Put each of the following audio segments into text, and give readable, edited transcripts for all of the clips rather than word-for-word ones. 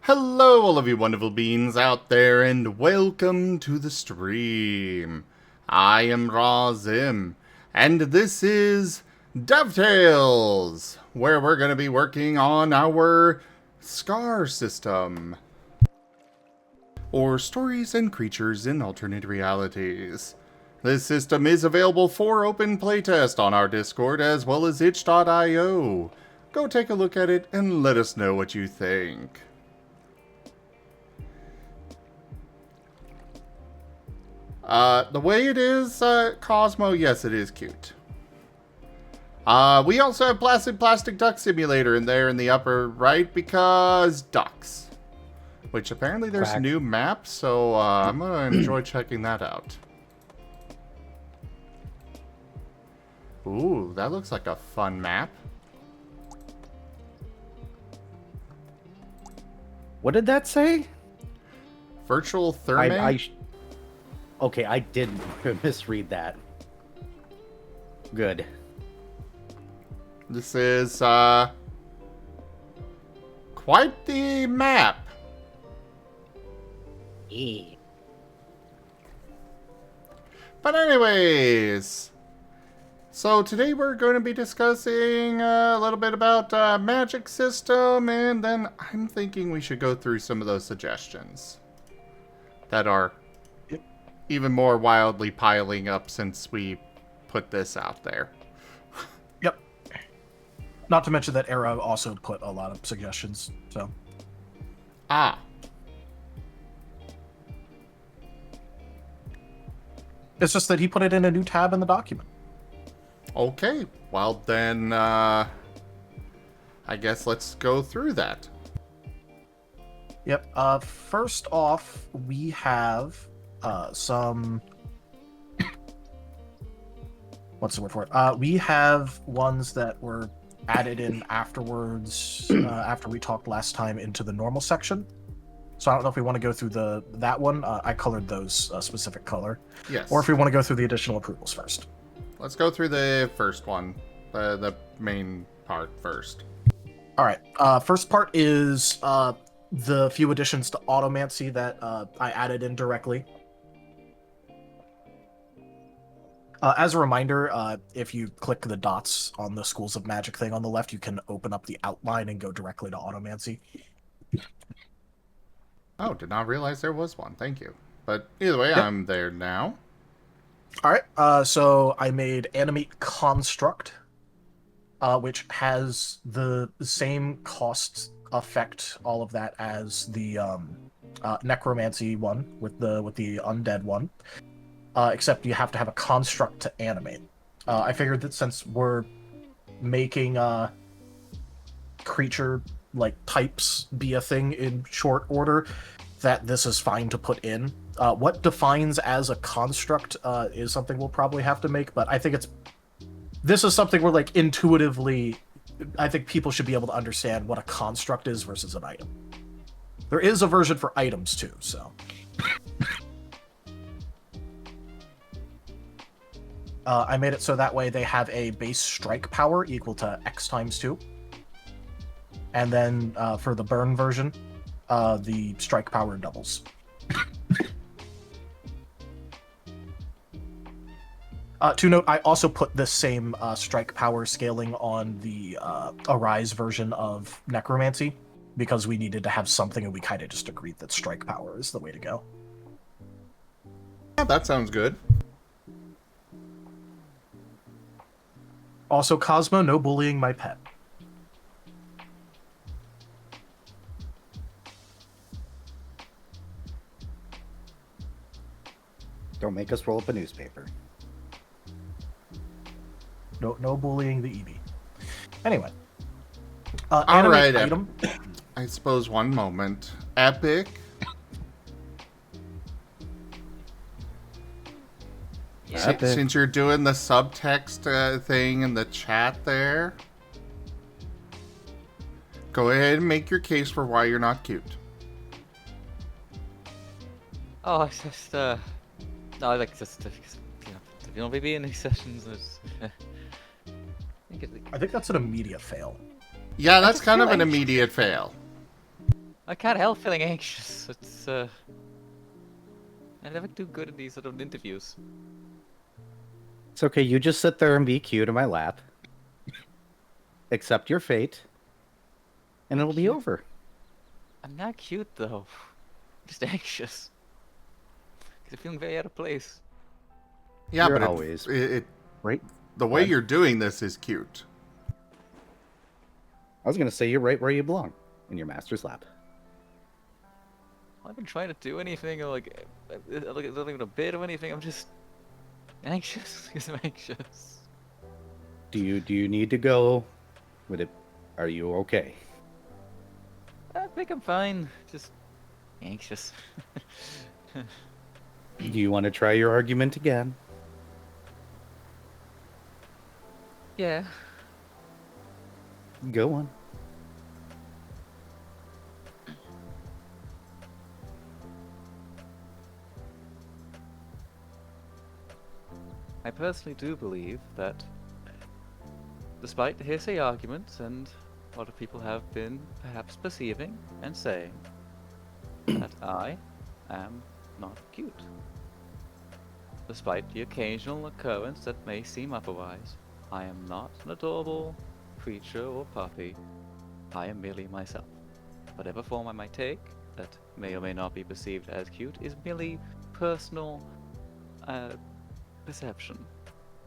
Hello, all of you wonderful beings out there, and welcome to the stream. I am Razim, and this is DevTales, where we're going to be working on our SCAR system, or Stories and Creatures in Alternate Realities. This system is available for open playtest on our Discord as well as itch.io. Go take a look at it and let us know what you think. The way it is, Cosmo, yes, it is cute. We also have Plastic Duck Simulator in there in the upper right because ducks. Which apparently there's a new map, so I'm going to enjoy checking that out. Ooh, that looks like a fun map. What did that say? Virtual Therme? Okay, I did misread that. Good. This is, quite the map. But anyways, so today we're going to be discussing a little bit about magic system, and then I'm thinking we should go through some of those suggestions that are even more wildly piling up since we put this out there. Yep. Not to mention that Era also put a lot of suggestions, so. Ah. It's just that he put it in a new tab in the document. Okay, well then, I guess let's go through that. Yep, first off, we have some... What's the word for it? We have ones that were added in afterwards, after we talked last time, into the normal section. So I don't know if we want to go through that one. I colored those specific color. Yes. Or if we want to go through the additional approvals first. Let's go through the first one, the main part first. All right. First part is the few additions to Automancy that I added in directly. As a reminder, if you click the dots on the Schools of Magic thing on the left, you can open up the outline and go directly to Automancy. Oh, did not realize there was one. Thank you. But either way, yep. I'm there now. All right. So I made Animate Construct, which has the same cost effect, all of that, as the Necromancy one with the undead one. Except you have to have a construct to animate. I figured that since we're making creature types be a thing in short order, that this is fine to put in. What defines as a construct is something we'll probably have to make, but I think this is something where intuitively, I think people should be able to understand what a construct is versus an item. There is a version for items too, so. I made it so that way they have a base strike power equal to X times 2. And then for the burn version, the strike power doubles. To note, I also put the same strike power scaling on the Arise version of Necromancy, because we needed to have something and we kind of just agreed that strike power is the way to go. Yeah, that sounds good. Also, Cosmo, no bullying my pet. Don't make us roll up a newspaper. No bullying the EB. Anyway. All right, item. I suppose one moment. Epic. Since you're doing the subtext thing in the chat there, go ahead and make your case for why you're not cute. Oh, it's just, no, I like just, maybe in these sessions, I think that's an immediate fail. Yeah, that's kind of an immediate fail. I can't help feeling anxious. It's I never do good in these sort of interviews. It's okay. You just sit there and be cute in my lap. Accept your fate, and it'll be over. I'm not cute though. I'm just anxious. Cause I'm feeling very out of place. Yeah, You're but always right. the way What? you're doing this is cute. I was gonna say you're right where you belong, in your master's lap. I haven't tried to do anything or like not even a bit of anything. I'm just anxious because I'm anxious. Do you need to go? Would it? Are you okay? I think I'm fine. Just anxious. Do you want to try your argument again? Yeah. Go on. I personally do believe that, despite the hearsay arguments and what people have been perhaps perceiving and saying, that I am not cute. Despite the occasional occurrence that may seem otherwise, I am not an adorable creature or puppy. I am merely myself. Whatever form I might take, that may or may not be perceived as cute, is merely personal perception,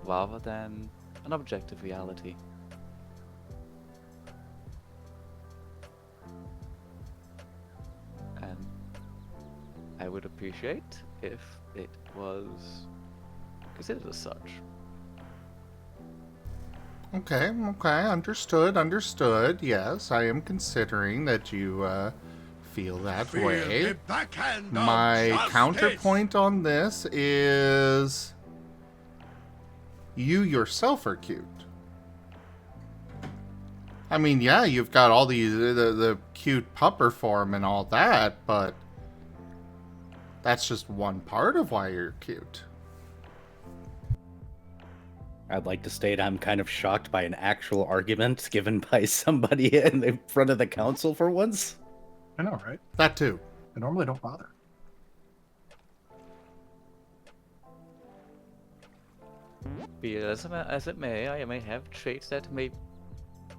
rather than an objective reality. And I would appreciate if it was considered as such. Okay, understood. Yes, I am considering that you feel that way. My counterpoint on this is you yourself are cute. I mean, yeah, you've got all these the cute pupper form and all that, but that's just one part of why you're cute. I'd like to state I'm kind of shocked by an actual argument given by somebody in the front of the council for once. I know, right? That too. I normally don't bother. Be it as it may, I may have traits that may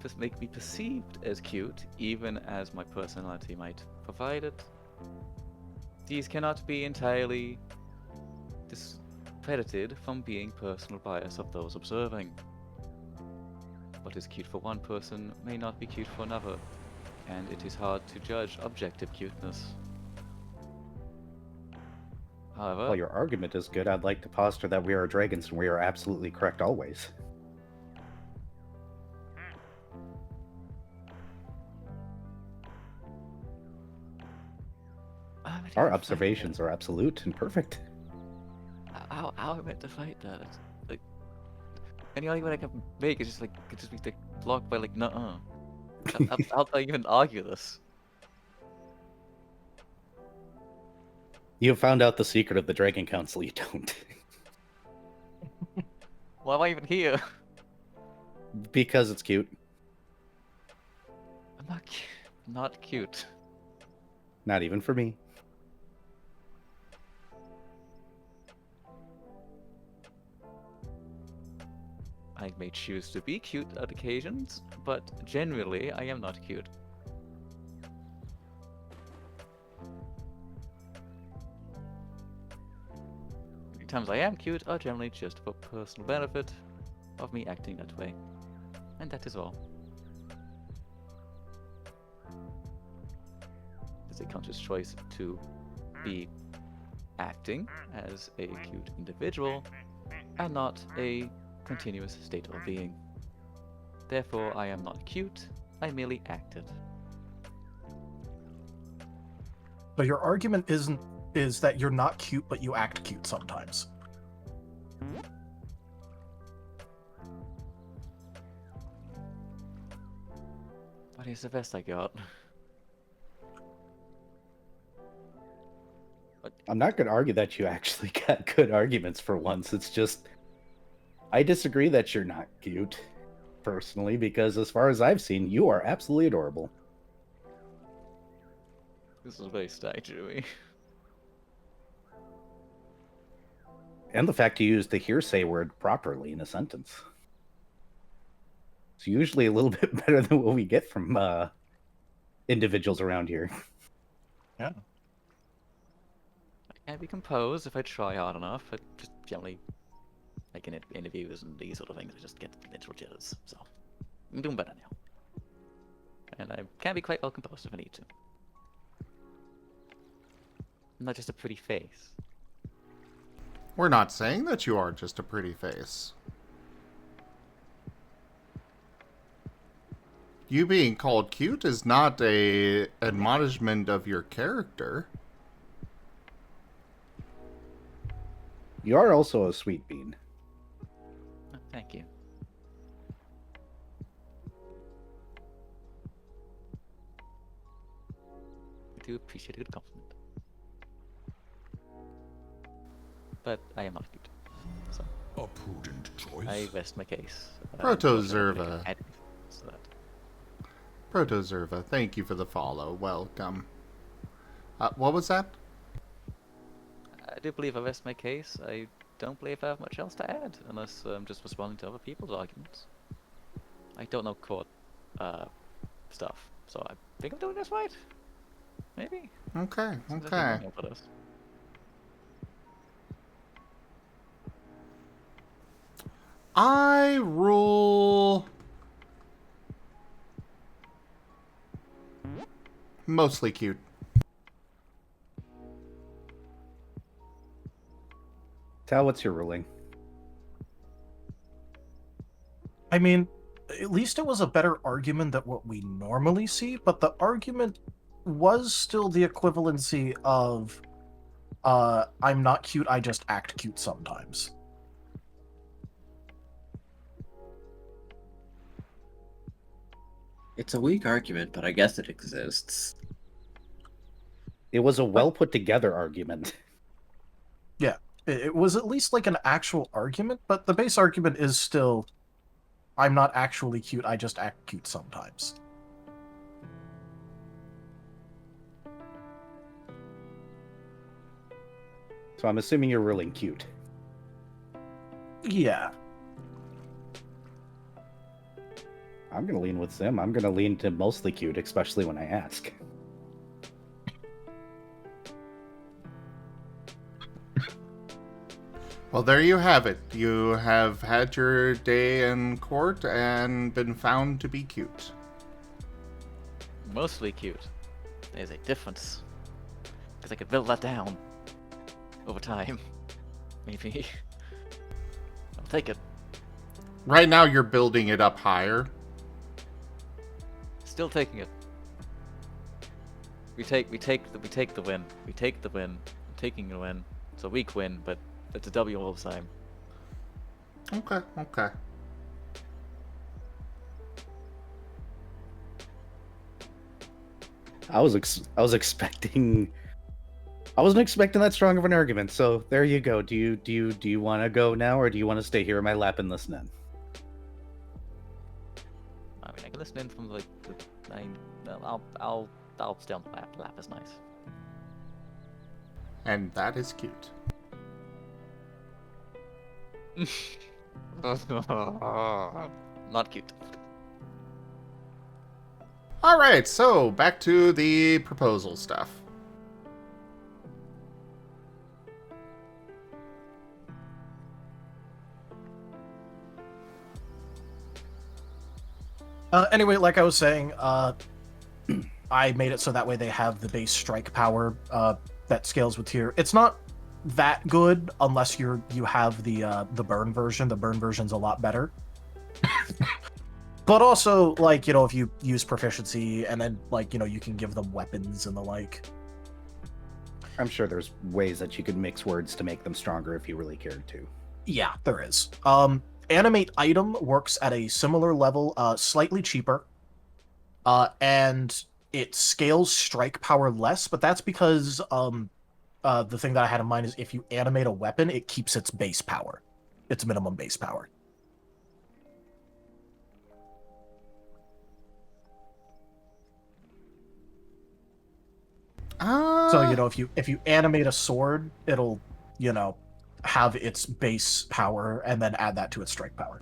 just make me perceived as cute, even as my personality might provide it. These cannot be entirely discredited from being personal bias of those observing. What is cute for one person may not be cute for another, and it is hard to judge objective cuteness. However, While your argument is good, I'd like to posture that we are dragons and we are absolutely correct always. Our observations are absolute and perfect. How am I meant to fight that? Like, any argument I can make is just like could just be like, blocked by like nuh-uh. How do I even argue this? You have found out the secret of the Dragon Council. You don't. Why am I even here? Because it's cute. I'm not cute. Not even for me. I may choose to be cute at occasions, but generally I am not cute. The times I am cute are generally just for personal benefit of me acting that way. And that is all. It's a conscious choice to be acting as a cute individual and not a continuous state of being. Therefore, I am not cute, I merely acted. So your argument is that you're not cute, but you act cute sometimes. But here's the best I got. I'm not going to argue that you actually got good arguments for once. It's just, I disagree that you're not cute, personally, because as far as I've seen, you are absolutely adorable. This is very statutory. And the fact you used the hearsay word properly in a sentence. It's usually a little bit better than what we get from individuals around here. Yeah. I can't be composed if I try hard enough. I just generally, like in interviews and these sort of things, I just get literal jitters. So I'm doing better now, and I can be quite well composed if I need to. I'm not just a pretty face. We're not saying that you are just a pretty face. You being called cute is not a admonishment of your character. You are also a sweet bean. Oh, thank you. I do appreciate a good compliment. But I am not cute. So A prudent choice. I rest my case. Protozerva. So that. Protozerva, thank you for the follow. Welcome. What was that? I do believe I rest my case. I don't believe I have much else to add, unless I'm just responding to other people's arguments. I don't know court stuff, so I think I'm doing this right. Maybe. Okay, Seems like okay. I'm going for this. I rule mostly cute. Tal, what's your ruling? I mean, at least it was a better argument than what we normally see, but the argument was still the equivalency of, I'm not cute, I just act cute sometimes. It's a weak argument, but I guess it exists. It was a well put together argument. Yeah, it was at least like an actual argument, but the base argument is still, I'm not actually cute, I just act cute sometimes. So I'm assuming you're ruling cute. Yeah. I'm going to lean with Sim. I'm going to lean to mostly cute, especially when I ask. Well, there you have it. You have had your day in court and been found to be cute. Mostly cute. There's a difference. Because I could build that down. Over time. Maybe. I'll take it. Right now, you're building it up higher. Still taking it. We take the win. We take the win. I'm taking the win. It's a weak win, but it's a W all the time. Okay, okay. I was expecting. I wasn't expecting that strong of an argument. So there you go. Do you want to go now, or do you want to stay here in my lap and listen in? I mean, I can listen in from like I'll stay on the lap. The lap is nice. And that is cute. Not cute. Alright, so back to the proposal stuff. Anyway, like I was saying, I made it so that way they have the base strike power that scales with tier. It's not that good unless you have the burn version. The burn version's a lot better. But also, like, you know, if you use proficiency and then, like, you know, you can give them weapons and the like. I'm sure there's ways that you could mix words to make them stronger if you really cared to. Yeah, there is. Animate item works at a similar level, slightly cheaper. And it scales strike power less, but that's because the thing that I had in mind is if you animate a weapon, it keeps its base power, its minimum base power. So if you animate a sword, it'll have its base power and then add that to its strike power.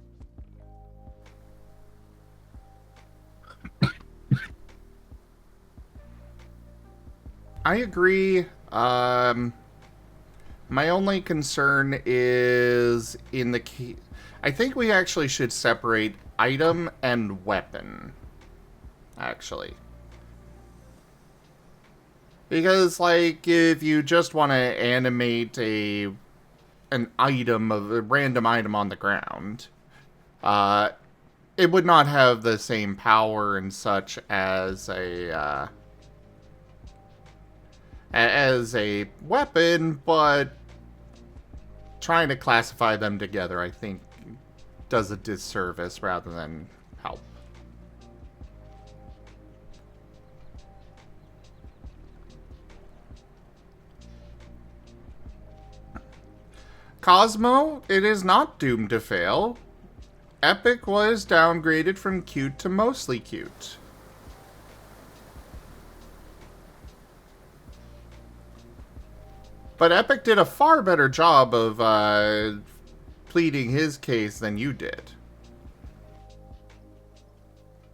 I agree. My only concern is in the key. I think we actually should separate item and weapon. Actually. Because, like, if you just want to animate an item, a random item on the ground, it would not have the same power and such as a weapon, but trying to classify them together, I think, does a disservice rather than help. Cosmo, it is not doomed to fail. Epic was downgraded from cute to mostly cute. But Epic did a far better job of pleading his case than you did.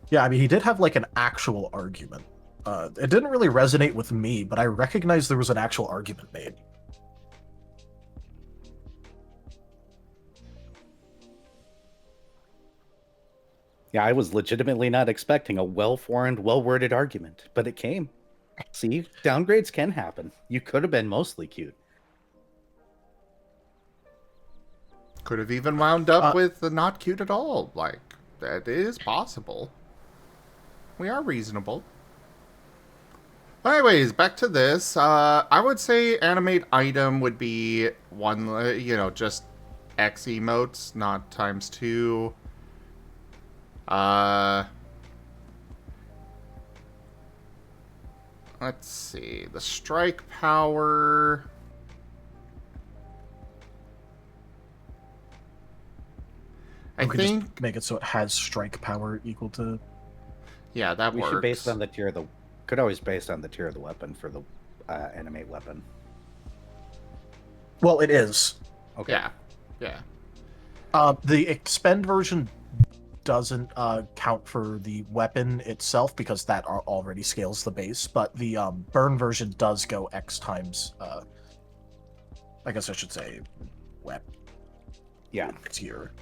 Yeah, I mean, he did have like an actual argument. It didn't really resonate with me, but I recognized there was an actual argument made. Yeah, I was legitimately not expecting a well-formed, well-worded argument, but it came. See, downgrades can happen. You could have been mostly cute. Could have even wound up with the not cute at all. Like, that is possible. We are reasonable. Anyways, back to this. I would say animate item would be one, just X emotes, not times 2. Let's see. The strike power. I think just make it so it has strike power equal to. Yeah, that We works. should base it on the tier of the. Could always base it on the tier of the weapon for the animate weapon. Well, it is. Okay. Yeah. The expend version doesn't count for the weapon itself because that already scales the base, but the burn version does go X times. I guess I should say, weapon. Yeah. Tier.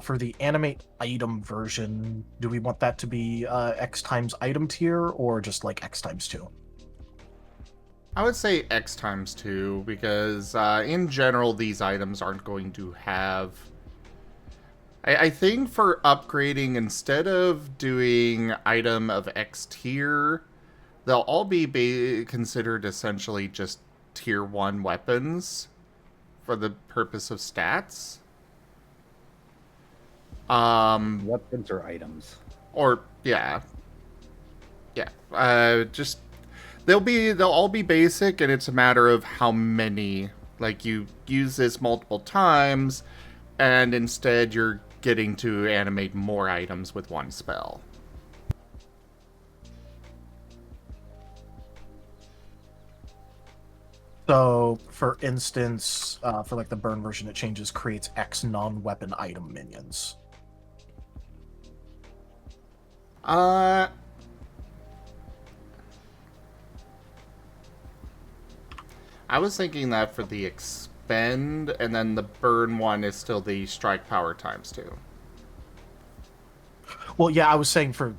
For the animate item version, do we want that to be X times item tier or just like X times 2? I would say X times 2 because in general these items aren't going to have. I think for upgrading, instead of doing item of X tier, they'll all be considered essentially just tier 1 weapons for the purpose of stats. Weapons or items. Or yeah. Just they'll all be basic, and it's a matter of how many. Like, you use this multiple times, and instead you're getting to animate more items with one spell. So, for instance, for like the burn version, it changes creates X non-weapon item minions. I was thinking that for the expend, and then the burn one is still the strike power times 2. Well, yeah, I was saying for...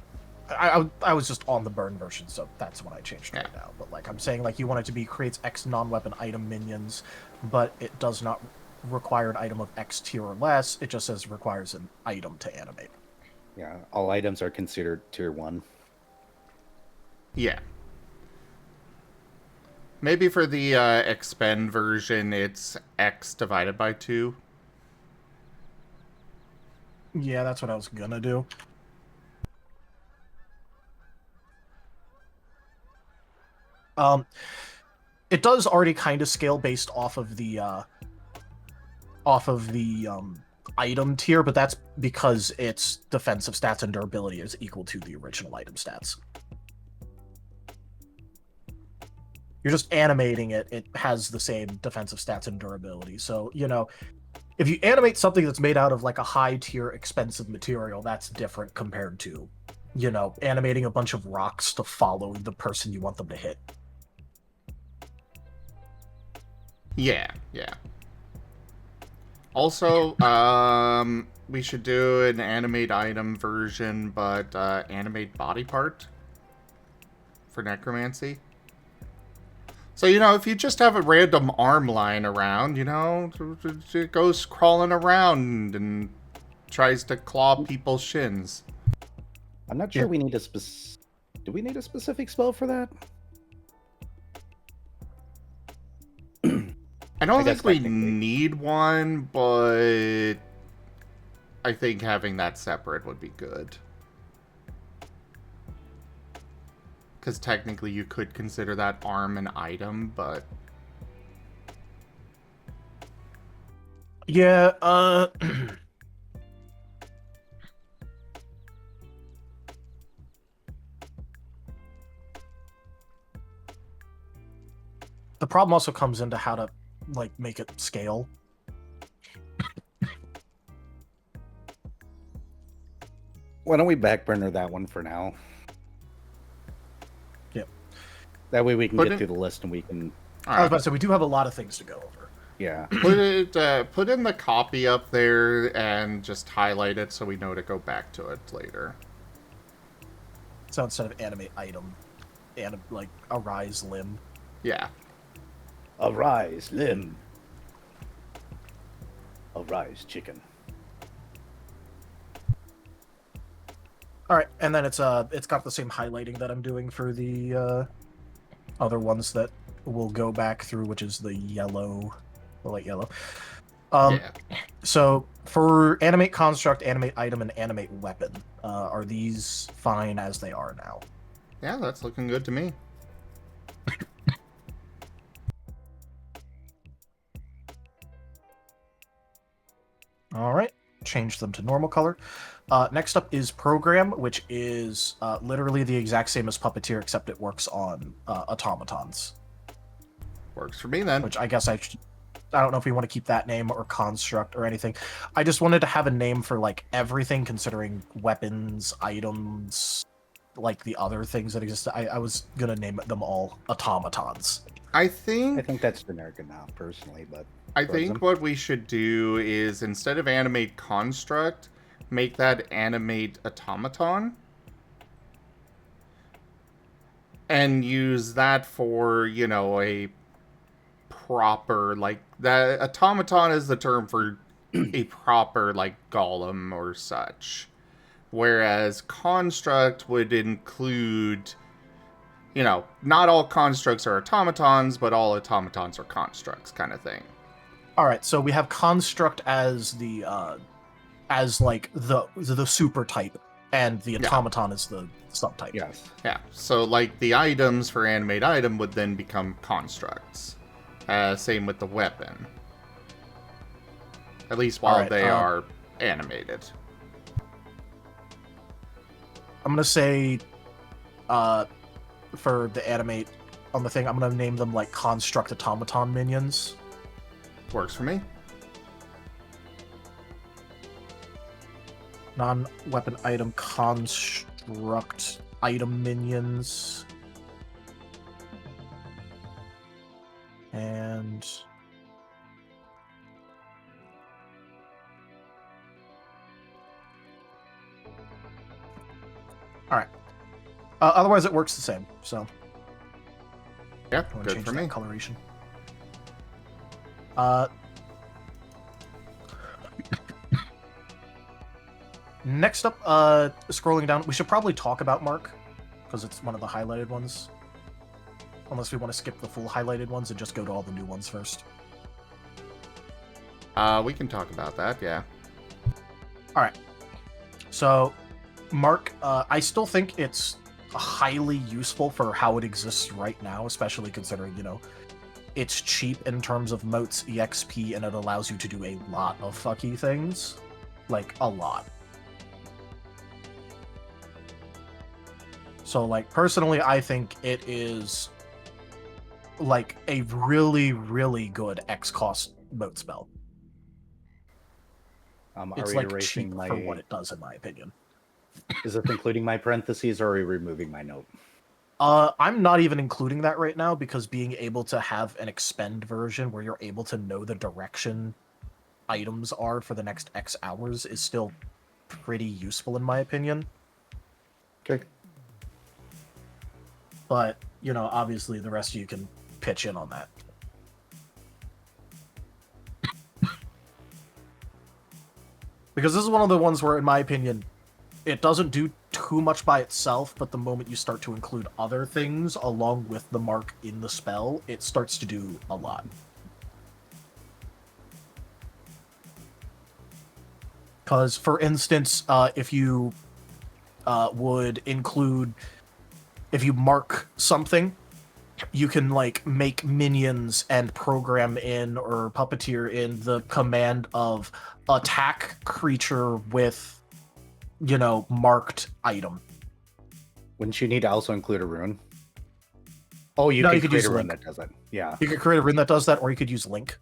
I was just on the burn version, so that's what I changed right now. But like I'm saying, like you want it to be creates X non-weapon item minions, but it does not require an item of X tier or less. It just says requires an item to animate. Yeah, all items are considered tier 1. Yeah. Maybe for the expend version, it's X divided by 2. Yeah, that's what I was gonna do. It does already kind of scale based off of the item tier, but that's because its defensive stats and durability is equal to the original item stats. You're just animating it, it has the same defensive stats and durability. So, you know, if you animate something that's made out of like a high tier expensive material, that's different compared to, you know, animating a bunch of rocks to follow the person you want them to hit. Yeah, yeah. Also, we should do an animate item version, but animate body part for necromancy. So, you know, if you just have a random arm lying around, you know, it goes crawling around and tries to claw people's shins. I'm not sure Yeah. we need a Do we need a specific spell for that? I don't I guess think we technically. need one, but I think having that separate would be good. Because technically you could consider that arm an item, but... Yeah, the problem also comes into how to, like, make it scale. Why don't we backburner that one for now? Yep. That way we can Put get it- through the list and we can, I was about to say, we do have a lot of things to go over. yeah. Put in the copy up there and just highlight it so we know to go back to it later. So instead of animate item, like, arise limb. Yeah. Arise, limb. Arise, chicken. All right, and then it's got the same highlighting that I'm doing for the other ones that we'll go back through, which is the yellow, the light yellow. Yeah. So for animate construct, animate item, and animate weapon, are these fine as they are now? Yeah, that's looking good to me. All right, change them to normal color. Next up is program, which is literally the exact same as puppeteer, except it works on automatons. Works for me then. Which I guess I don't know if we want to keep that name or construct or anything. I just wanted to have a name for like everything, considering weapons, items, like the other things that exist. I was gonna name them all automatons. I I think think that's generic enough, personally, but I Frozen. think what we should do is instead of animate construct, make that animate automaton. And use that for, you know, a proper, like, that automaton is the term for a proper, like, golem or such. Whereas construct would include, you know, not all constructs are automatons, but all automatons are constructs, kind of thing. All right, so we have construct as the as like the super type, and the automaton is the subtype. yes. Yeah, so, like, the items for animate item would then become constructs. Same with the weapon. At least while Alright, they are animated. I'm gonna say, for the animate on the thing, I'm gonna name them like construct automaton minions. Works for me. Non-weapon item construct item minions. And all right. Otherwise, it works the same. So Yeah, I want to good change for that me. coloration. Next up, scrolling down, we should probably talk about Mark, because it's one of the highlighted ones. Unless we want to skip the full highlighted ones and just go to all the new ones first. We can talk about that, yeah. Alright. So, Mark, I still think it's highly useful for how it exists right now, especially considering, it's cheap in terms of motes, EXP, and it allows you to do a lot of fucky things. Like, a lot. So, like, personally, I think it is, like, a really, really good X-cost mote spell. Are It's, we like, erasing cheap my... for what it does, in my opinion. Is this including my parentheses, or are we removing my note? I'm not even including that right now, because being able to have an expend version where you're able to know the direction items are for the next X hours is still pretty useful, in my opinion. Okay. But, obviously the rest of you can pitch in on that. Because this is one of the ones where, in my opinion, it doesn't do too much by itself, but the moment you start to include other things along with the mark in the spell, it starts to do a lot. Because, for instance, if you would include... If you mark something, you can, like, make minions and program in or puppeteer in the command of attack creature with, marked item. Wouldn't you need to also include a rune? Oh, you No, could you could create use a rune Link. that does it. Yeah. You could create a rune that does that, or you could use Link.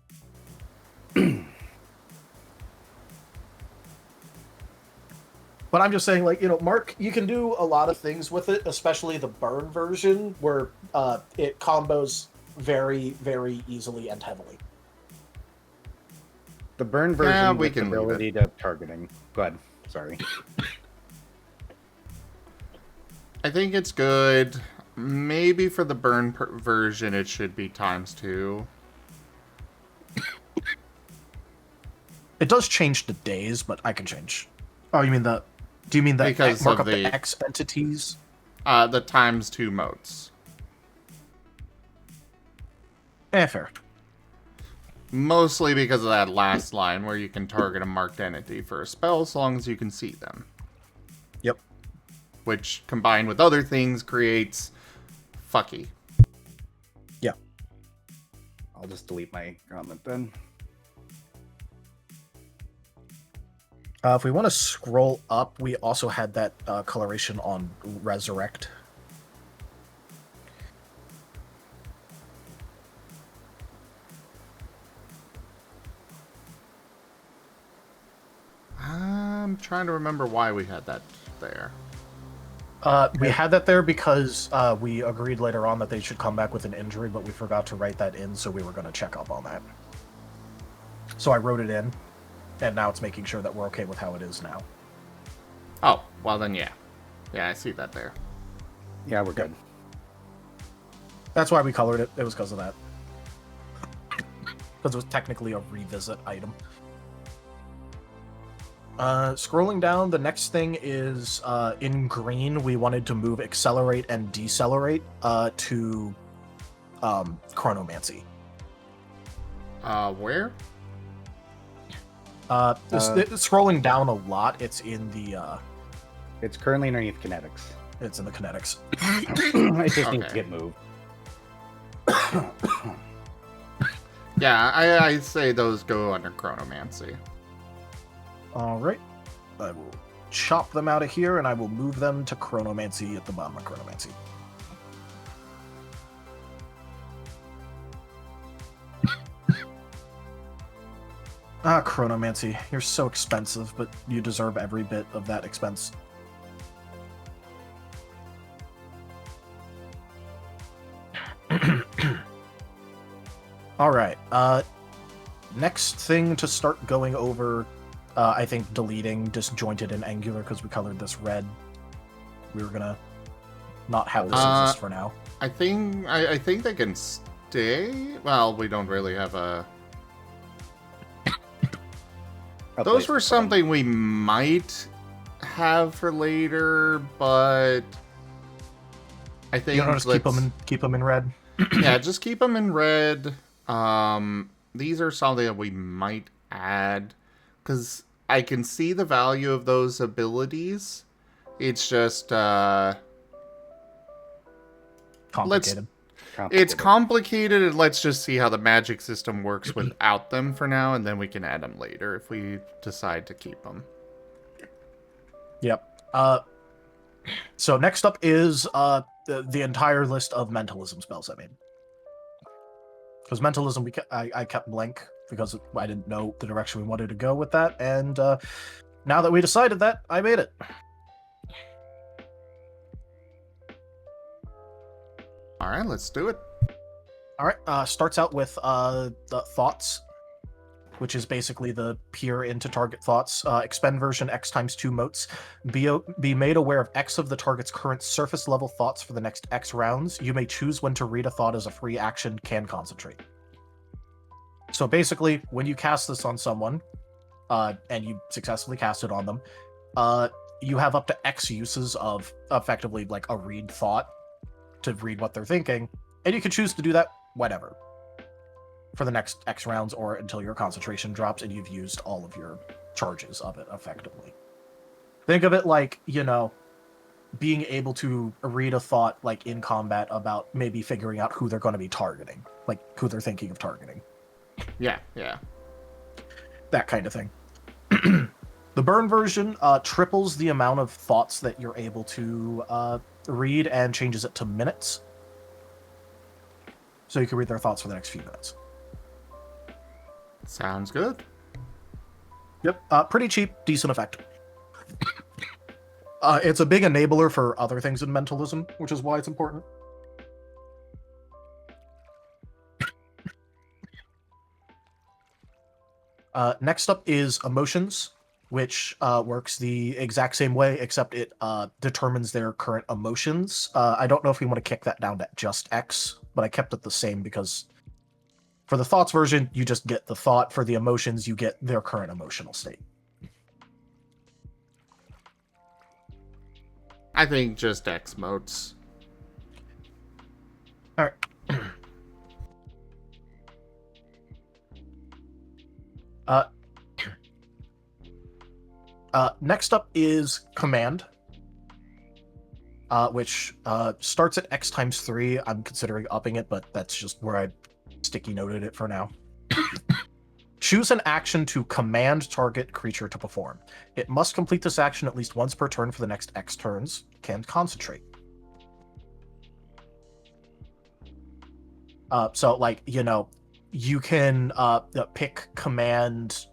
But I'm just saying, like, Mark, you can do a lot of things with it, especially the burn version, where it combos very, very easily and heavily. The burn version we with can leave ability to targeting. Go ahead. Sorry. I think it's good. Maybe for the burn version, it should be ×2. It does change the days, but I can change. Oh, you mean the... Do you mean the Because mark of up the the- X entities? The ×2 modes. Fair. Mostly because of that last line where you can target a marked entity for a spell as long as you can see them. Yep. Which, combined with other things, creates fucky. Yeah. I'll just delete my comment then. If we want to scroll up, we also had that coloration on Resurrect. I'm trying to remember why we had that there. We had that there because we agreed later on that they should come back with an injury, but we forgot to write that in, so we were going to check up on that. So I wrote it in, and now it's making sure that we're okay with how it is now. Oh, well then yeah. Yeah, I see that there. Yeah, we're good. That's why we colored it. It was because of that. Because it was technically a revisit item. Scrolling down, the next thing is in green, we wanted to move accelerate and decelerate to chronomancy. Where? Scrolling down a lot, it's in the It's currently underneath kinetics. it's in the kinetics. It just needs to Okay. get moved. Yeah, I say those go under chronomancy. All right, I will chop them out of here, and I will move them to chronomancy at the bottom of chronomancy. Chronomancy, you're so expensive, but you deserve every bit of that expense. All right. Next thing to start going over, I think deleting disjointed and angular because we colored this red. We were gonna not have this exist for now. I think they can stay. Well, we don't really have a. Those were something we might have for later, but I think You know, just keep them in red. yeah, just keep them in red. These are something that we might add because I can see the value of those abilities. It's just complicated. It's complicated, and let's just see how the magic system works without them for now, and then we can add them later if we decide to keep them. Yep. So next up is the entire list of mentalism spells I made. Because mentalism, I kept blank because I didn't know the direction we wanted to go with that, and now that we decided that, I made it. All right, let's do it. All right. Starts out with the thoughts, which is basically the peer into target thoughts. Expend version X times 2 motes. Be made aware of X of the target's current surface level thoughts for the next X rounds. You may choose when to read a thought as a free action. Can concentrate. So basically, when you cast this on someone, and you successfully cast it on them, you have up to X uses of effectively like a read thought to read what they're thinking, and you can choose to do that whenever for the next X rounds or until your concentration drops and you've used all of your charges of it effectively. Think of it like, being able to read a thought like in combat about maybe figuring out who they're going to be targeting, like who they're thinking of targeting. Yeah. That kind of thing. The burn version triples the amount of thoughts that you're able to read and changes it to minutes. So you can read their thoughts for the next few minutes. Sounds good. Yep. Pretty cheap, decent effect. It's a big enabler for other things in mentalism, which is why it's important. Next up is emotions, which works the exact same way, except it determines their current emotions. I don't know if we want to kick that down to just X, but I kept it the same because for the thoughts version, you just get the thought. For the emotions, you get their current emotional state. I think just X motes. All right. Next up is command, which starts at X times 3. I'm considering upping it, but that's just where I sticky noted it for now. Choose an action to command target creature to perform. It must complete this action at least once per turn for the next X turns. Can concentrate. So, like, you can pick command,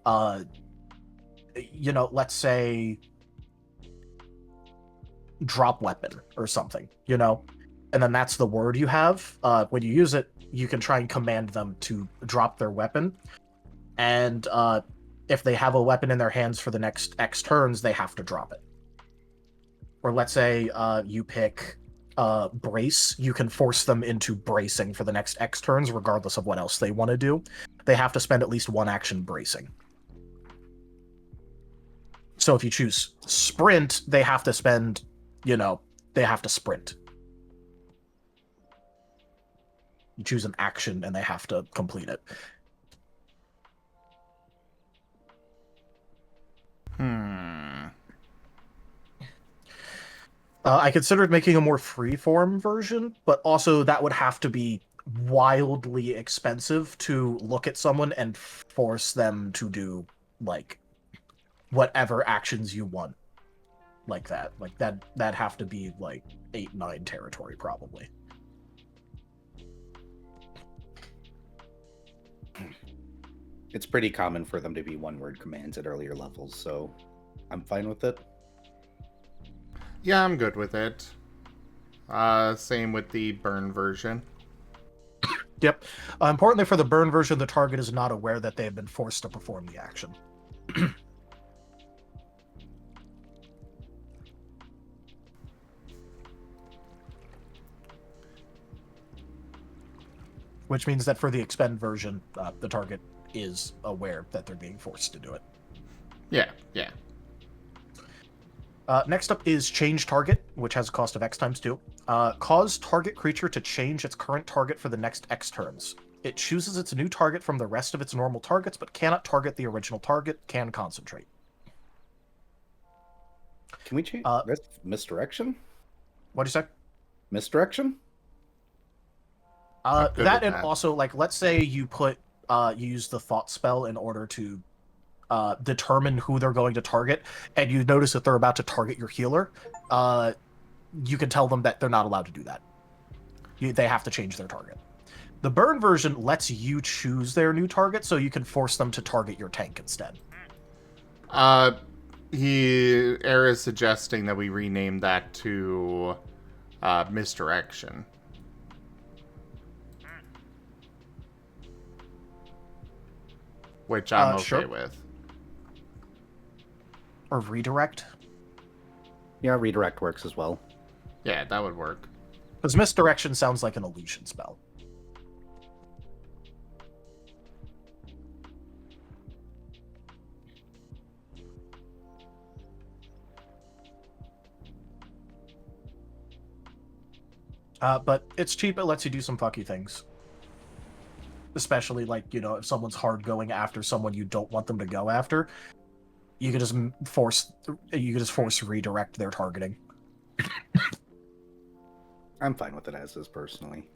let's say drop weapon or something, and then that's the word you have. When you use it, you can try and command them to drop their weapon. And if they have a weapon in their hands for the next X turns, they have to drop it. Or let's say you pick brace, you can force them into bracing for the next X turns, regardless of what else they want to do. They have to spend at least one action bracing. So if you choose sprint, they have to spend, they have to sprint. You choose an action and they have to complete it. I considered making a more free-form version, but also that would have to be wildly expensive to look at someone and force them to do, like, whatever actions you want. Like that. Like, that'd have to be, like, 8-9 territory, probably. It's pretty common for them to be one-word commands at earlier levels, so I'm fine with it. Yeah, I'm good with it. Same with the burn version. Yep. Importantly, for the burn version, the target is not aware that they have been forced to perform the action. Which means that for the expend version, the target is aware that they're being forced to do it. Yeah. Next up is change target, which has a cost of X times 2. Cause target creature to change its current target for the next X turns. It chooses its new target from the rest of its normal targets, but cannot target the original target. Can concentrate. Can we change misdirection? What'd you say? Misdirection? I'm good That with and also, like, let's say you use the thought spell in order to determine who they're going to target, and you notice that they're about to target your healer. You can tell them that they're not allowed to do that. They have to change their target. The burn version lets you choose their new target, so you can force them to target your tank instead. Air is suggesting that we rename that to misdirection. Which I'm okay sure. with. Or redirect. Yeah, redirect works as well. Yeah, that would work. Because misdirection sounds like an illusion spell. But it's cheap, it lets you do some fucky things. Especially, like, if someone's hard going after someone you don't want them to go after, you can just force redirect their targeting. I'm fine with it as is, personally.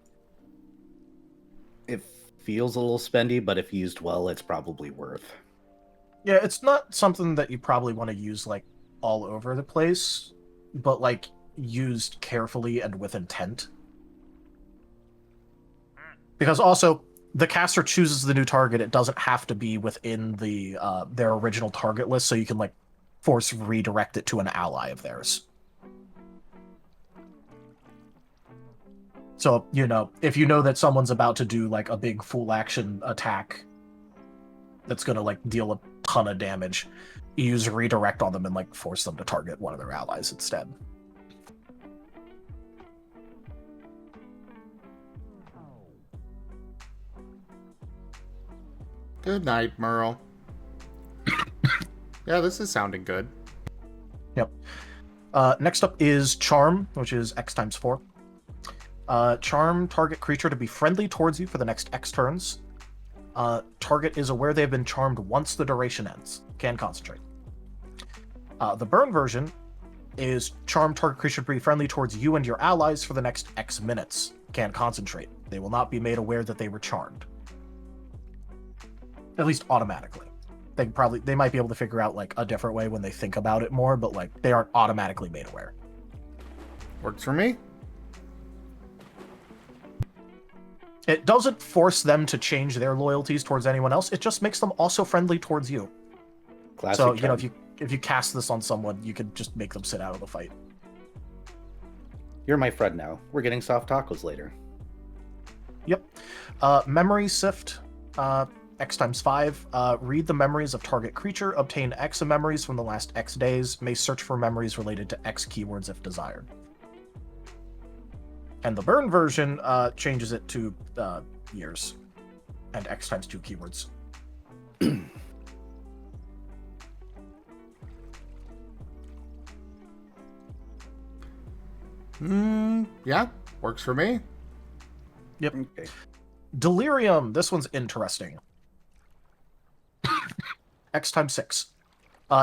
It feels a little spendy, but if used well, it's probably worth. Yeah, it's not something that you probably want to use, like, all over the place, but, like, used carefully and with intent. Because also, the caster chooses the new target. It doesn't have to be within their original target list, so you can, like, force redirect it to an ally of theirs. So, if you know that someone's about to do, like, a big full action attack that's gonna, like, deal a ton of damage, you use redirect on them and, like, force them to target one of their allies instead. Good night, Merle. Yeah, this is sounding good. Yep. Next up is Charm, which is X times 4. Charm target creature to be friendly towards you for the next X turns. Target is aware they have been charmed once the duration ends. Can concentrate. The burn version is charm target creature to be friendly towards you and your allies for the next X minutes. Can concentrate. They will not be made aware that they were charmed. At least automatically. They might be able to figure out, like, a different way when they think about it more, but, like, they aren't automatically made aware. Works for me. It doesn't force them to change their loyalties towards anyone else. It just makes them also friendly towards you. Classic So, charm. if you cast this on someone, you could just make them sit out of the fight. You're my friend now. We're getting soft tacos later. Yep. Memory Sift, X times 5. Read the memories of target creature. Obtain X of memories from the last X days. May search for memories related to X keywords if desired. And the burn version changes it to years. And X times 2 keywords. Yeah, works for me. Yep. Okay. Delirium. This one's interesting. X times 6.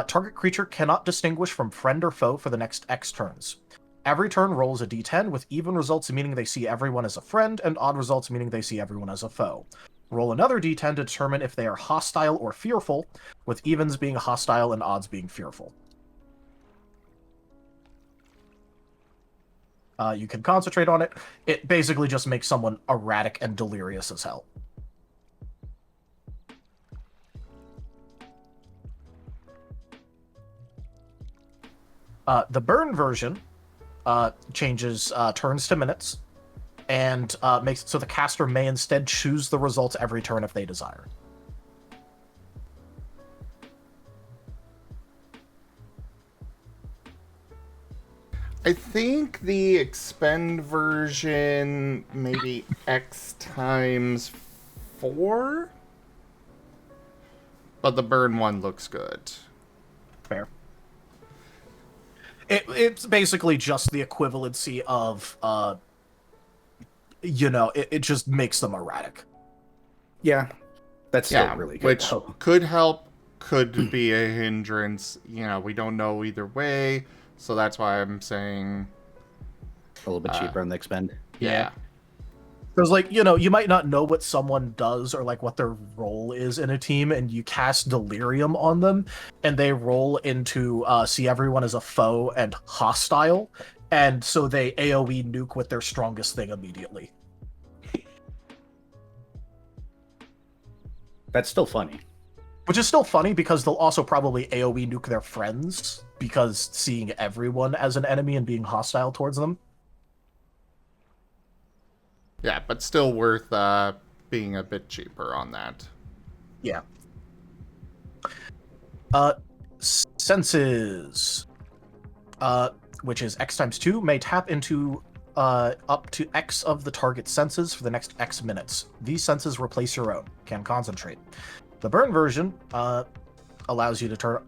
Target creature cannot distinguish from friend or foe for the next X turns. Every turn rolls a d10 with even results meaning they see everyone as a friend and odd results meaning they see everyone as a foe. Roll another d10 to determine if they are hostile or fearful, with evens being hostile and odds being fearful. You can concentrate on it. It basically just makes someone erratic and delirious as hell. The burn version changes turns to minutes, and makes it so the caster may instead choose the results every turn if they desire. I think the expend version maybe X times 4, but the burn one looks good. Fair. It's basically just the equivalency of, it just makes them erratic. Yeah, that's still Yeah, really good. which though. could help, could be a hindrance. We don't know either way, so that's why I'm saying A little bit cheaper on the expend. yeah. Because, like, you know, you might not know what someone does or, like, what their role is in a team, and you cast Delirium on them, and they roll into see everyone as a foe and hostile, and so they AoE nuke with their strongest thing immediately. That's still funny. Which is still funny, because they'll also probably AoE nuke their friends, because seeing everyone as an enemy and being hostile towards them. Yeah, but still worth being a bit cheaper on that. Yeah. Senses. Which is X times 2, may tap into up to X of the target's senses for the next X minutes. These senses replace your own. Can concentrate. The burn version allows you to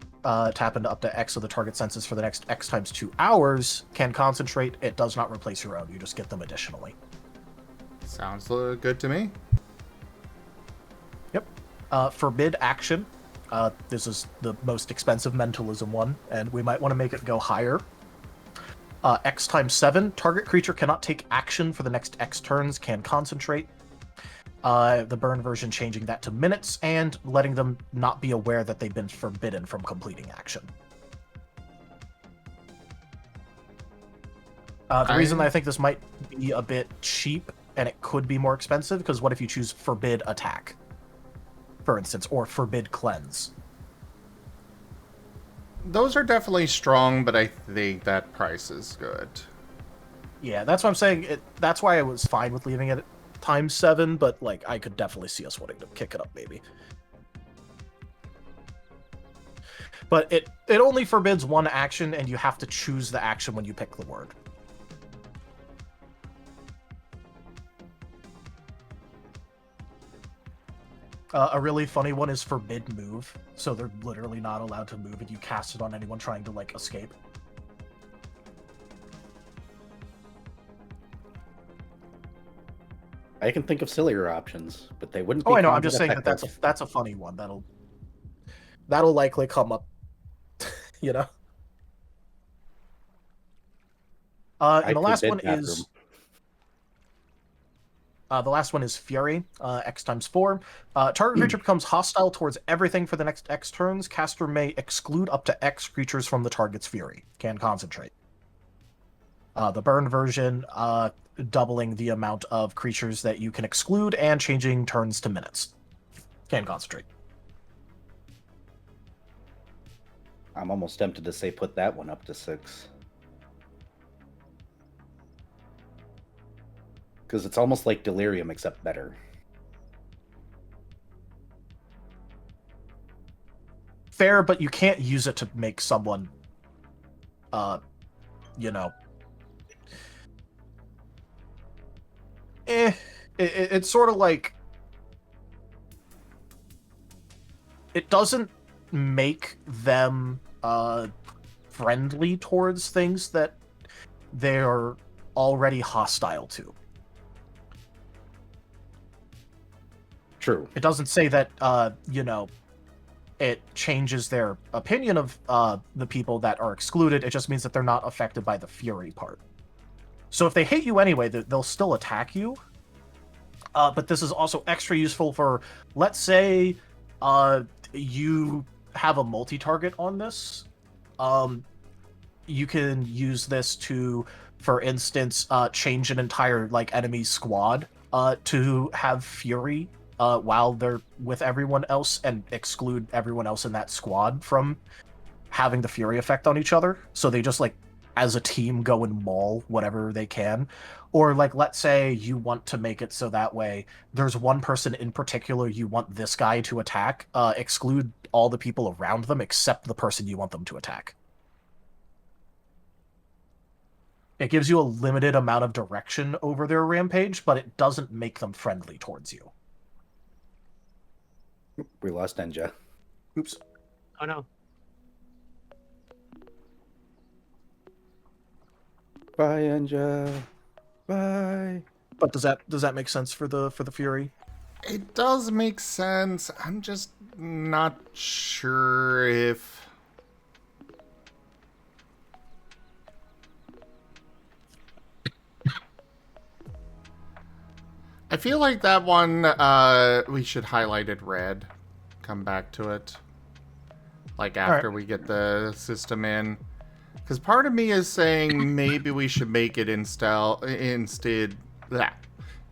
tap into up to X of the target senses for the next X times 2 hours. Can concentrate. It does not replace your own. You just get them additionally. Sounds good to me. Yep. Forbid action. This is the most expensive mentalism one, and we might want to make it go higher. X times 7. Target creature cannot take action for the next X turns. Can concentrate. The burn version changing that to minutes and letting them not be aware that they've been forbidden from completing action. The reason I think this might be a bit cheap and it could be more expensive, because what if you choose forbid attack, for instance, or forbid cleanse? Those are definitely strong, but I think that price is good. Yeah, that's what I'm saying. That's why I was fine with leaving it at times 7, but like I could definitely see us wanting to kick it up, maybe. But it only forbids one action, and you have to choose the action when you pick the word. A really funny one is forbid move, so they're literally not allowed to move, and you cast it on anyone trying to, like, escape. I can think of sillier options, but they wouldn't. Oh, be I know. I'm just saying that effective. that's a funny one. That'll likely come up, you know. And the last one is the last one is Fury, X times 4. Target creature becomes hostile towards everything for the next X turns. Caster may exclude up to X creatures from the target's Fury. Can concentrate. The burn version, doubling the amount of creatures that you can exclude and changing turns to minutes. Can concentrate. I'm almost tempted to say put that one up to 6. Because it's almost like Delirium, except better. Fair, but you can't use it to make someone, you know... It's sort of like... It doesn't make them, friendly towards things that they're already hostile to. True. It doesn't say that, you know, it changes their opinion of the people that are excluded. It just means that they're not affected by the Fury part. So if they hate you anyway, they'll still attack you. But this is also extra useful for, let's say, you have a multi-target on this. You can use this to, for instance, change an entire like enemy squad to have Fury while they're with everyone else, and exclude everyone else in that squad from having the Fury effect on each other. So they just, like, as a team, go and maul whatever they can. Or, like, let's say you want to make it so that way there's one person in particular you want this guy to attack, exclude all the people around them except the person you want them to attack. It gives you a limited amount of direction over their rampage, but it doesn't make them friendly towards you. We lost Enja. Oops. Oh no. Bye, Enja. Bye. But does that make sense for the Fury? It does make sense. I'm just not sure if... I feel like that one, we should highlight it red. Come back to it. Like after we get the system in. Because part of me is saying maybe we should make it instead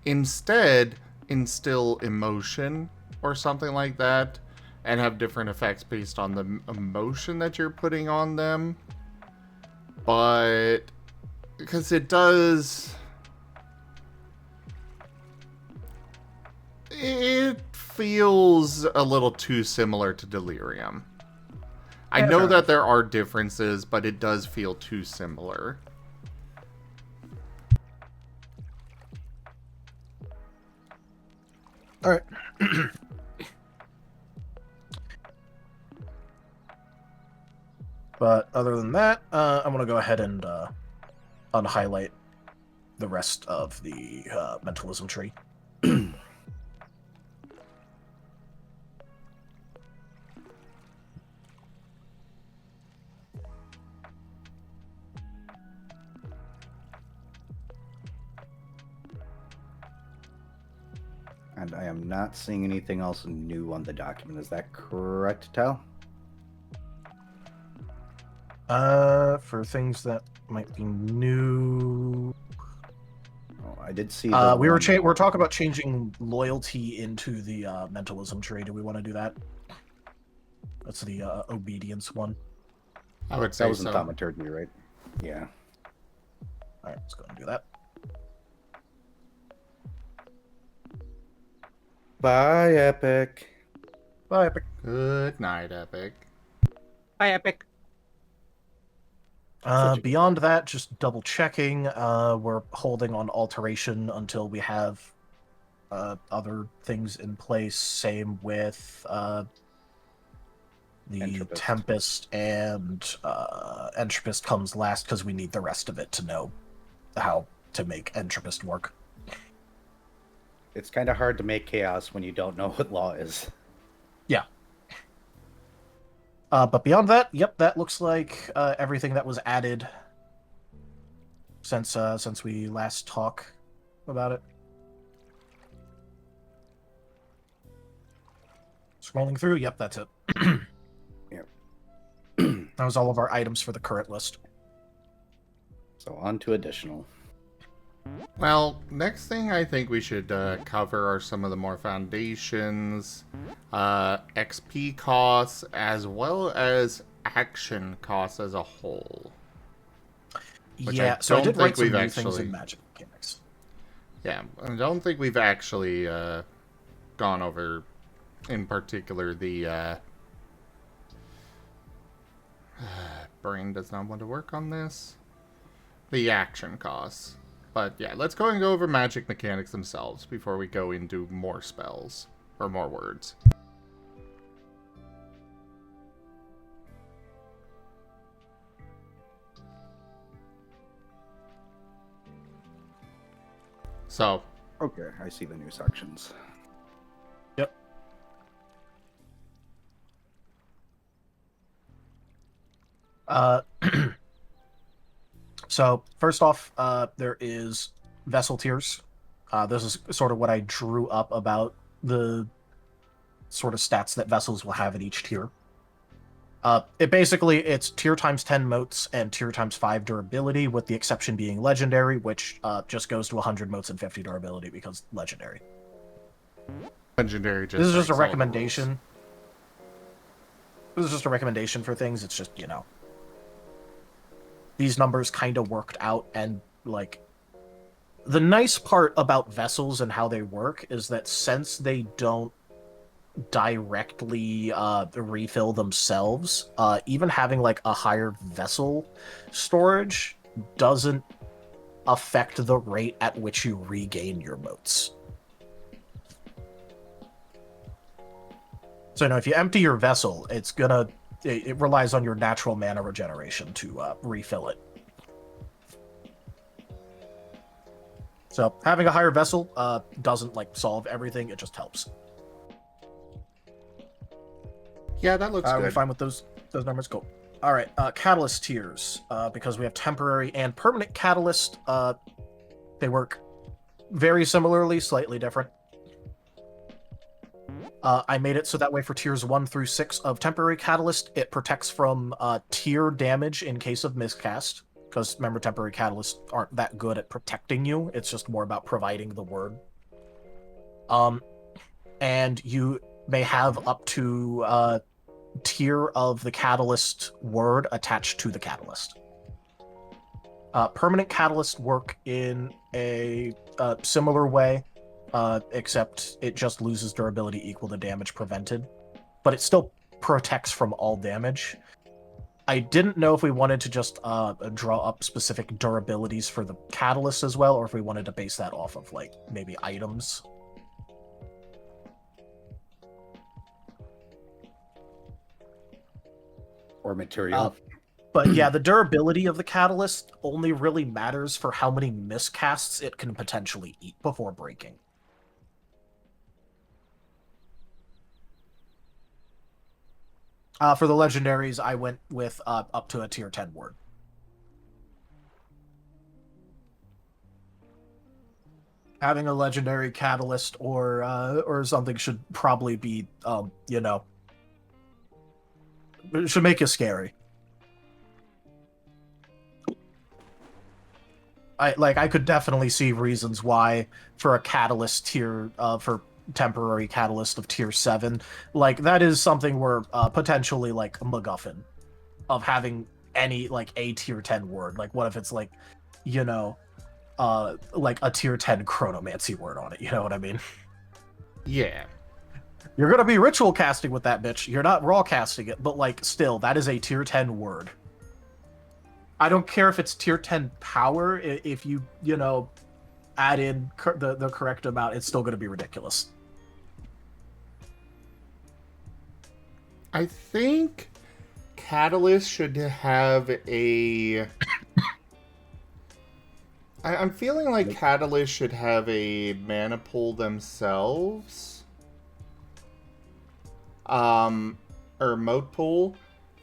instill emotion or something like that. And have different effects based on the emotion that you're putting on them. But because it does... It feels a little too similar to Delirium. I know that there are differences, but it does feel too similar. Alright. But other than that, I'm going to go ahead and unhighlight the rest of the mentalism tree. And I am not seeing anything else new on the document. Is that correct, Tal? For things that might be new. Oh, I did see. We're talking about changing loyalty into the mentalism tree. Do we want to do that? That's the obedience one. I would say that was in so. thaumaturgy, right? Yeah. All right, let's go and do that. Bye, Epic. Bye, Epic. Good night, Epic. Bye, Epic. Beyond that, just double checking. We're holding on alteration until we have other things in place. Same with the Entropist. Tempest, and Entropist comes last because we need the rest of it to know how to make Entropist work. It's kind of hard to make chaos when you don't know what law is. Yeah. But beyond that, yep, that looks like everything that was added since we last talked about it. Scrolling through, yep, that's it. Yep. That was all of our items for the current list. So on to additional. Well, next thing I think we should cover are some of the more foundations, XP costs, as well as action costs as a whole. Which Yeah, I so I don't did think write some we've new things actually- in magic mechanics. Yeah, I don't think we've actually gone over, in particular, the... brain does not want to work on this. The action costs. But yeah, let's go and go over magic mechanics themselves before we go into more spells, or more words. So, Okay, I see the new sections. Yep. So first off, there is vessel tiers. This is sort of what I drew up about the sort of stats that vessels will have at each tier. It's tier times 10 motes and tier times 5 durability, with the exception being legendary, which just goes to 100 motes and 50 durability because legendary. legendary just... This is just a breaks all the rules. recommendation. This is just a recommendation for things. It's just, these numbers kind of worked out, and like the nice part about vessels and how they work is that since they don't directly refill themselves, even having like a higher vessel storage doesn't affect the rate at which you regain your motes. So if you empty your vessel, it relies on your natural mana regeneration to refill it. So having a higher vessel doesn't solve everything, it just helps. Yeah, that looks We're good. fine with those numbers. Cool. All right, catalyst tiers, because we have temporary and permanent catalyst. They work very similarly, slightly different. I made it so that way for tiers 1 through 6 of Temporary Catalyst, it protects from tier damage in case of miscast. Because remember, Temporary Catalysts aren't that good at protecting you. It's just more about providing the word. And you may have up to tier of the Catalyst word attached to the Catalyst. Permanent Catalyst work in a similar way. Except it just loses durability equal to damage prevented. But it still protects from all damage. I didn't know if we wanted to just draw up specific durabilities for the catalyst as well, or if we wanted to base that off of, like, maybe items. Or material. But yeah, the durability of the catalyst only really matters for how many miscasts it can potentially eat before breaking. For the legendaries, I went with up to a tier 10 word. Having a legendary catalyst or something should probably be, you know, it should make you scary. I could definitely see reasons why for a catalyst tier, for temporary catalyst of tier 7, like that is something where potentially like a MacGuffin of having any like a tier 10 word. Like what if it's like, you know, like a tier 10 chronomancy word on it, you know what I mean? Yeah. You're gonna be ritual casting with that bitch. You're not raw casting it, but like still, that is a tier 10 word. I don't care if it's tier 10 power, if you know, add in the correct amount, it's still gonna be ridiculous. I think Catalyst should have a... I'm feeling like Catalyst should have a mana pool themselves. Or moat pool.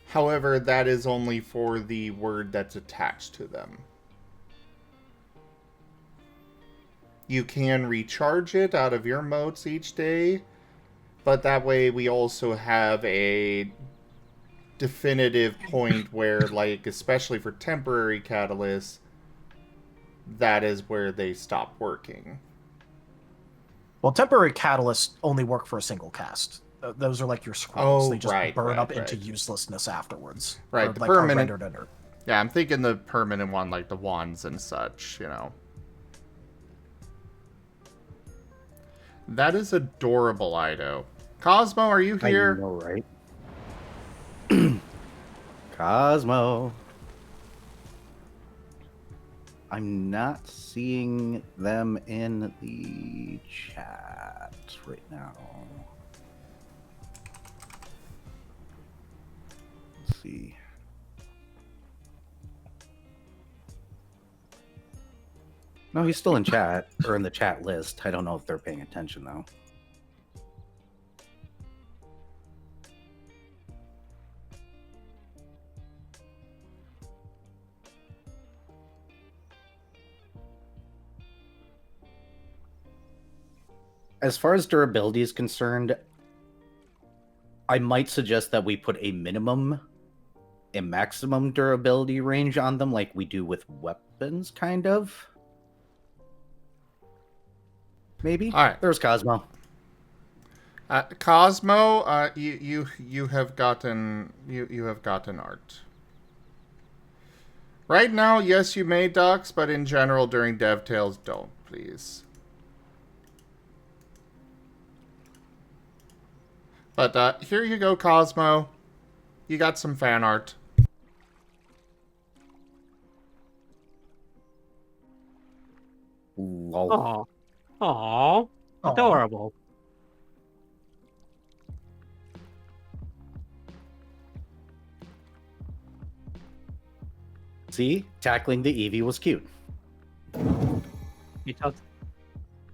However, that is only for the word that's attached to them. You can recharge it out of your moats each day, but that way we also have a definitive point where, like, especially for temporary catalysts, that is where they stop working. Well, temporary catalysts only work for a single cast. Those are like your scrolls. They just burn up into uselessness afterwards. Right, or, the like, permanent. Are rendered inert. Yeah, I'm thinking the permanent one, like the wands and such, you know. That is adorable, Ido. Cosmo, are you here? I know, right? Cosmo. I'm not seeing them in the chat right now. Let's see. No, he's still in chat, or in the chat list. I don't know if they're paying attention, though. As far as durability is concerned, I might suggest that we put a minimum and maximum durability range on them like we do with weapons, kind of. Maybe. All right. There's Cosmo. Cosmo, you have gotten art. Right now, yes, you may dox, but in general, during DevTales, don't, please. But here you go, Cosmo. You got some fan art. Lol. Aww. Adorable. See? Tackling the Eevee was cute. You thought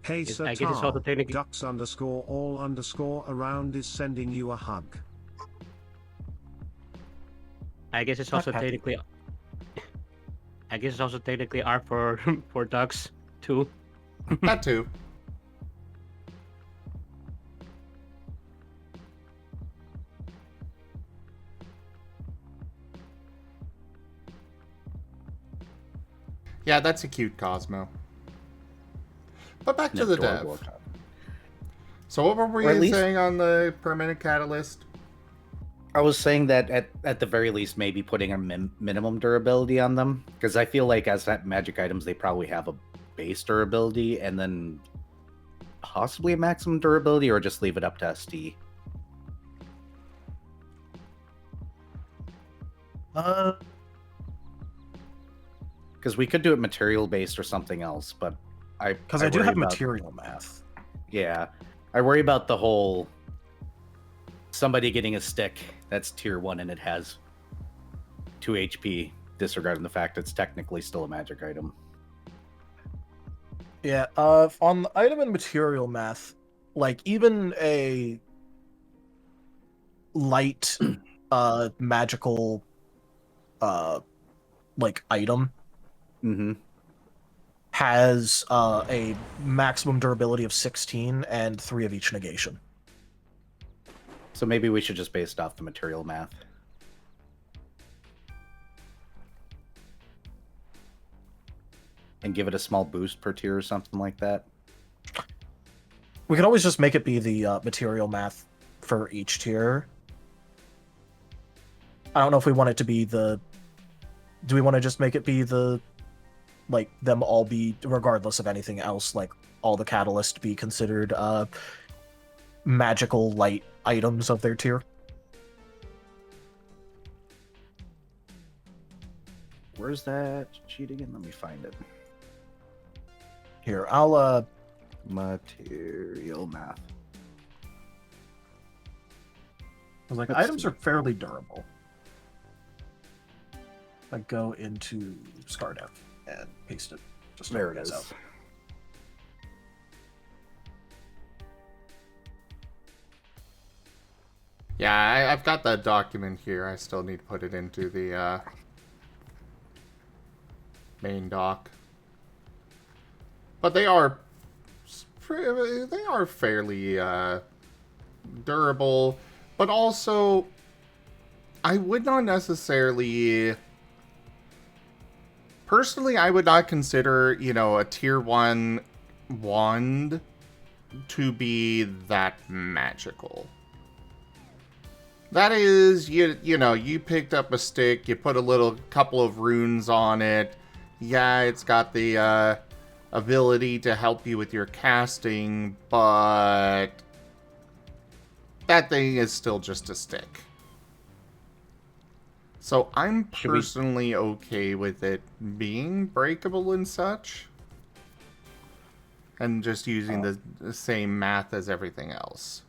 Hey I guess it's also Satar, technically... ducks_all_around is sending you a hug. I guess it's also Okay. technically... I guess it's also technically art for for ducks too. That too. Yeah, that's a cute Cosmo. But back to the Adorable dev. Cosmo. So what were Or at we least- saying on the permanent catalyst? I was saying that at the very least, maybe putting a minimum durability on them, because I feel like as that magic items, they probably have a base durability and then possibly a maximum durability, or just leave it up to ST. Because we could do it material based or something else, but Because I do worry have about- material math. Yeah, I worry about the whole somebody getting a stick that's tier 1 and it has 2 HP, disregarding the fact it's technically still a magic item. Yeah, on the item and material math, like even a light magical like item Mm-hmm. has a maximum durability of 16 and 3 of each negation. So maybe we should just base it off the material math. And give it a small boost per tier or something like that. We could always just make it be the material math for each tier. I don't know if we want it to be the... Do we want to just make it be the... Like, them all be, regardless of anything else, like, all the catalyst be considered magical light items of their tier? Where's that sheet again? Let me find it. Here, I'll, Material math. like, Let's items see. are fairly durable. I go into ScarDev and paste it. Just so There it it is. is. Yeah, I've got that document here. I still need to put it into the main doc. But they are fairly durable, but also I would not necessarily personally I would not consider, you know, a tier 1 wand to be that magical. That is, you know, you picked up a stick, you put a couple of runes on it. Yeah, it's got the ability to help you with your casting, but that thing is still just a stick. So I'm Should we- personally okay with it being breakable and such. And just using the same math as everything else.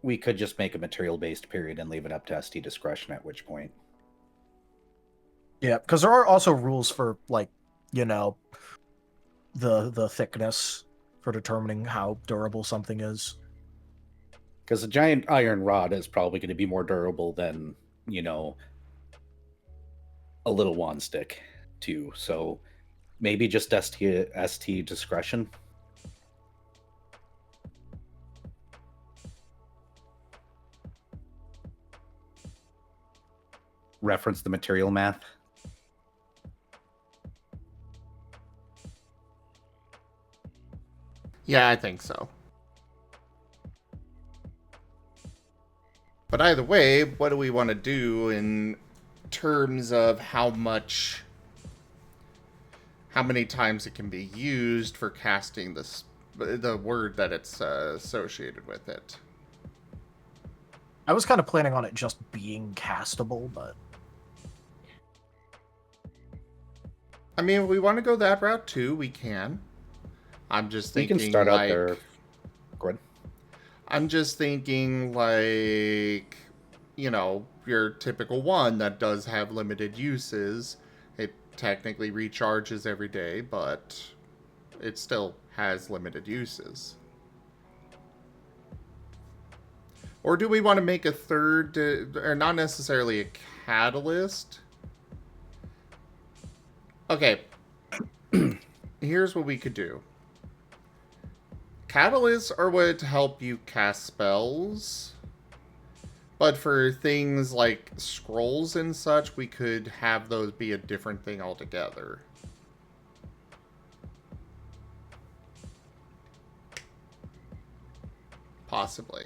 We could just make a material based period and leave it up to ST discretion, at which point. Yeah, because there are also rules for, like, you know, the thickness for determining how durable something is. Because a giant iron rod is probably going to be more durable than, you know, a little wand stick, too. So maybe just ST discretion. Reference the material math. Yeah, I think so. But either way, what do we want to do in terms of how many times it can be used for casting the word that it's associated with it? I was kind of planning on it just being castable, but I mean, if we want to go that route too, we can. I'm just We thinking can start like, out there. Go ahead. I'm just thinking like, you know, your typical one that does have limited uses. It technically recharges every day, but it still has limited uses. Or do we want to make a third, or not necessarily a catalyst? Okay. here's what we could do. Catalysts are what help you cast spells. But for things like scrolls and such, we could have those be a different thing altogether. Possibly.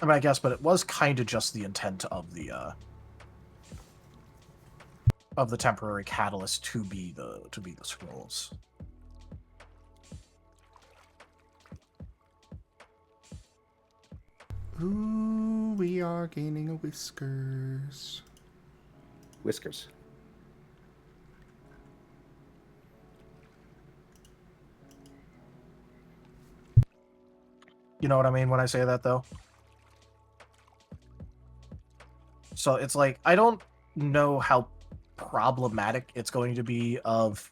I mean, I guess, but it was kind of just the intent of the temporary catalyst to be the scrolls. Ooh, we are gaining a Whiskers. Whiskers. You know what I mean when I say that, though? So it's like, I don't know how problematic it's going to be of...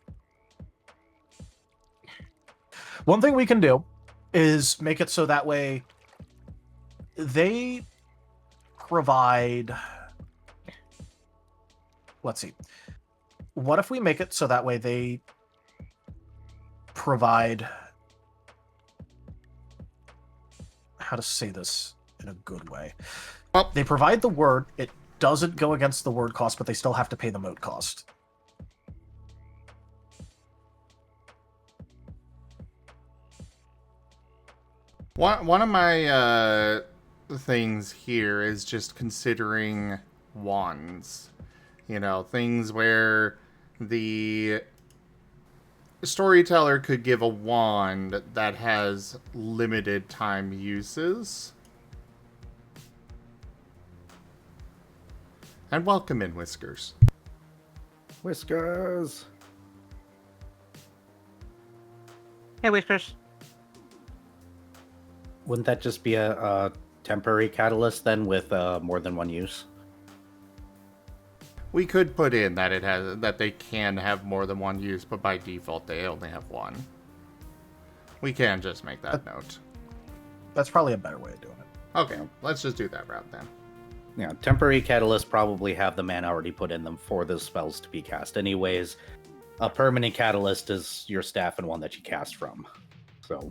One thing we can do is make it so that way they provide... Let's see. What if we make it so that way they provide... How to say this in a good way? Well, They provide the word, it doesn't go against the word cost, but they still have to pay the mode cost. one of my things here is just considering wands. You know, things where the storyteller could give a wand that has limited time uses. And welcome in, Whiskers. Whiskers. Hey, Whiskers. Wouldn't that just be a temporary catalyst then with more than one use? We could put in that it has that they can have more than one use, but by default they only have one. We can just make that note. That's probably a better way of doing it. Okay, let's just do that route then. Yeah, temporary catalysts probably have the mana already put in them for the spells to be cast. Anyways, a permanent catalyst is your staff and one that you cast from. So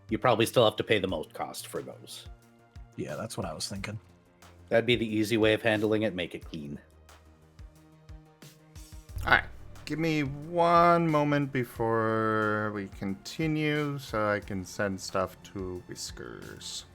you probably still have to pay the most cost for those. Yeah, that's what I was thinking. That'd be the easy way of handling it, make it clean. Alright, give me one moment before we continue so I can send stuff to Whiskers.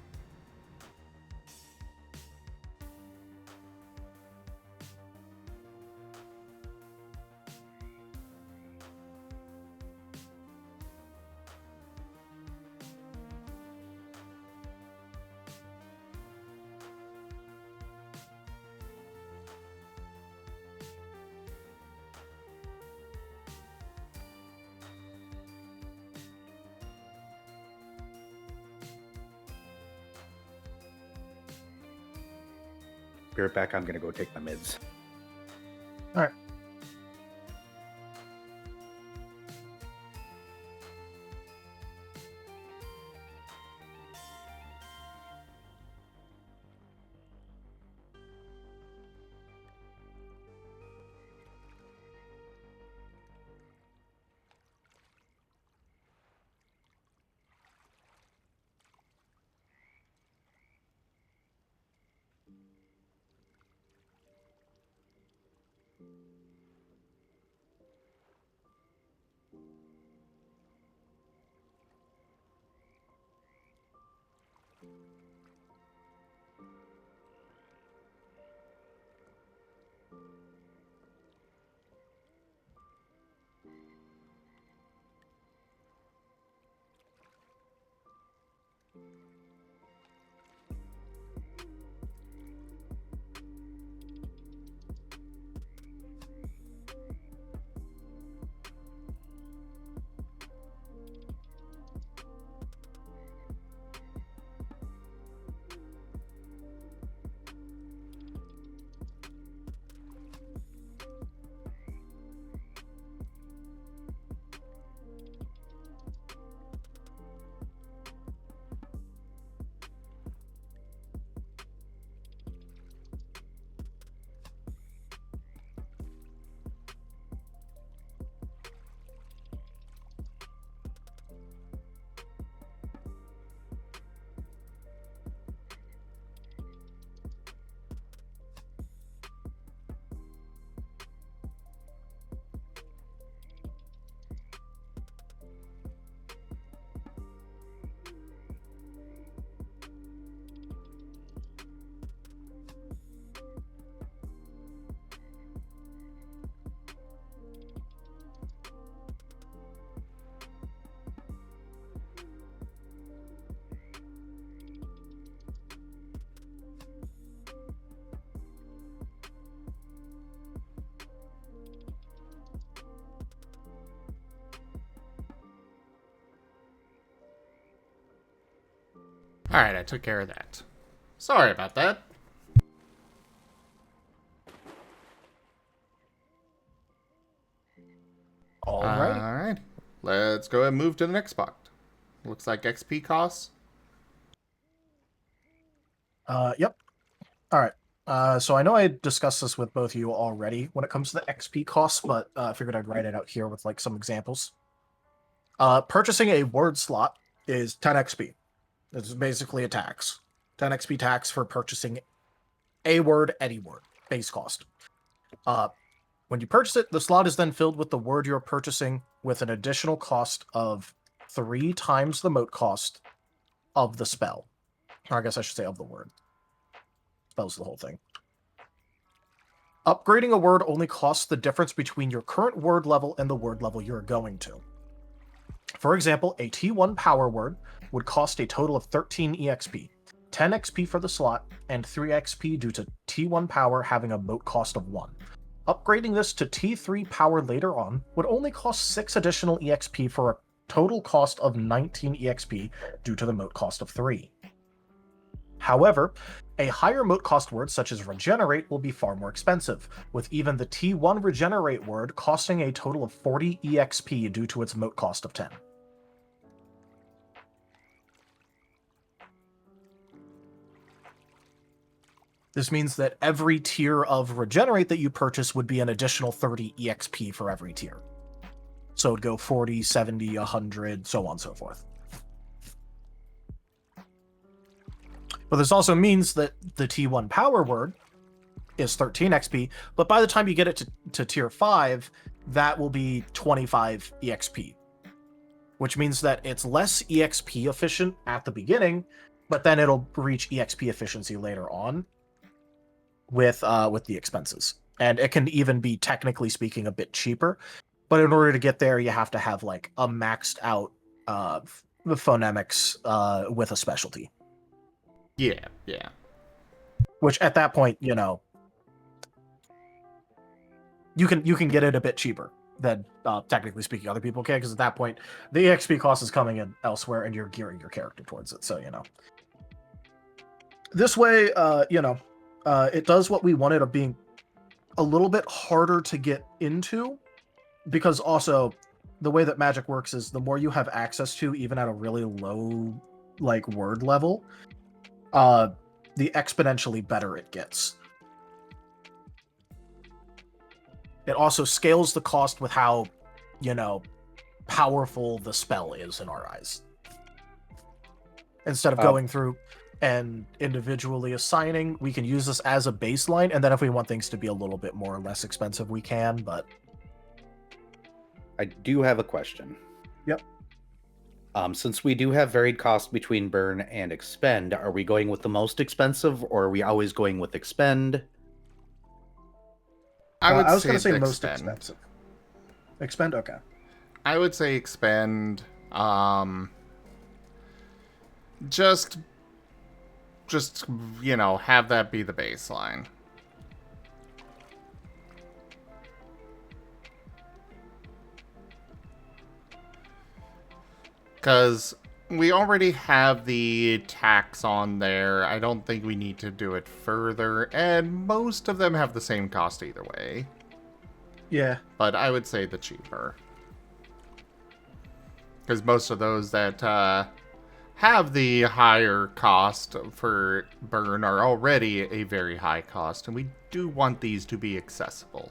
Be right back, I'm gonna go take my mids. Alright. Alright, I took care of that. Sorry about that. Alrighty. Alright. Let's go ahead and move to the next spot. Looks like XP costs. Yep. All right. So I know I discussed this with both of you already when it comes to the XP costs, but I figured I'd write it out here with like some examples. Purchasing a word slot is 10 XP. It's basically a tax. 10 XP tax for purchasing a word, any word, base cost. When you purchase it, the slot is then filled with the word you're purchasing with an additional cost of 3 times the moat cost of the spell. Or I guess I should say of the word. Spell's the whole thing. Upgrading a word only costs the difference between your current word level and the word level you're going to. For example, a T1 power word would cost a total of 13 EXP, 10 XP for the slot, and 3 XP due to T1 power having a moat cost of 1. Upgrading this to T3 power later on would only cost 6 additional EXP for a total cost of 19 EXP due to the moat cost of 3. However, a higher moat cost word such as regenerate will be far more expensive, with even the T1 regenerate word costing a total of 40 EXP due to its moat cost of 10. This means that every tier of regenerate that you purchase would be an additional 30 EXP for every tier. So it'd go 40, 70, 100, so on and so forth. But this also means that the T1 power word is 13 XP, but by the time you get it to tier 5, that will be 25 EXP. Which means that it's less EXP efficient at the beginning, but then it'll reach EXP efficiency later on with the expenses. And it can even be, technically speaking, a bit cheaper. But in order to get there, you have to have like a maxed out phonemics with a specialty. Yeah. Which at that point, you know, you can get it a bit cheaper than technically speaking other people can, because at that point the EXP cost is coming in elsewhere and you're gearing your character towards it. So, you know, this way, it does what we wanted of being a little bit harder to get into, because also the way that magic works is the more you have access to, even at a really low like word level, the exponentially better it gets. It also scales the cost with how, you know, powerful the spell is in our eyes. Instead of going through and individually assigning, we can use this as a baseline, and then if we want things to be a little bit more or less expensive, we can, but... I do have a question. Yep. Since we do have varied costs between burn and expend, are we going with the most expensive, or are we always going with expend? I was going to say expend. most expensive. Expend? Okay. I would say expend. Just, you know, have that be the baseline. Because we already have the tax on there. I don't think we need to do it further. And most of them have the same cost either way. Yeah. But I would say the cheaper. Because most of those that have the higher cost for burn are already a very high cost. And we do want these to be accessible.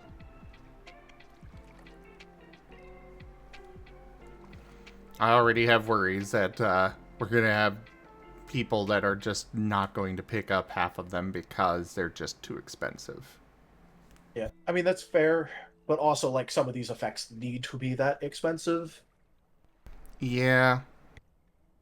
I already have worries that we're going to have people that are just not going to pick up half of them because they're just too expensive. Yeah. I mean, that's fair, but also, like, some of these effects need to be that expensive. Yeah.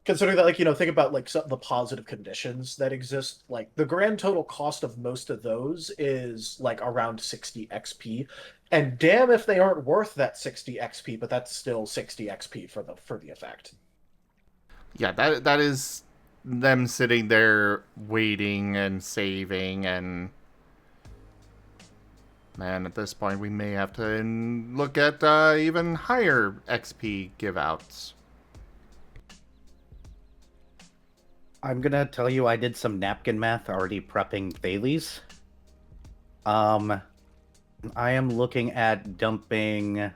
Considering that, like, you know, think about, like, some of the positive conditions that exist. Like, the grand total cost of most of those is, like, around 60 XP. And damn if they aren't worth that 60 XP, but that's still 60 XP for the effect. Yeah, that is them sitting there waiting and saving, and man, at this point we may have to look at even higher XP give outs. I'm gonna tell you I did some napkin math already prepping Thales. I am looking at dumping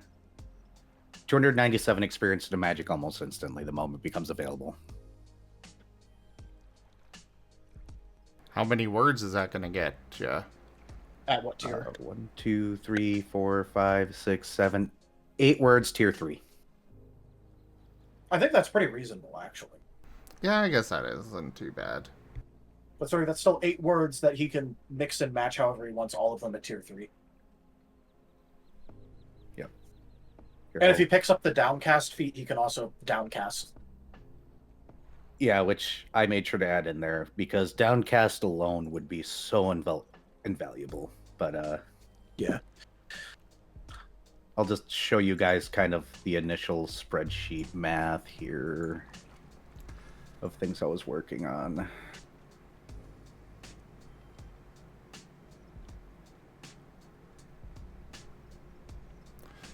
297 experience into magic almost instantly the moment it becomes available. How many words is that gonna get ya? At what tier? 1, 2, 3, 4, 5, 6, 7, 8 words, tier 3. I think that's pretty reasonable, actually. Yeah, I guess that isn't too bad. But sorry, that's still 8 words that he can mix and match however he wants, all of them at tier 3. Yep. And if he picks up the downcast feat, he can also downcast. Yeah, which I made sure to add in there because downcast alone would be so invaluable. But Yeah. I'll just show you guys kind of the initial spreadsheet math here of things I was working on.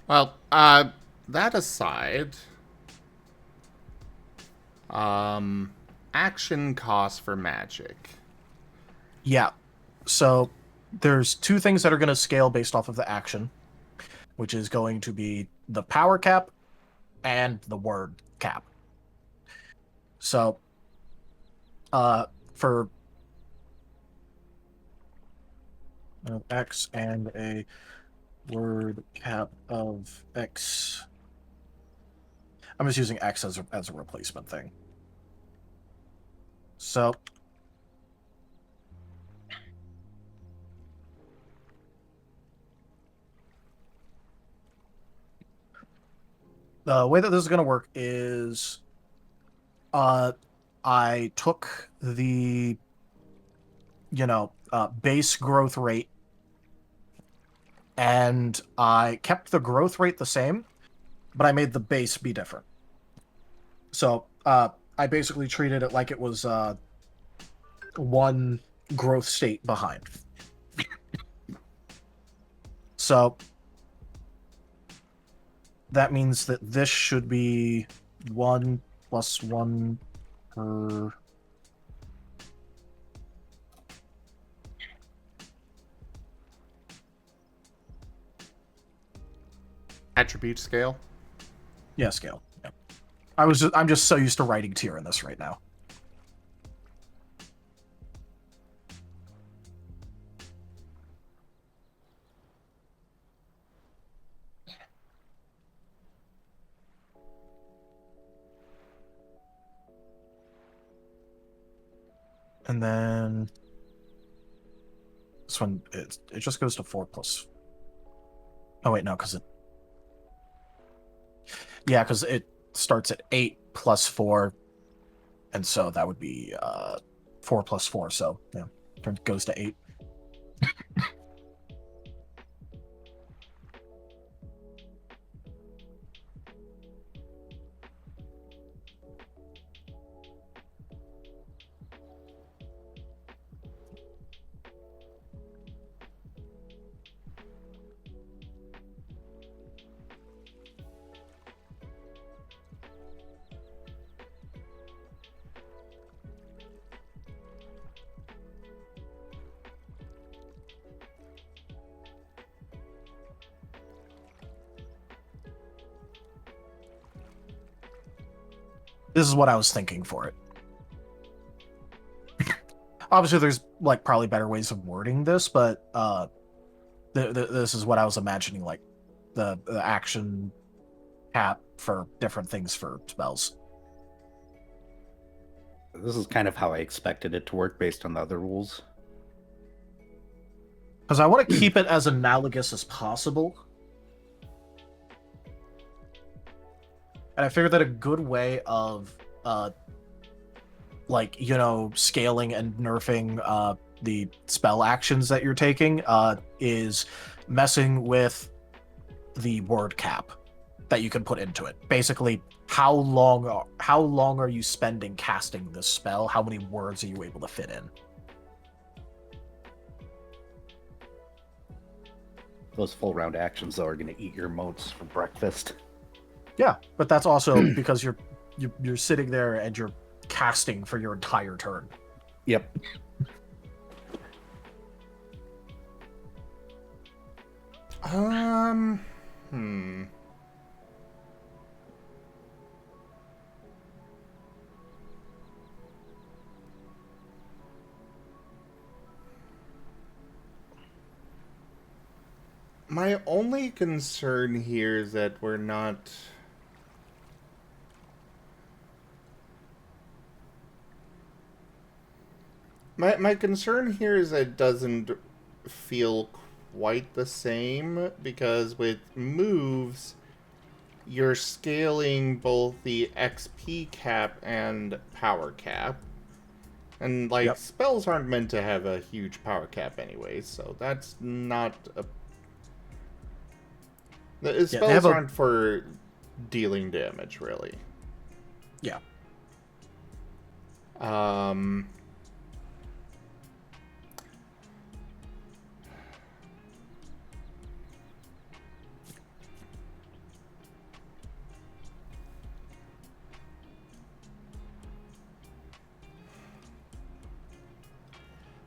Well, that aside, action costs for magic. Yeah. So there's 2 things that are going to scale based off of the action, which is going to be the power cap and the word cap. So, for X and a word cap of X, I'm just using X as a replacement thing. So, the way that this is going to work is I took the base growth rate and I kept the growth rate the same, but I made the base be different. So I basically treated it like it was one growth state behind. So that means that this should be 1 + 1 per... Attribute scale. Yeah, scale. Yeah. I'm just so used to writing tier in this right now. And then this one, it just goes to 4 plus. Oh wait, no, because it starts at 8 plus 4, and so that would be 4 plus 4. So yeah, it goes to 8. This is what I was thinking for it. Obviously, there's like probably better ways of wording this, but this is what I was imagining, like the action cap for different things for spells. This is kind of how I expected it to work based on the other rules. Because I want to keep it as analogous as possible. And I figured that a good way of, scaling and nerfing the spell actions that you're taking is messing with the word cap that you can put into it. Basically, how long are you spending casting this spell? How many words are you able to fit in? Those full round actions, though, are going to eat your motes for breakfast. Yeah, but that's also because you're sitting there and you're casting for your entire turn. Yep. Hmm. My only concern here is that we're not... My concern here is that it doesn't feel quite the same, because with moves, you're scaling both the XP cap and power cap. And, like, Yep. spells aren't meant to have a huge power cap anyway, so that's not a... The spells aren't for dealing damage, really. Yeah.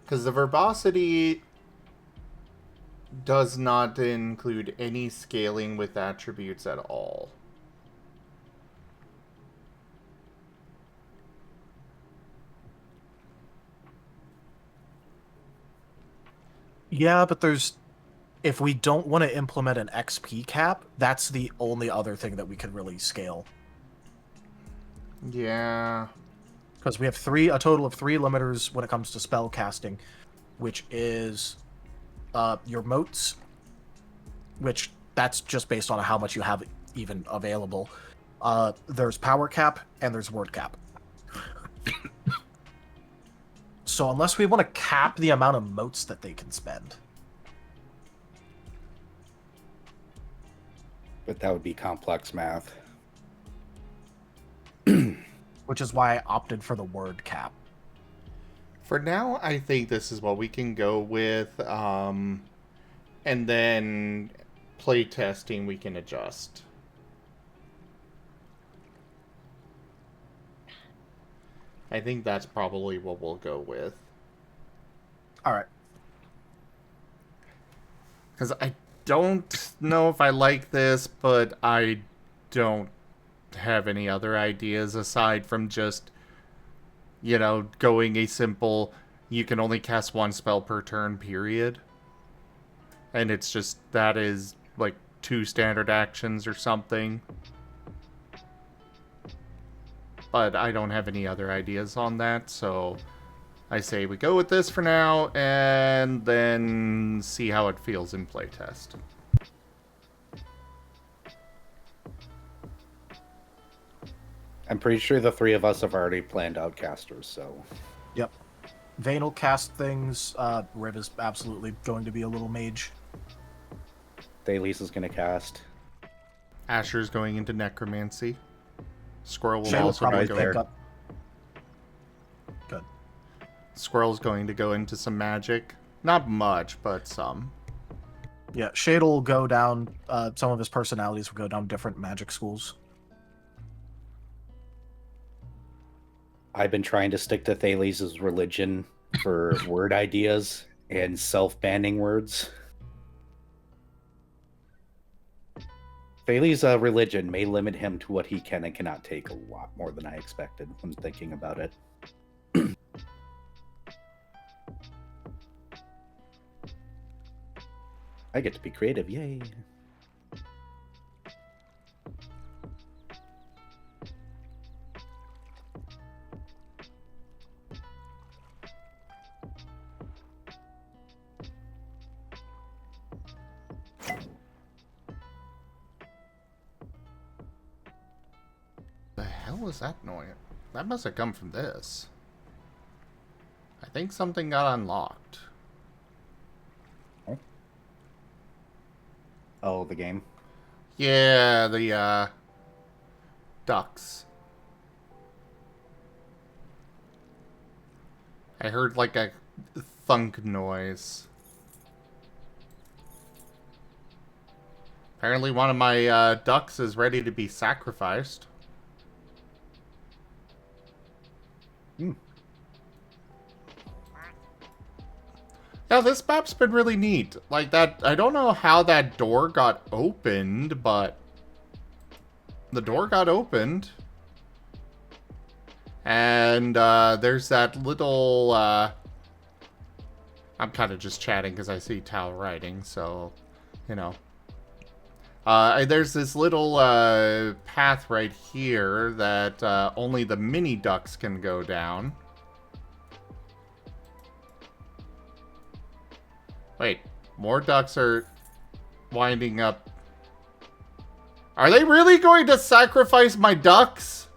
Because the verbosity does not include any scaling with attributes at all. Yeah, but there's... If we don't want to implement an XP cap, that's the only other thing that we could really scale. Yeah. Because we have a total of 3 limiters when it comes to spell casting, which is your motes, which that's just based on how much you have even available. There's power cap, and there's word cap. So unless we want to cap the amount of motes that they can spend. But that would be complex math. Which is why I opted for the word cap. For now, I think this is what we can go with. And then play testing, we can adjust. I think that's probably what we'll go with. Alright. Because I don't know if I like this, but I don't have any other ideas aside from just, you know, going a simple, you can only cast 1 spell per turn, period. And it's just, that is like 2 standard actions or something. But I don't have any other ideas on that, so I say we go with this for now, and then see how it feels in playtest. I'm pretty sure the 3 of us have already planned out casters, so... Yep. Vayne will cast things. Riv is absolutely going to be a little mage. Thales is going to cast. Asher's going into necromancy. Squirrel will Shay will also probably go. pick up. Good. Squirrel's going to go into some magic. Not much, but some. Yeah, Shade will go down. Some of his personalities will go down different magic schools. I've been trying to stick to Thales' religion for word ideas and self-banning words. Thales' religion may limit him to what he can and cannot take a lot more than I expected when thinking about it. I get to be creative, yay! The hell was that noise? That must have come from this. I think something got unlocked. Oh, the game? Yeah, the, ducks. I heard, like, a thunk noise. Apparently one of my, ducks is ready to be sacrificed. Yeah, this map's been really neat. Like that, I don't know how that door got opened, but the door got opened. And there's that little, I'm kind of just chatting because I see Tao writing, so, you know. There's this little path right here that only the mini ducks can go down. Wait, more ducks are winding up. Are they really going to sacrifice my ducks?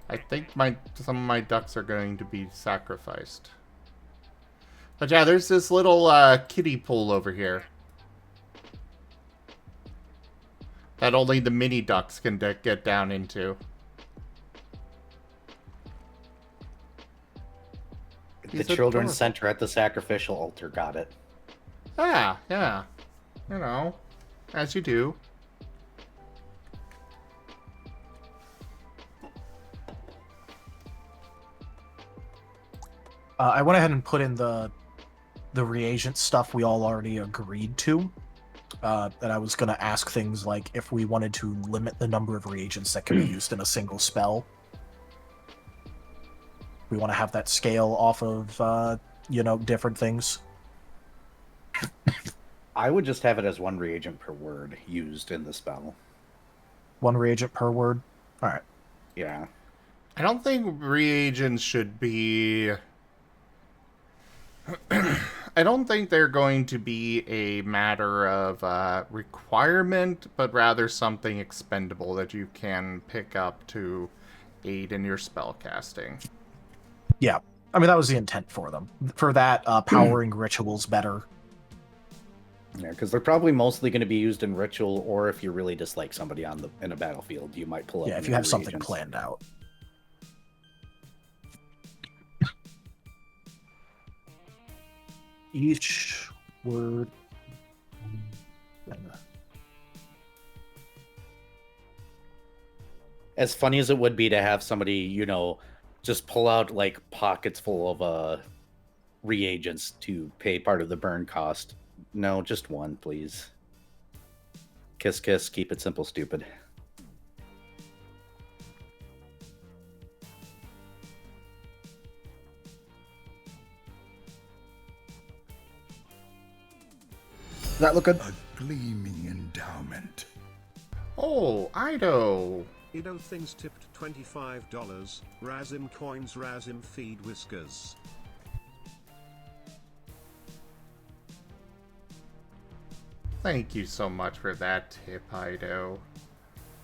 I think some of my ducks are going to be sacrificed. But yeah, there's this little kiddie pool over here that only the mini ducks can get down into. The children's center at the sacrificial altar got it. Yeah, yeah. You know, as you do. I went ahead and put in the reagent stuff we all already agreed to. That I was going to ask things like if we wanted to limit the number of reagents that can be used in a single spell. We want to have that scale off of, you know, different things. I would just have it as 1 reagent per word used in the spell. 1 reagent per word? Alright. Yeah. I don't think reagents should be... I don't think they're going to be a matter of requirement, but rather something expendable that you can pick up to aid in your spell casting. Yeah. I mean, that was the intent for them. For that, powering rituals better. Yeah, because they're probably mostly going to be used in ritual, or if you really dislike somebody in a battlefield, you might pull up. Yeah, if you have something planned out. Each word. As funny as it would be to have somebody, you know, just pull out like pockets full of reagents to pay part of the burn cost. No, just 1, please. Kiss, kiss, keep it simple, stupid. Does that look good? A gleaming endowment. Oh, Ido. Ido Things tipped $25. Razim coins Razim feed Whiskers. Thank you so much for that tip, Ido.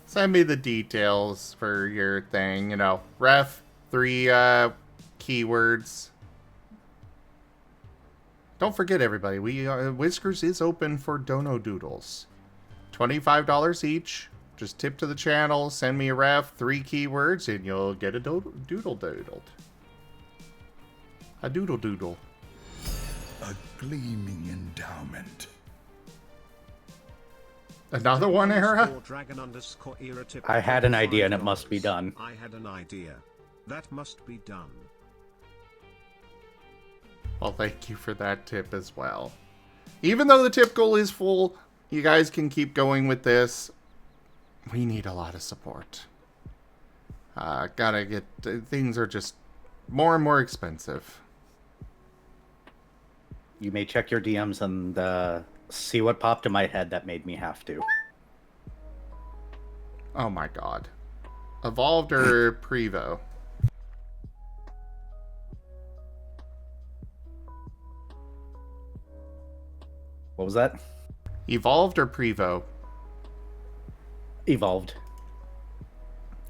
Send me the details for your thing. You know, ref, 3 keywords. Don't forget, everybody, Whiskers is open for dono doodles. $25 each. Just tip to the channel, send me a ref, 3 keywords, and you'll get a doodle doodled. A doodle doodle. A gleaming endowment. Another one, Era? I had an idea and it must be done. I had an idea. That must be done. Well, thank you for that tip as well. Even though the tip goal is full, you guys can keep going with this. We need a lot of support. Gotta get... things are just more and more expensive. You may check your DMs and see what popped in my head that made me have to. Oh my god. Evolved or Prevo? What was that? Evolved or Prevo? Evolved.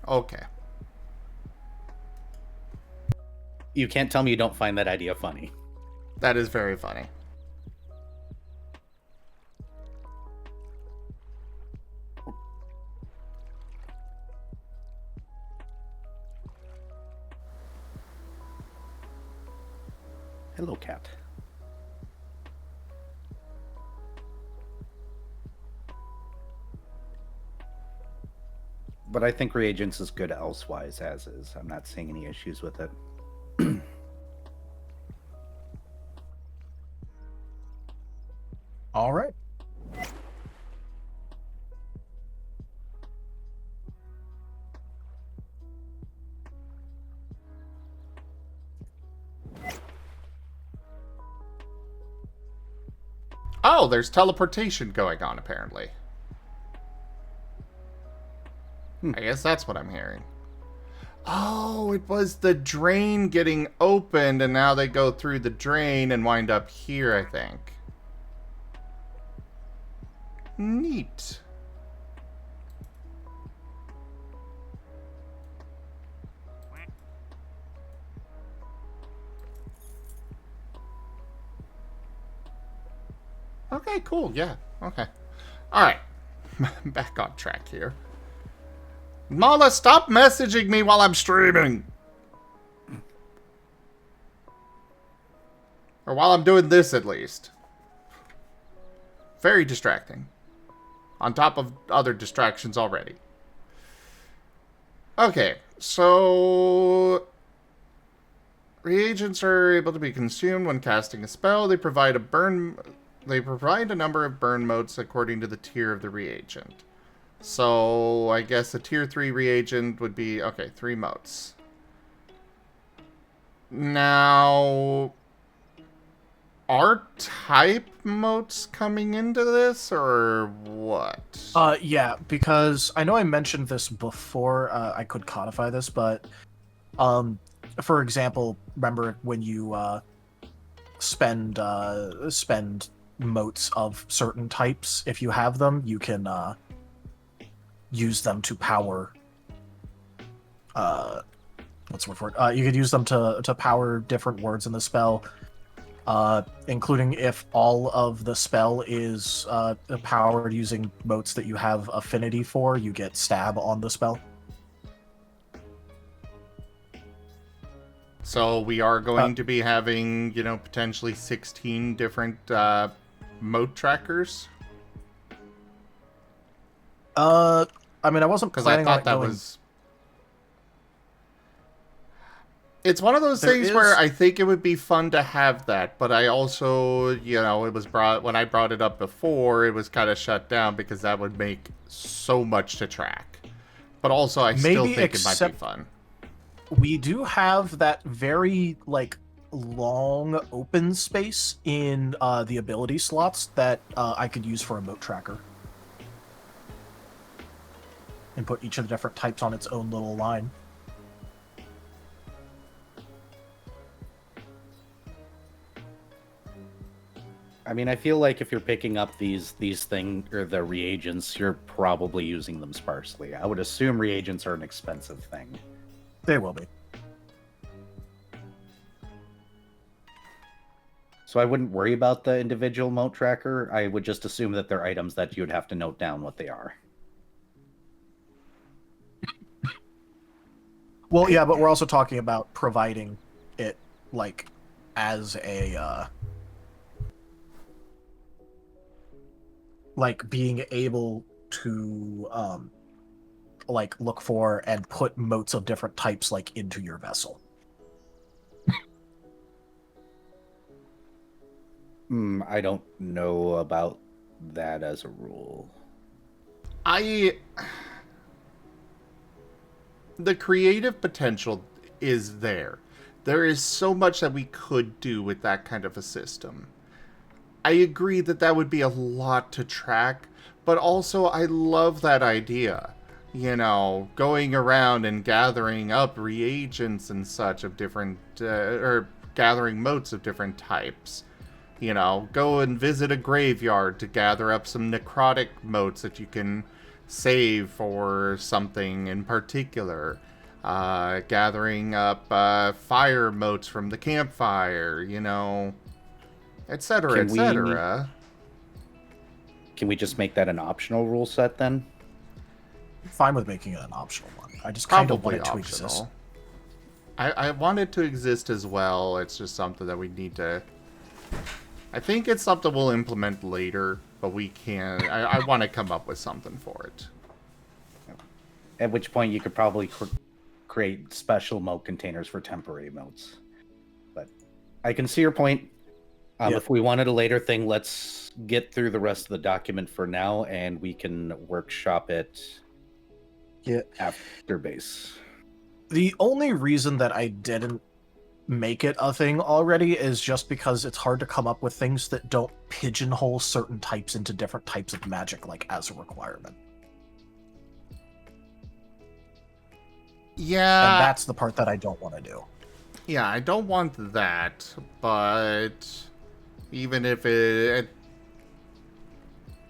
Okay. You can't tell me you don't find that idea funny. That is very funny. Hello, cat. But I think reagents is good elsewise as is. I'm not seeing any issues with it. All right. Oh, there's teleportation going on, apparently. I guess that's what I'm hearing. Oh, it was the drain getting opened, and now they go through the drain and wind up here, I think. Neat. Okay, cool, yeah, okay. Alright, back on track here. Mala, stop messaging me while I'm streaming! Or while I'm doing this, at least. Very distracting. On top of other distractions already. Okay, so... reagents are able to be consumed when casting a spell. They provide a number of burn modes according to the tier of the reagent. So, I guess a tier 3 reagent would be... okay, 3 modes. Now... are type modes coming into this, or what? Yeah, because I know I mentioned this before. I could codify this, but for example, remember when you spend motes of certain types? If you have them, you can use them to power. What's the word for it? You could use them to power different words in the spell. Including if all of the spell is powered using motes that you have affinity for, you get stab on the spell. So we are going to be having, you know, potentially 16 different mote trackers? I mean, I wasn't Because I planning on thought it that going... was... it's one of those There things is- where I think it would be fun to have that, but I also, you know, it was brought... when I brought it up before, it was kind of shut down because that would make so much to track. But also, I still Maybe think it might be except- fun. We do have that very, like, long open space in the ability slots that I could use for a mote tracker. And put each of the different types on its own little line. I mean, I feel like if you're picking up these things or the reagents, you're probably using them sparsely. I would assume reagents are an expensive thing. They will be. So I wouldn't worry about the individual mote tracker. I would just assume that they're items that you'd have to note down what they are. Well, yeah, but we're also talking about providing it, like, as a, like, being able to, like, look for and put motes of different types, like, into your vessel. I don't know about that as a rule. The creative potential is there. There is so much that we could do with that kind of a system. I agree that that would be a lot to track, but also I love that idea. You know, going around and gathering up reagents and such of different, or gathering motes of different types. You know, go and visit a graveyard to gather up some necrotic motes that you can save for something in particular. Gathering up fire motes from the campfire, you know, etc., etc. Can we just make that an optional rule set then? Fine with making it an optional one. I just kind of want Probably it to exist. optional. I want it to exist as well. It's just something that we need to... I think it's something we'll implement later, but we can... I want to come up with something for it. At which point you could probably create special mote containers for temporary motes. I can see your point. Yeah. If we wanted a later thing, let's get through the rest of the document for now, and we can workshop it after base. The only reason that I didn't make it a thing already is just because it's hard to come up with things that don't pigeonhole certain types into different types of magic, like as a requirement. Yeah. And that's the part that I don't want to do. Yeah, I don't want that, but even if it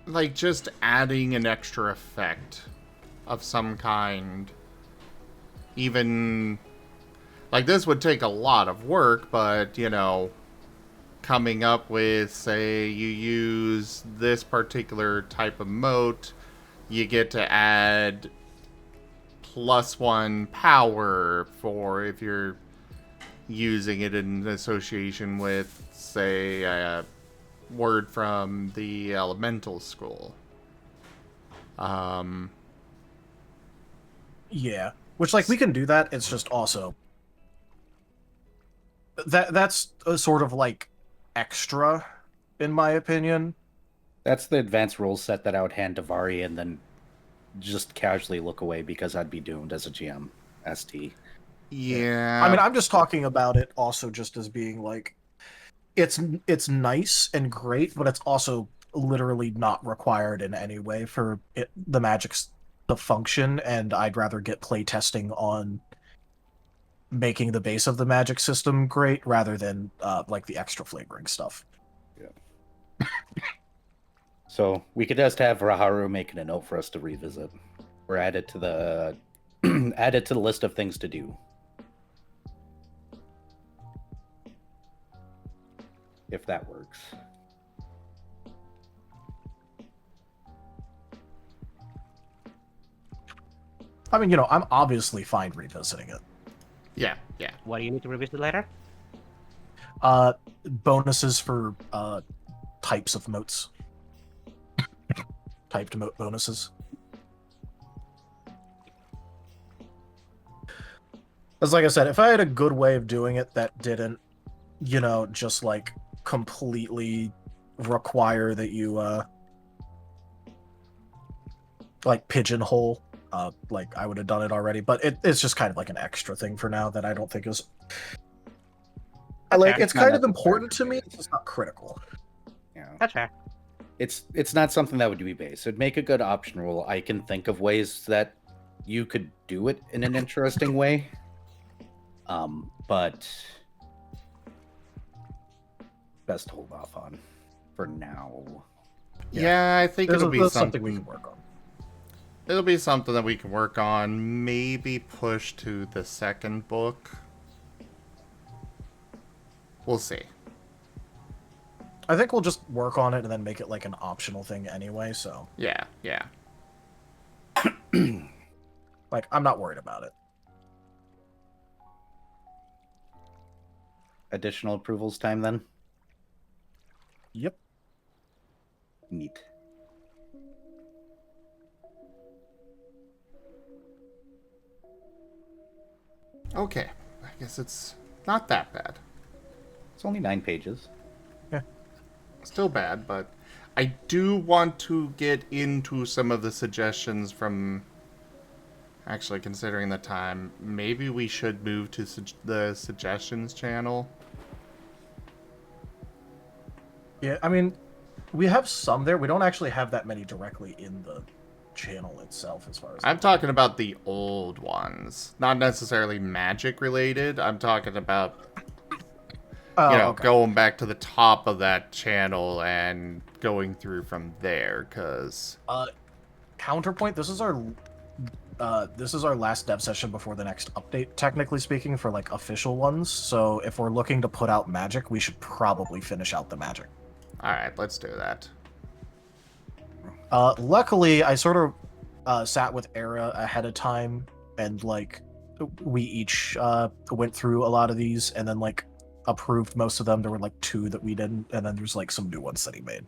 like just adding an extra effect of some kind, even like this would take a lot of work, but you know, coming up with, say, you use this particular type of moat, you get to add +1 power for if you're using it in association with, say, a word from the elemental school. Yeah, which like we can do that. It's just also that's a sort of like extra, in my opinion. That's the advanced rules set that I would hand to Vari and then just casually look away because I'd be doomed as a GM. ST. Yeah. I mean, I'm just talking about it also just as being like, it's nice and great, but it's also literally not required in any way for the magic to function, and I'd rather get playtesting on making the base of the magic system great rather than like the extra flavoring stuff. Yeah. So we could just have Raharu making a note for us to revisit, or add it to the add it to the list of things to do. If that works. I mean, you know, I'm obviously fine revisiting it. Yeah, yeah. What do you need to revisit later? Bonuses for types of moats. Typed moat bonuses. As like I said, if I had a good way of doing it that didn't, you know, just like completely require that you like pigeonhole, like I would have done it already, but it's just kind of like an extra thing for now that I don't think is like Okay. it's kind of important to me, it's just not critical. Yeah. That's fair. It's not something that would be base. It'd make a good option rule. I can think of ways that you could do it in an interesting way. But best hold off on for now. Yeah, I think it'll be There's something we can work on. It'll be something that we can work on. Maybe push to the second book. We'll see. I think we'll just work on it and then make it like an optional thing anyway, so Yeah, yeah. like I'm not worried about it. Additional approvals time then? Yep. Neat. Okay. I guess it's not that bad. It's only 9 pages. Still bad, but I do want to get into some of the suggestions from... Actually, considering the time, maybe we should move to the suggestions channel. Yeah, I mean, we have some there. We don't actually have that many directly in the channel itself, as far as I'm talking about the old ones. Not necessarily magic related. I'm talking about, okay. going back to the top of that channel and going through from there, because... Counterpoint, this is our last dev session before the next update, technically speaking, for like official ones. So if we're looking to put out magic, we should probably finish out the magic. Alright, let's do that. Luckily, I sort of sat with Era ahead of time, and like we each went through a lot of these, and then like approved most of them. There were like 2 that we didn't, and then there's like some new ones that he made.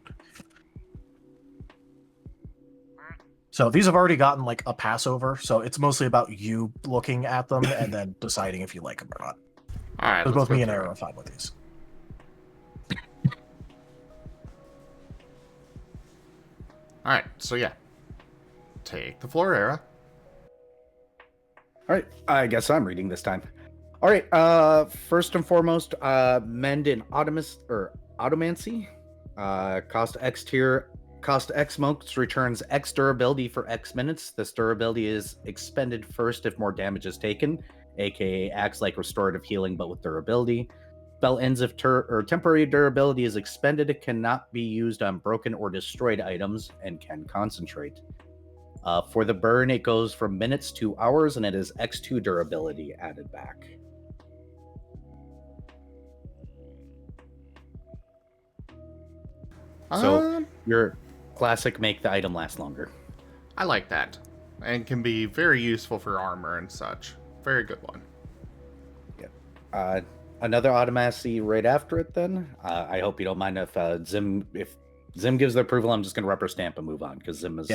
So these have already gotten like a pass over, so it's mostly about you looking at them and then deciding if you like them or not. Alright, Because let's both me go and through Era it. are fine with these. Alright, so yeah. Take the floor, Era. All right, I guess I'm reading this time. All right, first and foremost, mend in automancy. Cost X tier, cost X monks returns X durability for X minutes. This durability is expended first if more damage is taken, aka acts like restorative healing but with durability. Spell ends if temporary durability is expended. It cannot be used on broken or destroyed items and can concentrate. For the burn, it goes from minutes to hours, and it is X2 durability added back. So your classic make the item last longer. I like that. And can be very useful for armor and such. Very good one. Yep. Another automacy right after it then. I hope you don't mind if Zim gives the approval, I'm just going to rubber stamp and move on, because Zim is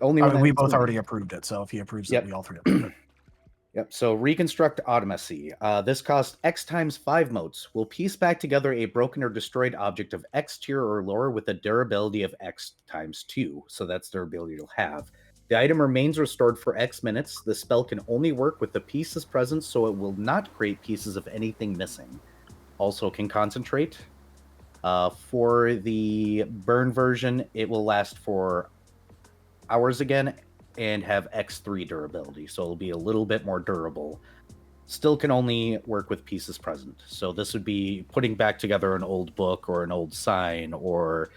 only one. We both already approved it, so if he approves it, we all three approve it. Yep, so reconstruct automacy. This costs X times 5 motes. Will piece back together a broken or destroyed object of X tier or lower with a durability of X times 2. So that's durability you'll have. The item remains restored for X minutes. The spell can only work with the pieces present, so it will not create pieces of anything missing. Also can concentrate. For the burn version, it will last for hours again and have X3 durability, so it'll be a little bit more durable. Still can only work with pieces present. So this would be putting back together an old book or an old sign or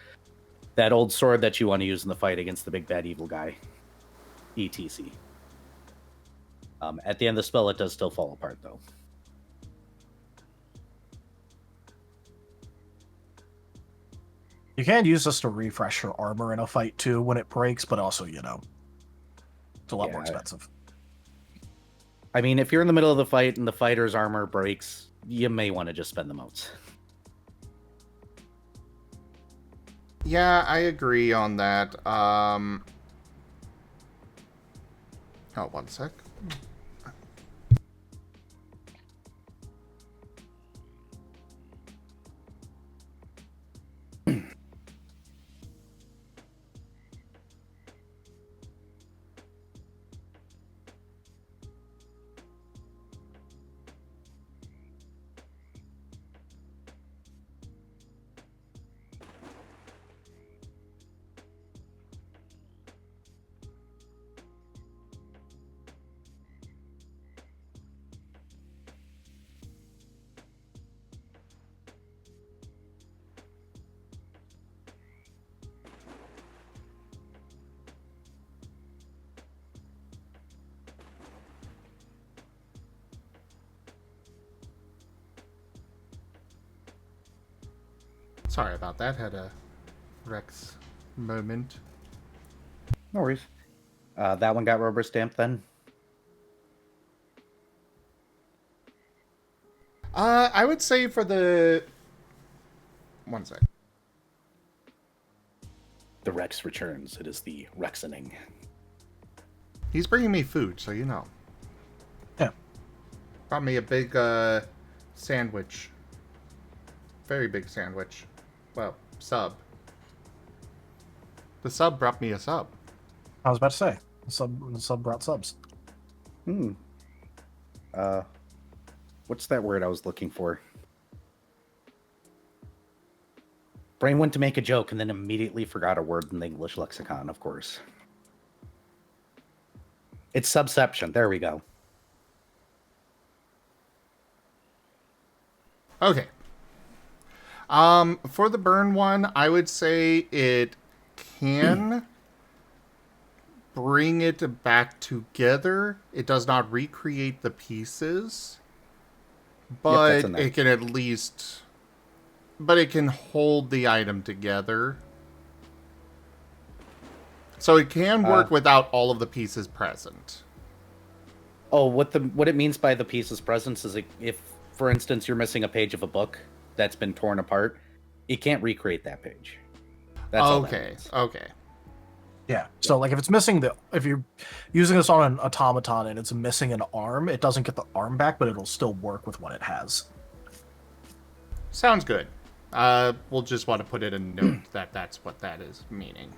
that old sword that you want to use in the fight against the big bad evil guy. ETC. At the end of the spell, it does still fall apart, though. You can use this to refresh your armor in a fight, too, when it breaks, but also, it's a lot more expensive. I mean, if you're in the middle of the fight and the fighter's armor breaks, you may want to just spend the motes. Yeah, I agree on that. Oh, one sec. Sorry about that. Had a Rex moment. No worries. That one got rubber stamped then? I would say for the... One sec. The Rex returns. It is the Rexening. He's bringing me food, so you know. Yeah. Brought me a big sandwich. Very big sandwich. Well, sub. The sub brought me a sub. I was about to say, the sub brought subs. What's that word I was looking for? Brain went to make a joke and then immediately forgot a word in the English lexicon, of course. It's subception. There we go. Okay. For the burn one, I would say it can bring it back together. It does not recreate the pieces, but it can at least... But it can hold the item together. So it can work without all of the pieces present. Oh, what it means by the pieces present is if, for instance, you're missing a page of a book that's been torn apart, it can't recreate that page. That's all that means. Okay. Yeah. So, like, if you're using this on an automaton and it's missing an arm, it doesn't get the arm back, but it'll still work with what it has. Sounds good. We'll just want to put it in a note that that's what that is meaning.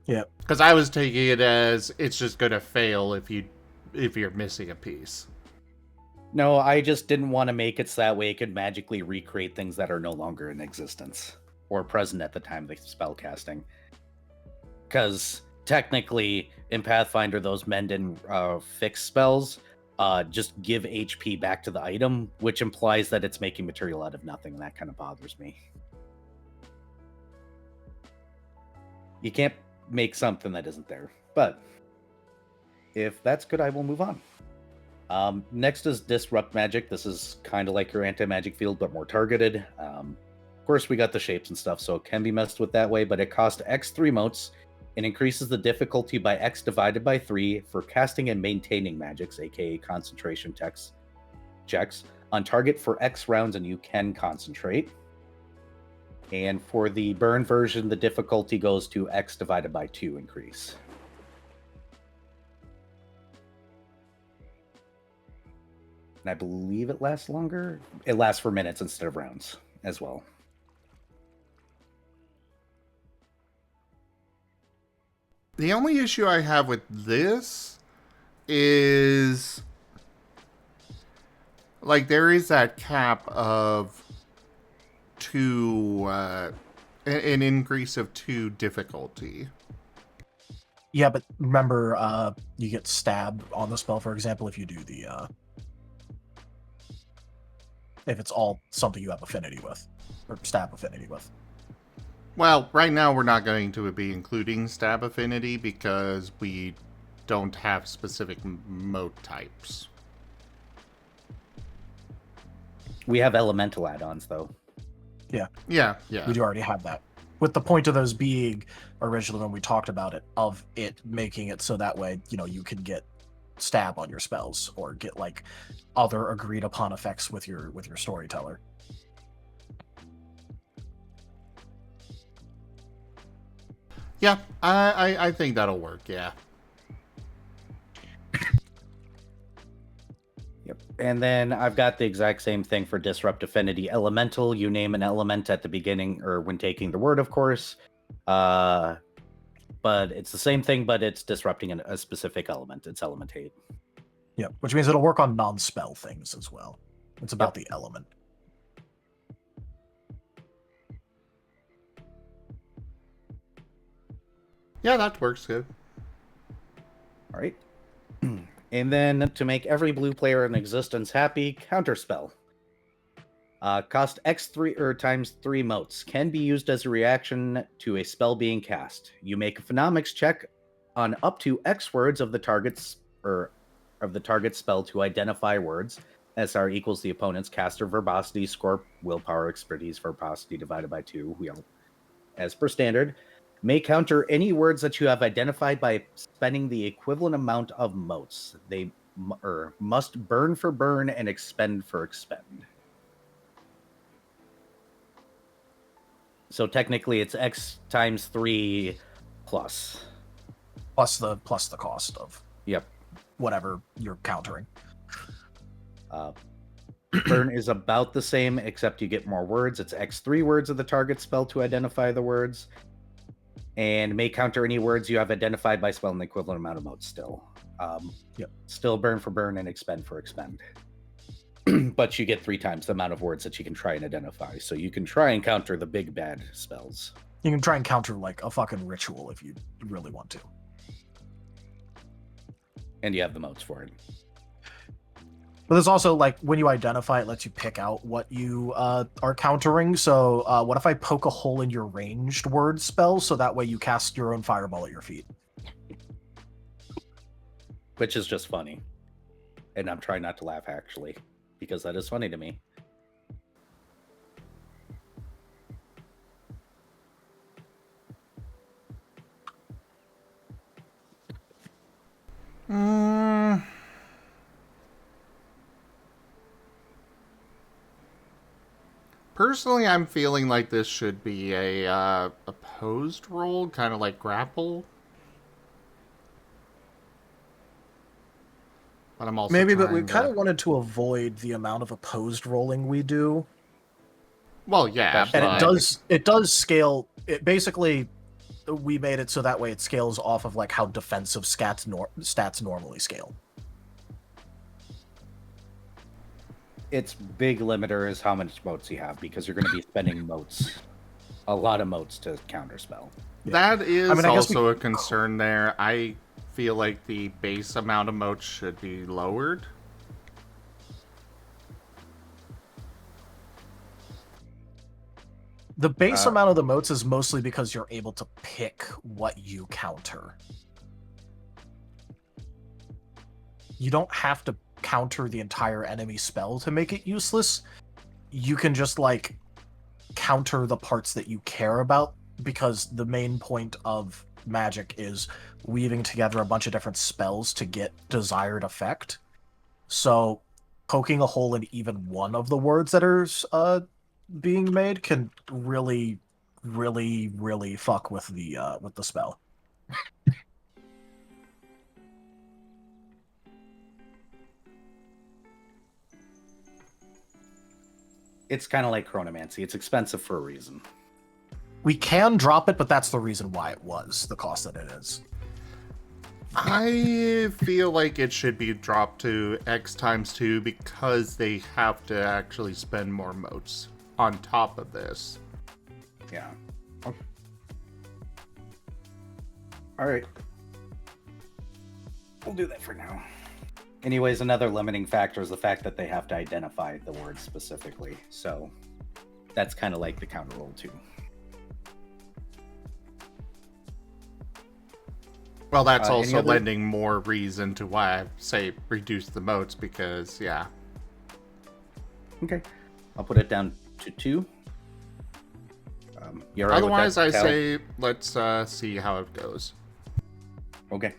Yeah. Because I was taking it as it's just gonna fail if you're missing a piece. No, I just didn't want to make it so that way it could magically recreate things that are no longer in existence or present at the time of the spell casting. Because technically, in Pathfinder, those mend and fix spells just give HP back to the item, which implies that it's making material out of nothing, and that kind of bothers me. You can't make something that isn't there. But if that's good, I will move on. Next is Disrupt Magic. This is kind of like your anti-magic field, but more targeted. Of course, we got the shapes and stuff, so it can be messed with that way, but it costs X3 motes and increases the difficulty by X divided by 3 for casting and maintaining magics, aka concentration checks, on target for X rounds, and you can concentrate. And for the burn version, the difficulty goes to X divided by 2 increase. And I believe it lasts longer. It lasts for minutes instead of rounds as well. The only issue I have with this is, like, there is that cap of 2, an increase of 2 difficulty. Yeah, but remember, you get stab on the spell, for example, if you do the, if it's all something you have affinity with, or stab affinity with. Well, right now we're not going to be including stab affinity because we don't have specific mote types. We have elemental add-ons, though. Yeah. Yeah. We do already have that. With the point of those being, originally when we talked about it, of it making it so that way, you can get stab on your spells, or get, like, other agreed upon effects with your storyteller. Yeah, I think that'll work, yeah. Yep. And then I've got the exact same thing for Disrupt Affinity Elemental. You name an element at the beginning, or when taking the word, of course. But it's the same thing, but it's disrupting a specific element. It's elementate. Yeah, which means it'll work on non-spell things as well. It's about the element. Yeah, that works good. All right. And then to make every blue player in existence happy, Counterspell. Cost X3 or times 3 motes. Can be used as a reaction to a spell being cast. You make a phonics check on up to X words of the target's spell to identify words. SR equals the opponent's caster verbosity, score, willpower, expertise, verbosity divided by 2. As per standard. May counter any words that you have identified by spending the equivalent amount of motes. They must burn for burn and expend for expend. So technically, it's X times 3 plus. Plus the cost of Yep. whatever you're countering. Burn is about the same, except you get more words. It's X3 words of the target spell to identify the words. And may counter any words you have identified by spelling the equivalent amount of motes still. Still burn for burn and expend for expend. But you get 3 times the amount of words that you can try and identify. So you can try and counter the big bad spells. You can try and counter, like, a fucking ritual if you really want to. And you have the motes for it. But there's also, like, when you identify, it lets you pick out what you are countering. So what if I poke a hole in your ranged word spell, so that way you cast your own fireball at your feet? Which is just funny. And I'm trying not to laugh, actually, because that is funny to me. Personally, I'm feeling like this should be a opposed roll, kind of like grapple. But I'm also Maybe, but we trying kind of to... wanted to avoid the amount of opposed rolling we do. Well, yeah, And but... it does scale. It basically, we made it so that way it scales off of like how defensive stats normally scale. Its big limiter is how much motes you have, because you're going to be spending motes, a lot of motes to counterspell. That is I guess also a concern there. I feel like the base amount of motes should be lowered. The base amount of the motes is mostly because you're able to pick what you counter. You don't have to counter the entire enemy spell to make it useless. You can just, like, counter the parts that you care about, because the main point of magic is weaving together a bunch of different spells to get desired effect. So, poking a hole in even one of the words that are being made can really, really, really fuck with the spell. It's kind of like chronomancy. It's expensive for a reason. We can drop it, but that's the reason why it was the cost that it is. I feel like it should be dropped to X times 2 because they have to actually spend more motes on top of this. Yeah. Okay. All right. We'll do that for now. Anyways, another limiting factor is the fact that they have to identify the word specifically. So that's kind of like the counter roll too. Well, that's also other- lending more reason to why I say reduce the motes, because, yeah. Okay. I'll put it down to 2. You're right with Otherwise, that, I Cal? say let's see how it goes. Okay.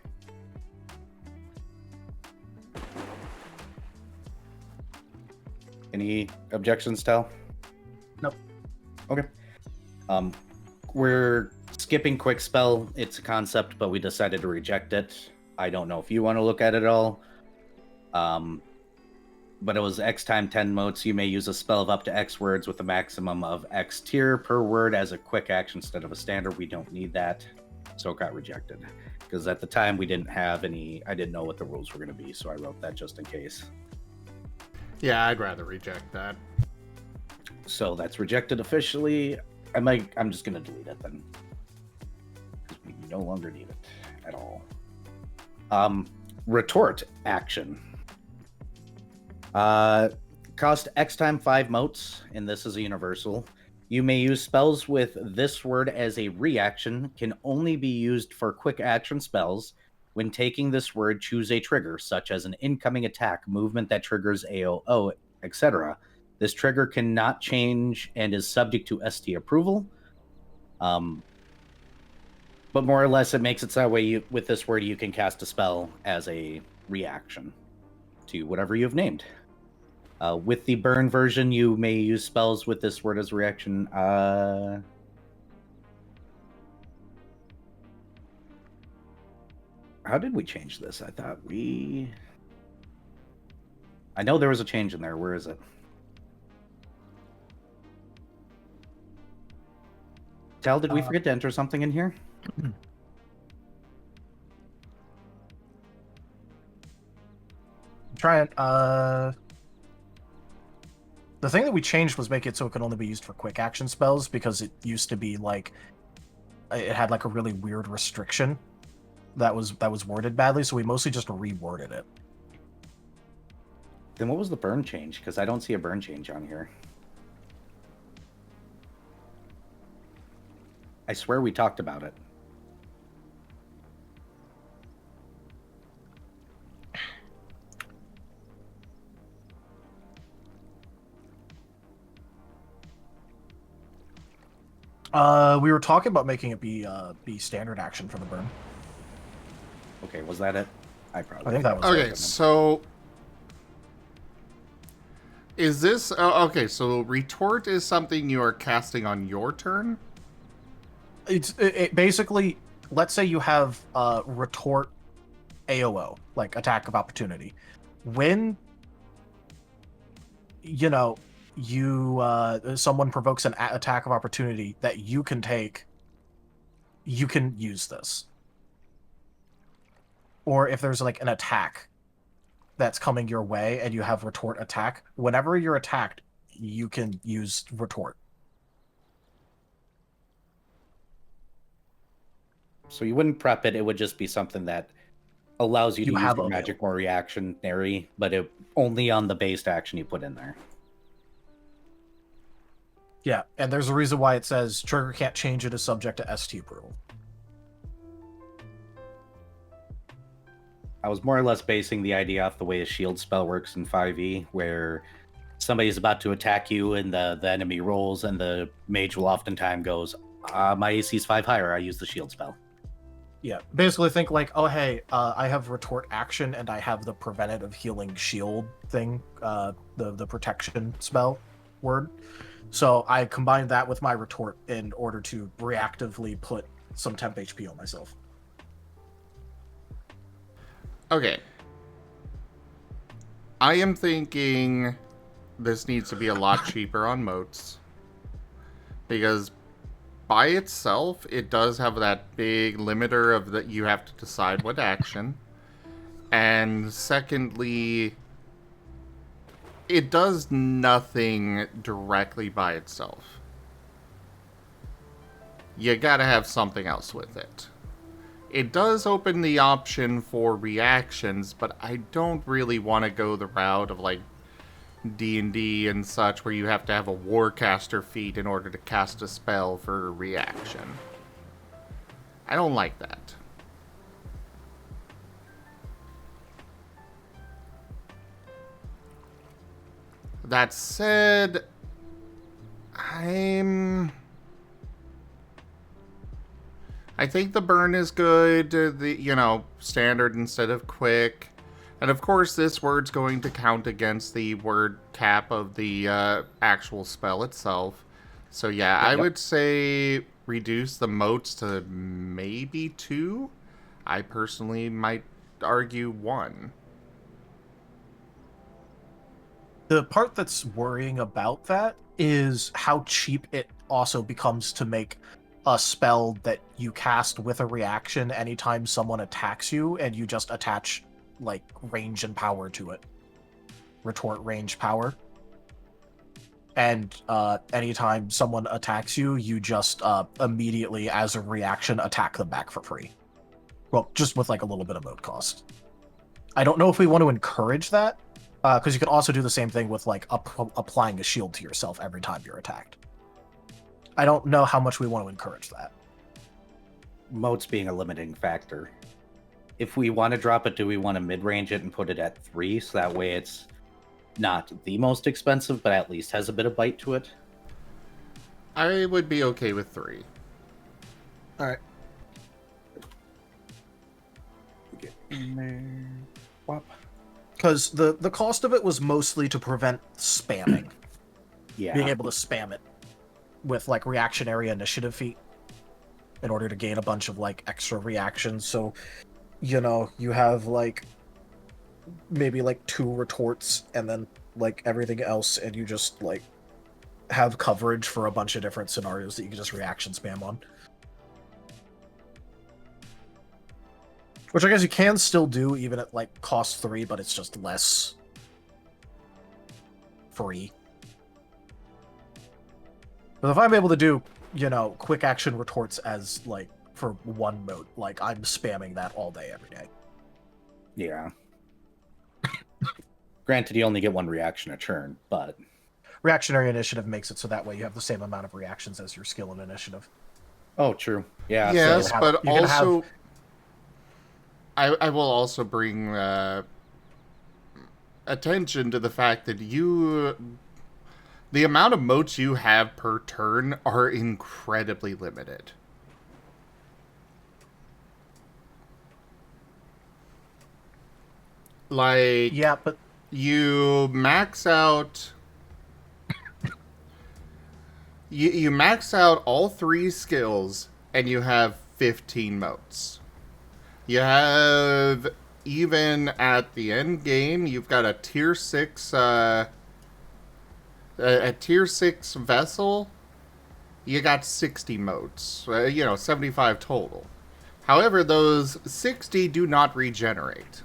Any objections, Tal? Nope. Okay. We're skipping quick spell. It's a concept, but we decided to reject it. I don't know if you want to look at it at all. But it was X time 10 motes. You may use a spell of up to X words with a maximum of X tier per word as a quick action instead of a standard. We don't need that. So it got rejected. Because at the time we didn't have any, I didn't know what the rules were going to be. So I wrote that just in case. Yeah, I'd rather reject that. So that's rejected officially. I'm just going to delete it then. Because we no longer need it at all. Retort action. Cost X time 5 motes, and this is a universal. You may use spells with this word as a reaction, can only be used for quick action spells. When taking this word, choose a trigger, such as an incoming attack, movement that triggers AOO, etc. This trigger cannot change and is subject to ST approval. But more or less, it makes it so that way with this word, you can cast a spell as a reaction to whatever you've named. With the burn version, you may use spells with this word as a reaction. How did we change this? I know there was a change in there. Where is it? Tal, did we forget to enter something in here? Try it. The thing that we changed was make it so it could only be used for quick action spells, because it used to be like it had like a really weird restriction that was worded badly, so we mostly just reworded it. Then what was the burn change? Because I don't see a burn change on here. I swear we talked about it. We were talking about making it be standard action for the burn. Okay, was that it? I think that was Okay, it. so is this okay? So retort is something you are casting on your turn. It basically, let's say you have retort AOO, like attack of opportunity. When someone provokes an attack of opportunity that you can take, you can use this. Or if there's like an attack that's coming your way and you have retort attack, whenever you're attacked, you can use retort. So you wouldn't prep it, it would just be something that allows you to You use have your available. magic more reactionary, but it only on the based action you put in there. Yeah, and there's a reason why it says trigger can't change it as subject to ST approval. I was more or less basing the idea off the way a shield spell works in 5e, where somebody's about to attack you and the enemy rolls, and the mage will oftentimes goes, my AC is 5 higher, I use the shield spell. Yeah, basically think like, oh hey, I have retort action and I have the preventative healing shield thing, the protection spell word. So I combined that with my retort in order to reactively put some temp HP on myself. Okay. I am thinking this needs to be a lot cheaper on moats. Because by itself, it does have that big limiter of that you have to decide what action. And secondly, it does nothing directly by itself. You gotta have something else with it. It does open the option for reactions, but I don't really want to go the route of like D&D and such where you have to have a Warcaster feat in order to cast a spell for a reaction. I don't like that. That said, I think the burn is good, standard instead of quick. And of course, this word's going to count against the word cap of the actual spell itself. So yeah, I would say reduce the motes to maybe 2. I personally might argue 1. The part that's worrying about that is how cheap it also becomes to make a spell that you cast with a reaction anytime someone attacks you, and you just attach like range and power to it. Retort range power. And anytime someone attacks you, you just immediately, as a reaction, attack them back for free. Well, just with like a little bit of mode cost. I don't know if we want to encourage that, because you can also do the same thing with like applying a shield to yourself every time you're attacked. I don't know how much we want to encourage that. Motes being a limiting factor. If we want to drop it, do we want to mid-range it and put it at 3, so that way it's not the most expensive, but at least has a bit of bite to it? I would be okay with 3. Alright. Get in there. Whop. Because the cost of it was mostly to prevent spamming. Yeah. Being able to spam it with like reactionary initiative feat in order to gain a bunch of like extra reactions. So, you have like maybe like 2 retorts and then like everything else, and you just like have coverage for a bunch of different scenarios that you can just reaction spam on. Which I guess you can still do even at like cost 3, but it's just less free. But if I'm able to do, quick action retorts as like for 1 mode, like I'm spamming that all day, every day. Yeah. Granted, you only get 1 reaction a turn, but Reactionary initiative makes it so that way you have the same amount of reactions as your skill and initiative. oh, true. Yeah. Yes, So, but you can also, I will also bring attention to the fact that the amount of motes you have per turn are incredibly limited. Like, Yeah, but you max out... You max out all 3 skills, and you have 15 motes. You have, even at the end game, you've got a tier 6, a tier 6 vessel you got 60 motes. 75 total. However, those 60 do not regenerate.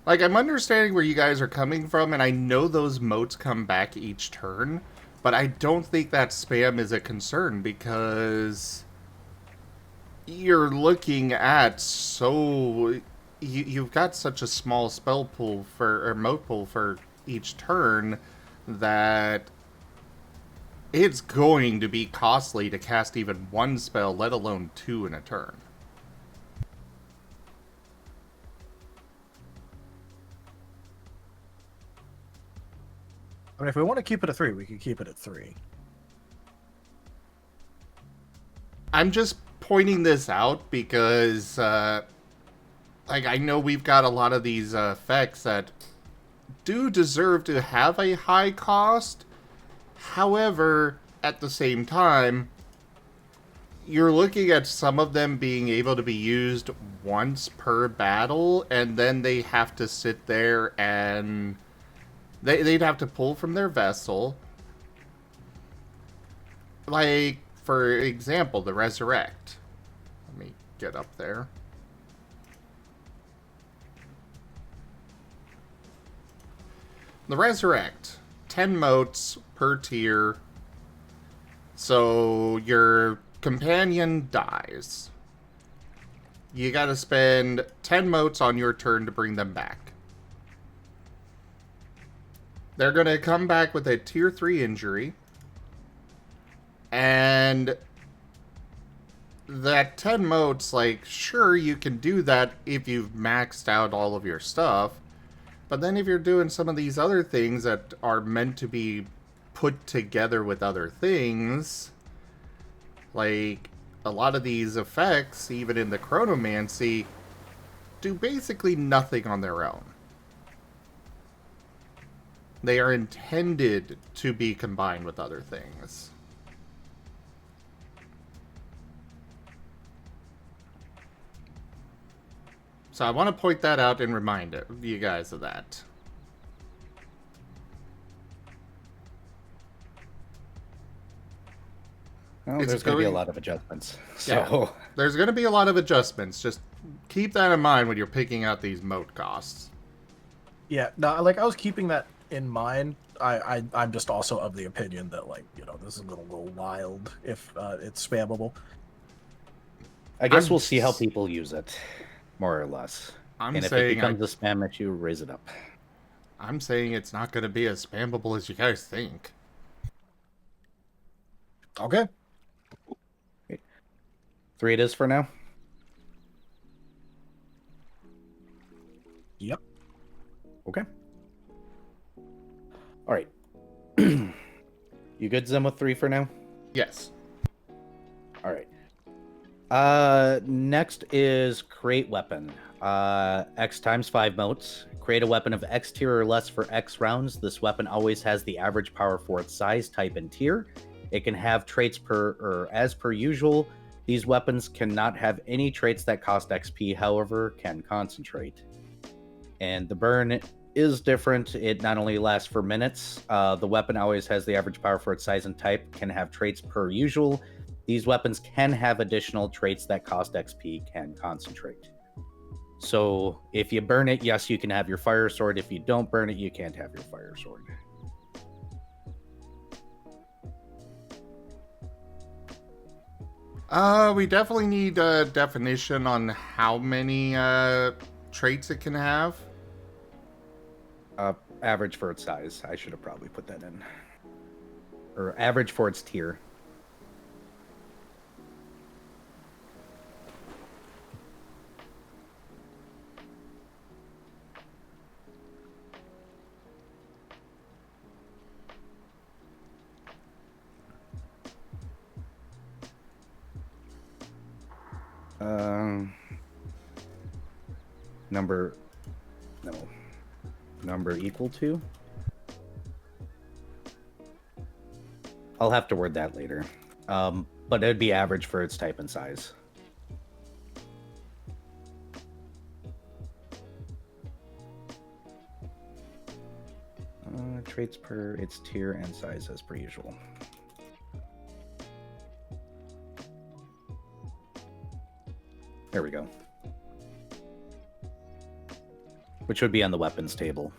Like, I'm understanding where you guys are coming from, and I know those motes come back each turn, but I don't think that spam is a concern, because you're looking at you've got such a small spell pool or mote pool for each turn that it's going to be costly to cast even one spell, let alone two in a turn. I mean, if we want to keep it at 3, we could keep it at 3. I'm just pointing this out because, I know we've got a lot of these effects that do deserve to have a high cost. However, at the same time, you're looking at some of them being able to be used once per battle, and then they have to sit there and they'd have to pull from their vessel. Like, for example, the Resurrect. Let me get up there. The Resurrect. 10 motes per tier. So your companion dies. You gotta spend 10 motes on your turn to bring them back. They're gonna come back with a tier 3 injury. And that 10 motes, like, sure, you can do that if you've maxed out all of your stuff. But then if you're doing some of these other things that are meant to be put together with other things, like, a lot of these effects, even in the Chronomancy, do basically nothing on their own. They are intended to be combined with other things. So I want to point that out and remind you guys of that. Well, there's going to be a lot of adjustments. So Yeah, there's going to be a lot of adjustments. Just keep that in mind when you're picking out these mote costs. Yeah, no, like, I was keeping that in mind. I'm just also of the opinion that, like, this is going to go wild if it's spammable. I guess we'll see how people use it, more or less. And if it becomes a spam issue, raise it up. I'm saying it's not going to be as spammable as you guys think. Okay. 3 it is for now? Yep. Okay. All right. You good, Zim, with 3 for now? Yes. All right. Next is create weapon. X times 5 motes. Create a weapon of X tier or less for X rounds. This weapon always has the average power for its size, type, and tier. It can have traits as per usual. These weapons cannot have any traits that cost XP, however, can concentrate. And the burn is different. It not only lasts for minutes, the weapon always has the average power for its size and type, can have traits per usual. These weapons can have additional traits that cost XP, can concentrate. So if you burn it, yes, you can have your fire sword. If you don't burn it, you can't have your fire sword. We definitely need a definition on how many traits it can have. Average for its size. I should have probably put that in. Or average for its tier. Number equal to? I'll have to word that later. But it'd be average for its type and size. traits per its tier and size as per usual. There we go. Which would be on the weapons table.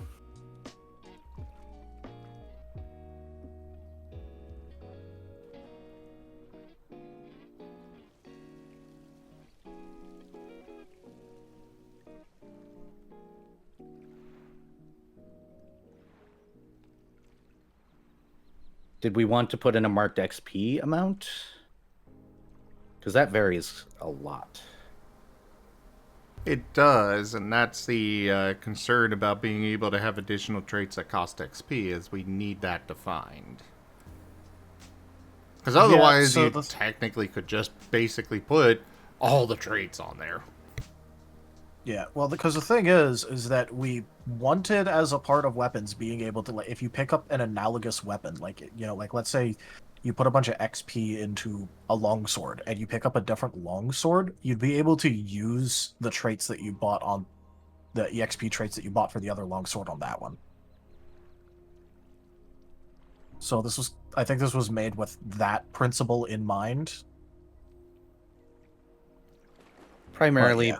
Did we want to put in a marked XP amount? Because that varies a lot. It does, and that's the concern about being able to have additional traits that cost XP, is we need that defined. Because otherwise, so you technically could just basically put all the traits on there. Yeah, well, because the thing is that we wanted, as a part of weapons, being able to, like, if you pick up an analogous weapon, like, you know, like, let's say you put a bunch of XP into a longsword, and you pick up a different longsword, you'd be able to use the traits that you bought on the EXP traits that you bought for the other longsword on that one. So this was, I think this was made with that principle in mind. Primarily, yeah.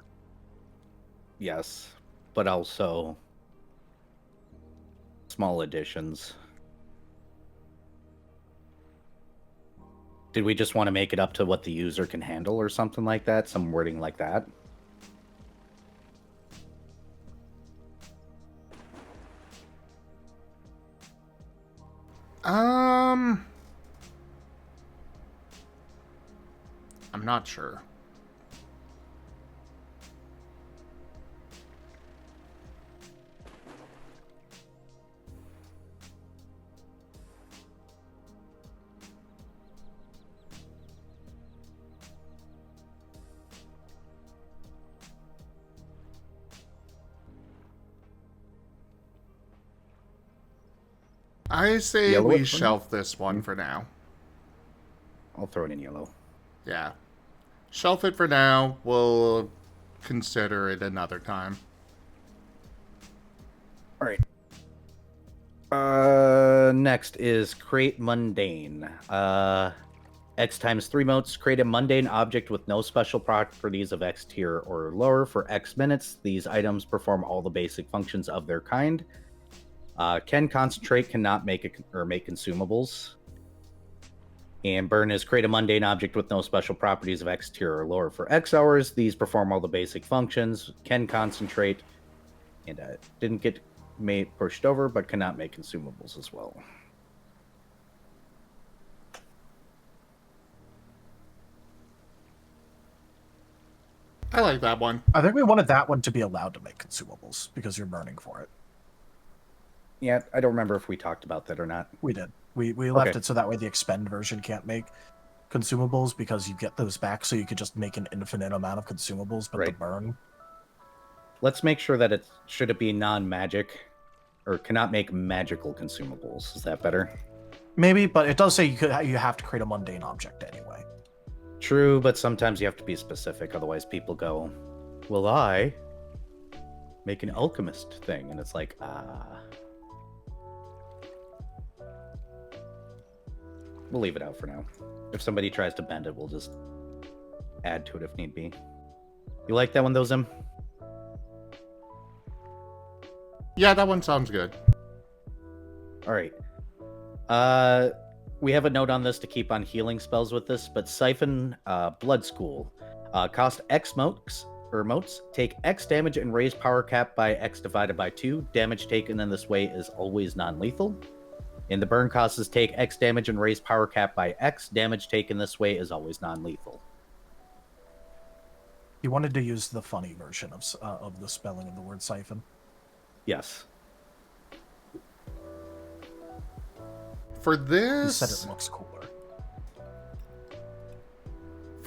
yes, but also small additions. Did we just want to make it up to what the user can handle or something like that? Some wording like that? I'm not sure. I say Yellow we it for now? shelf this one for now. I'll throw it in yellow. Yeah. Shelf it for now. We'll consider it another time. All right. Next is create mundane. X times 3 motes. Create a mundane object with no special properties of X tier or lower for X minutes. These items perform all the basic functions of their kind. Can concentrate, cannot make make consumables. And burn is create a mundane object with no special properties of X tier or lower for X hours. These perform all the basic functions. Can concentrate, and didn't get pushed over, but cannot make consumables as well. I like that one. I think we wanted that one to be allowed to make consumables, because you're burning for it. Yeah, I don't remember if we talked about that or not. We did. We left Okay. it so that way the expend version can't make consumables, because you get those back, so you could just make an infinite amount of consumables, but the Right. burn. Let's make sure that should it be non-magic, or cannot make magical consumables. Is that better? Maybe, but it does say you have to create a mundane object anyway. True, but sometimes you have to be specific, otherwise people go, "Will I make an alchemist thing?" And it's like, we'll leave it out for now. If somebody tries to bend it, we'll just add to it if need be. You like that one, though, Zim? Yeah, that one sounds good. All right. We have a note on this to keep on healing spells with this, but Siphon Blood School. Cost X motes, take X damage and raise power cap by X divided by 2. Damage taken in this way is always non-lethal. And the burn cost is take X damage and raise power cap by X. Damage taken this way is always non-lethal. You wanted to use the funny version of the spelling of the word siphon. Yes. For You this, said it looks cooler.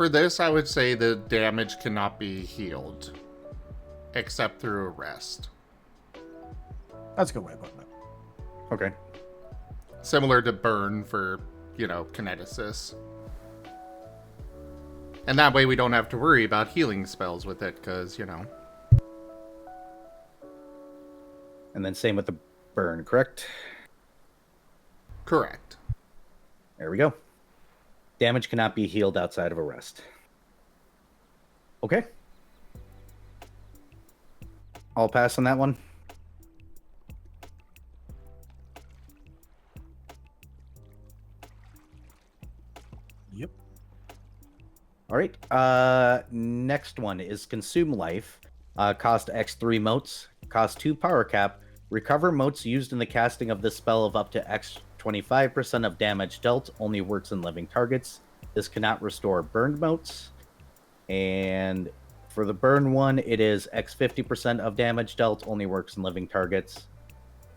for this, I would say the damage cannot be healed, except through a rest. That's a good way of putting it. Okay. Similar to burn for, kineticus. And that way we don't have to worry about healing spells with it, because, And then same with the burn, correct? Correct. There we go. Damage cannot be healed outside of a rest. Okay. I'll pass on that one. Yep. All right. Next one is Consume Life. Cost X3 motes. Cost 2 power cap. Recover motes used in the casting of this spell of up to X 25% of damage dealt. Only works in living targets. This cannot restore burned motes. And for the burn one, it is X 50% of damage dealt. Only works in living targets.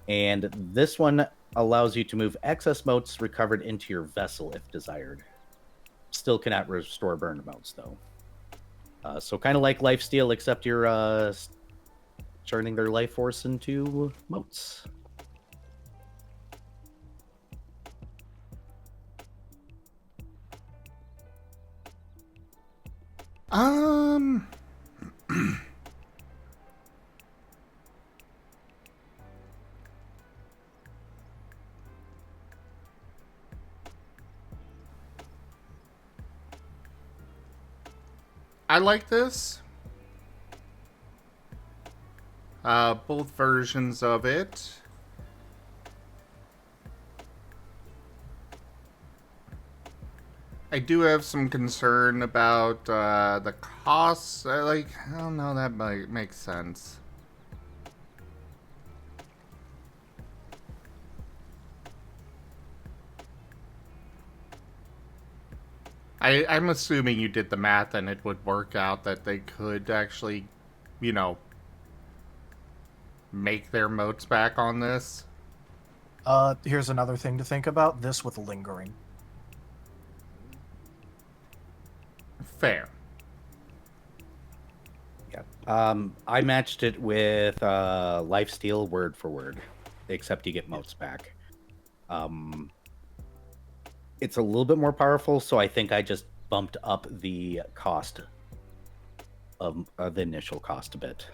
And this one allows you to move excess motes recovered into your vessel if desired. Still cannot restore burned motes, though. So kind of like lifesteal, except you're turning their life force into motes. I like this. Both versions of it. I do have some concern about the costs. I don't know, that might make sense. I'm assuming you did the math and it would work out that they could actually, you know, make their motes back on this. Here's another thing to think about. This with lingering. Fair. Yeah. I matched it with Lifesteal word for word, except you get motes back. It's a little bit more powerful, so I think I just bumped up the cost of the initial cost a bit.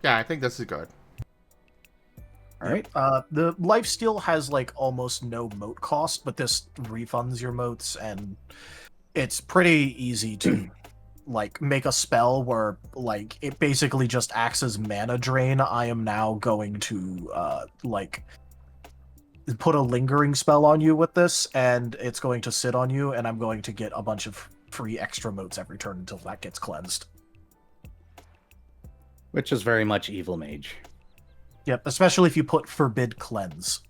Yeah, I think this is good. All right. The lifesteal has like almost no mote cost, but this refunds your motes, and it's pretty easy to like make a spell where like it basically just acts as mana drain. I am now going to like put a lingering spell on you with this, and it's going to sit on you, and I'm going to get a bunch of free extra motes every turn until that gets cleansed. Which is very much Evil Mage. Yep, especially if you put Forbid Cleanse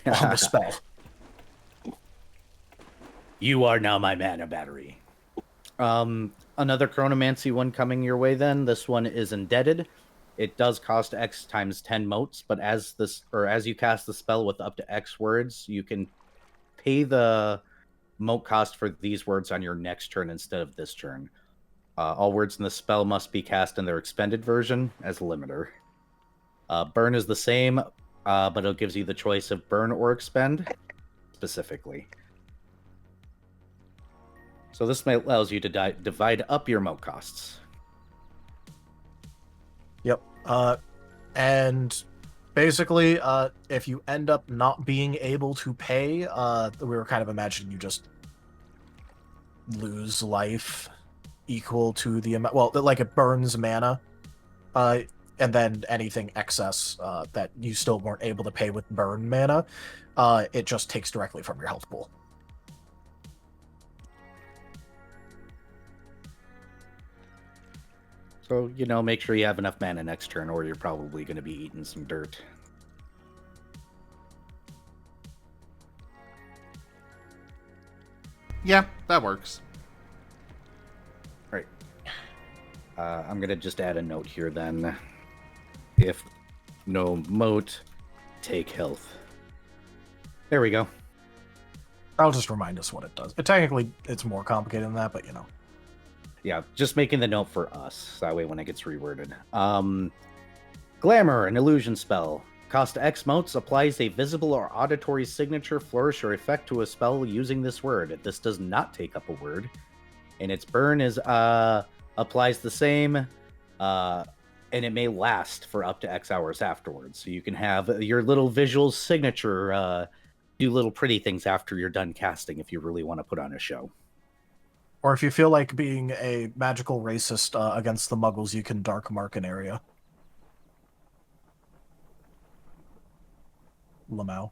on the spell. You are now my mana battery. Another Chronomancy one coming your way then. This one is Indebted. It does cost X times 10 motes, but as you cast the spell with up to X words, you can pay the mote cost for these words on your next turn instead of this turn. All words in the spell must be cast in their expended version as a limiter. Burn is the same, but it gives you the choice of burn or expend specifically. So this allows you to divide up your mote costs. Yep. And basically, if you end up not being able to pay, we were kind of imagining you just lose life equal to the amount. Well, like it burns mana, and then anything excess that you still weren't able to pay with burn mana, it just takes directly from your health pool. So, make sure you have enough mana next turn, or you're probably going to be eating some dirt. Yeah, that works. Right. I'm going to just add a note here then. If no mote, take health. There we go. I'll just remind us what it does. Technically, it's more complicated than that, but Yeah, just making the note for us. That way when it gets reworded. Glamour, an illusion spell. Cost X motes applies a visible or auditory signature, flourish, or effect to a spell using this word. This does not take up a word. And its burn is applies the same, and it may last for up to X hours afterwards. So you can have your little visual signature do little pretty things after you're done casting if you really want to put on a show. Or if you feel like being a magical racist against the Muggles, you can dark mark an area. Lamau.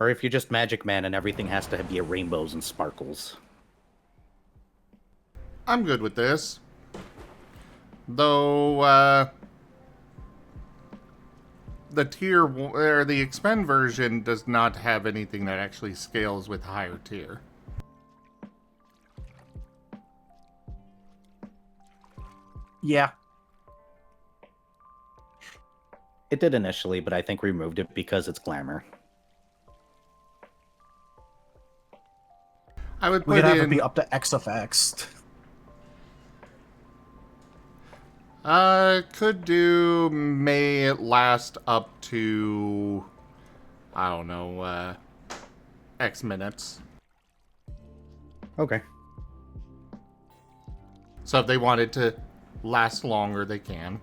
Or if you're just Magic Man and everything has to be rainbows and sparkles. I'm good with this. Though, the tier, or the expend version does not have anything that actually scales with higher tier. Yeah. It did initially, but I think we removed it because it's glamour. I would We put could have it in... be up to X of X. Could do may last up to, I don't know, X minutes. Okay. So if they wanted to last longer, they can.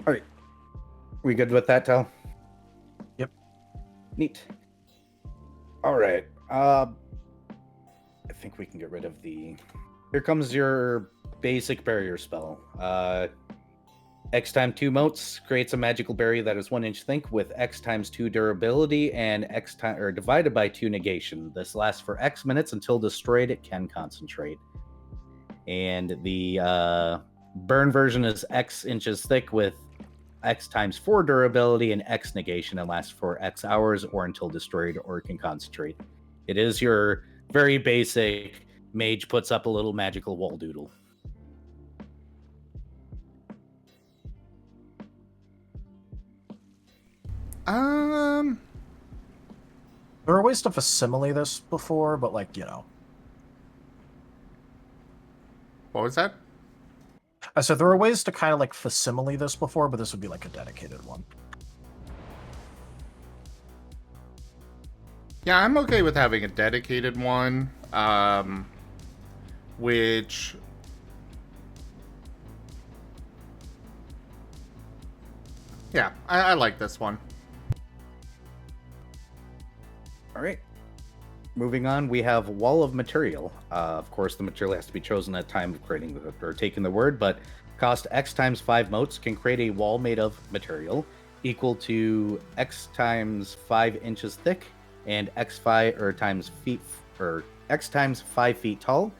All right. We good with that, Tal? Yep. Neat. All right. I think we can get rid of the... Here comes your basic barrier spell. X times 2 motes creates a magical barrier that is 1 inch thick with X times 2 durability and X time or divided by 2 negation. This lasts for X minutes until destroyed. It can concentrate. And the burn version is X inches thick with X times 4 durability and X negation and lasts for X hours or until destroyed or can concentrate. It is your very basic mage puts up a little magical wall doodle. There are ways to facsimile this before, but like, you know. What was that? I said there are ways to kind of like facsimile this before, but this would be like a dedicated one. Yeah, I'm okay with having a dedicated one, which... Yeah, I like this one. All right. Moving on, we have Wall of Material. Of course, the material has to be chosen at time of creating or taking the word, but cost X times 5 motes can create a wall made of material equal to X times 5 inches thick and X5 or times feet or X times 5 feet tall.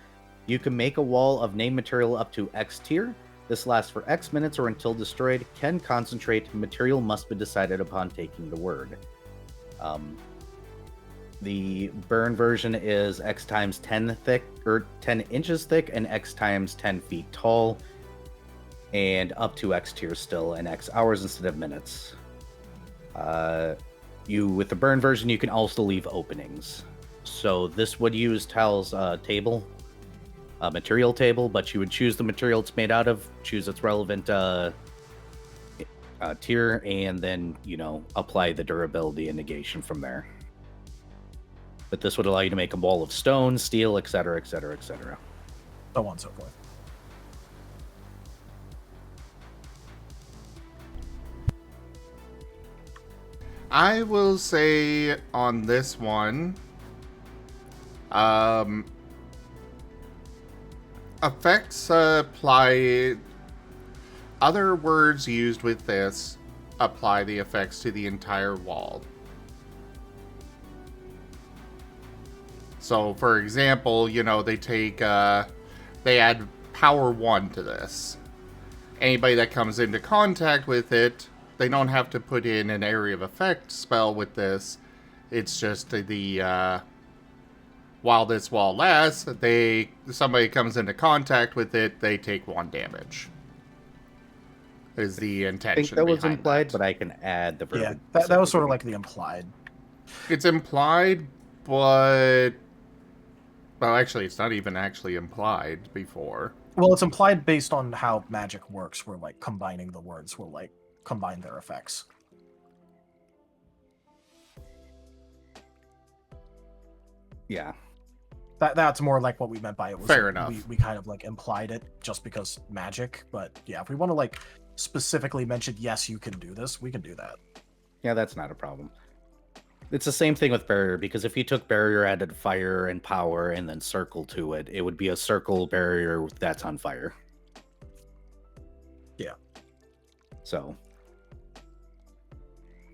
You can make a wall of named material up to X tier. This lasts for X minutes or until destroyed. Can concentrate. Material must be decided upon taking the word. The burn version is X times 10 thick or 10 inches thick and X times 10 feet tall, and up to X tier still, and X hours instead of minutes. With the burn version, you can also leave openings. So this would use Tal's table, material table, but you would choose the material it's made out of, choose its relevant tier, and then apply the durability and negation from there. But this would allow you to make a wall of stone, steel, etc., etc., etc. So on and so forth. I will say on this one, effects apply. Other words used with this apply the effects to the entire wall. So, for example, they take, they add power 1 to this. Anybody that comes into contact with it, they don't have to put in an area of effect spell with this. It's just while this wall lasts, somebody comes into contact with it, they take 1 damage. Is the intention I think that was behind implied, that. but I can add the verb. Yeah, that was sort of like the implied. It's implied, but... Well, actually, it's not even actually implied before. Well, it's implied based on how magic works, where like combining the words will like combine their effects. Yeah. That's more like what we meant by it. Was Fair like, enough. We kind of like implied it just because magic, but yeah, if we want to like specifically mention, yes, you can do this, we can do that. Yeah, that's not a problem. It's the same thing with barrier, because if you took barrier, added fire and power, and then circle to it, it would be a circle barrier that's on fire. Yeah. So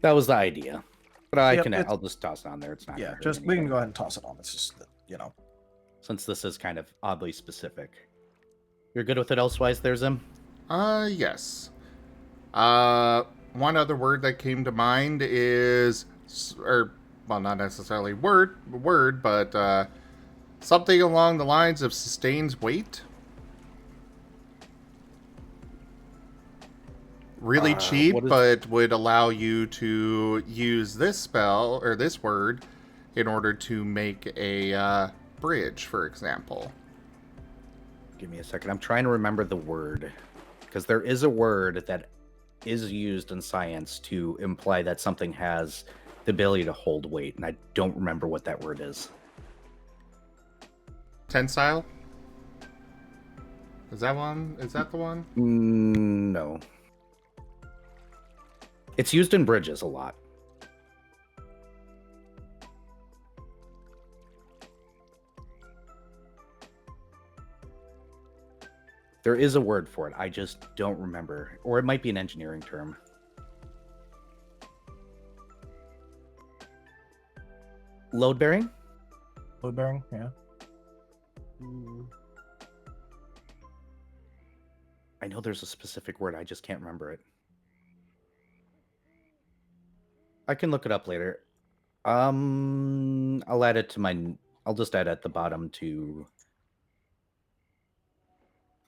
that was the idea. But Yep, I'll just toss it on there. It's not. Yeah, gonna hurt just we can anything, go ahead and toss it on. It's just that, you know. since this is kind of oddly specific. You're good with it elsewise there, Zim? Yes. One other word that came to mind is, or, well, not necessarily word, but, something along the lines of sustains weight. Really cheap, what is- but would allow you to use this spell, or this word, in order to make a, bridge, for example. Give me a second. I'm trying to remember the word. Because there is a word that is used in science to imply that something has the ability to hold weight, and I don't remember what that word is. Tensile? Is that one? Is that the one? No. It's used in bridges a lot. There is a word for it. I just don't remember. Or it might be an engineering term. Load bearing? Load bearing, yeah. I know there's a specific word. I just can't remember it. I can look it up later. I'll add it to my... I'll just add at the bottom to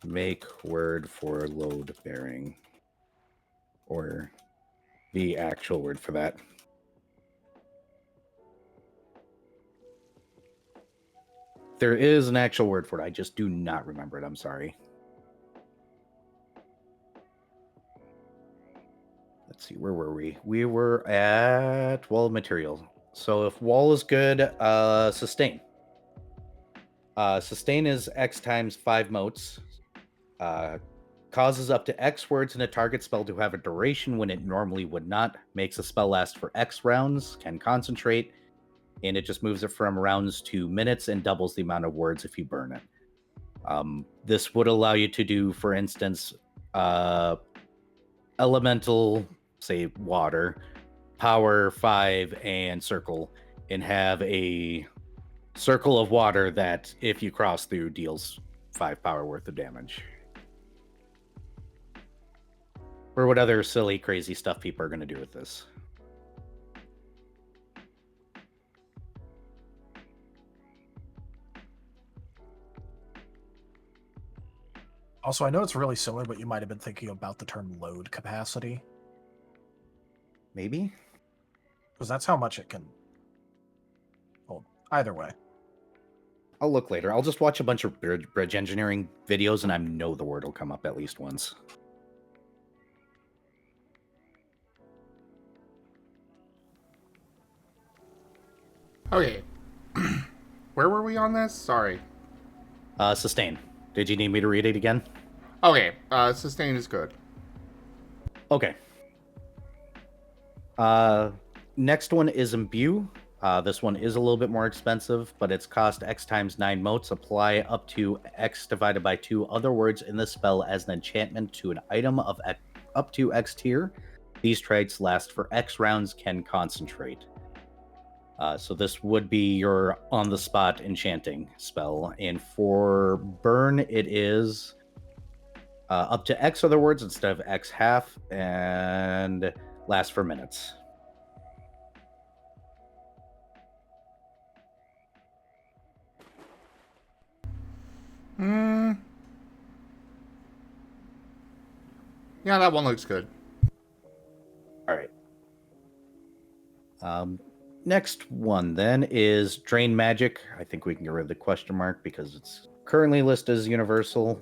make word for load bearing. Or the actual word for that. There is an actual word for it. I just do not remember it. I'm sorry. Let's see, where were we? We were at wall of material. So if wall is good, sustain. Sustain is X times 5 motes. Causes up to X words in a target spell to have a duration when it normally would not. Makes a spell last for X rounds. Can concentrate. And it just moves it from rounds to minutes and doubles the amount of words if you burn it. This would allow you to do, for instance, elemental, say water, power 5, and circle, and have a circle of water that, if you cross through, deals 5 power worth of damage. Or what other silly, crazy stuff people are going to do with this. Also, I know it's really similar, but you might have been thinking about the term load capacity. Maybe? Because that's how much it can hold. Either way. I'll look later. I'll just watch a bunch of bridge engineering videos, and I know the word will come up at least once. Okay. Where were we on this? Sorry. Sustain. Did you need me to read it again? Okay, sustain is good. Okay. Next one is imbue. This one is a little bit more expensive, but it's cost X times 9 motes. Apply up to X divided by 2 other words in the spell as an enchantment to an item of up to X tier. These traits last for X rounds, can concentrate. So this would be your on-the-spot enchanting spell. And for burn, it is up to X other words instead of X half, and lasts for minutes. Yeah, that one looks good. All right. Next one then is Drain Magic. I think we can get rid of the question mark because it's currently listed as universal.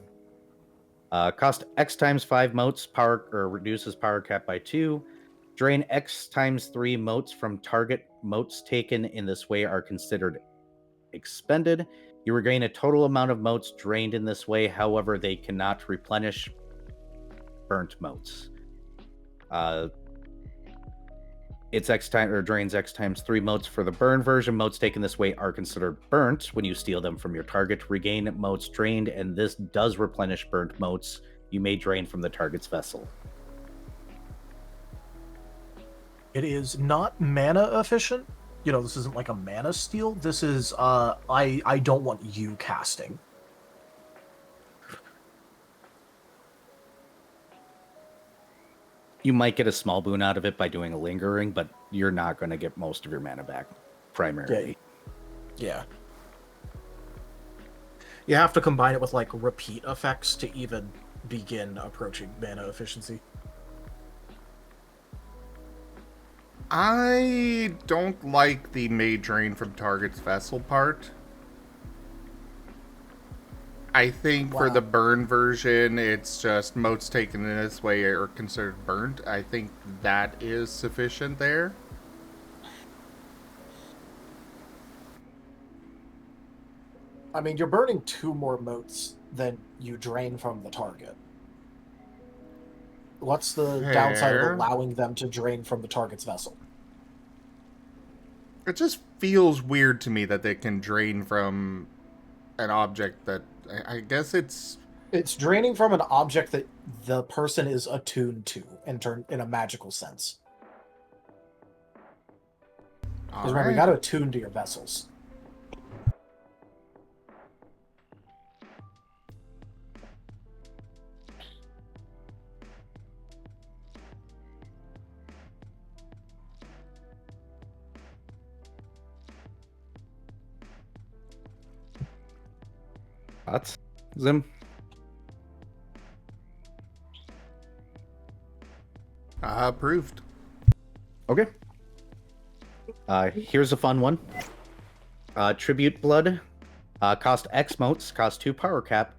Cost X times 5 motes, power or reduces power cap by 2. Drain X times 3 motes from target. Motes taken in this way are considered expended. You regain a total amount of motes drained in this way, however, they cannot replenish burnt motes. It's X time or drains X times 3 motes for the burn version. Motes taken this way are considered burnt when you steal them from your target. Regain motes drained, and this does replenish burnt motes you may drain from the target's vessel. It is not mana efficient. You know, this isn't like a mana steal. This is I don't want you casting. You might get a small boon out of it by doing a lingering, but you're not going to get most of your mana back primarily. Yeah. You have to combine it with like repeat effects to even begin approaching mana efficiency. I don't like the may drain from target's vessel part. I think for the burn version, it's just motes taken in this way are considered burnt. I think that is sufficient there. I mean, you're burning 2 more motes than you drain from the target. What's the downside of allowing them to drain from the target's vessel? It just feels weird to me that they can drain from an object that I guess it's draining from an object that the person is attuned to in a magical sense. Because remember, you got to attune to your vessels. Thoughts, Zim? Approved. Okay. Here's a fun one. Tribute Blood. Cost X motes, cost 2 power cap.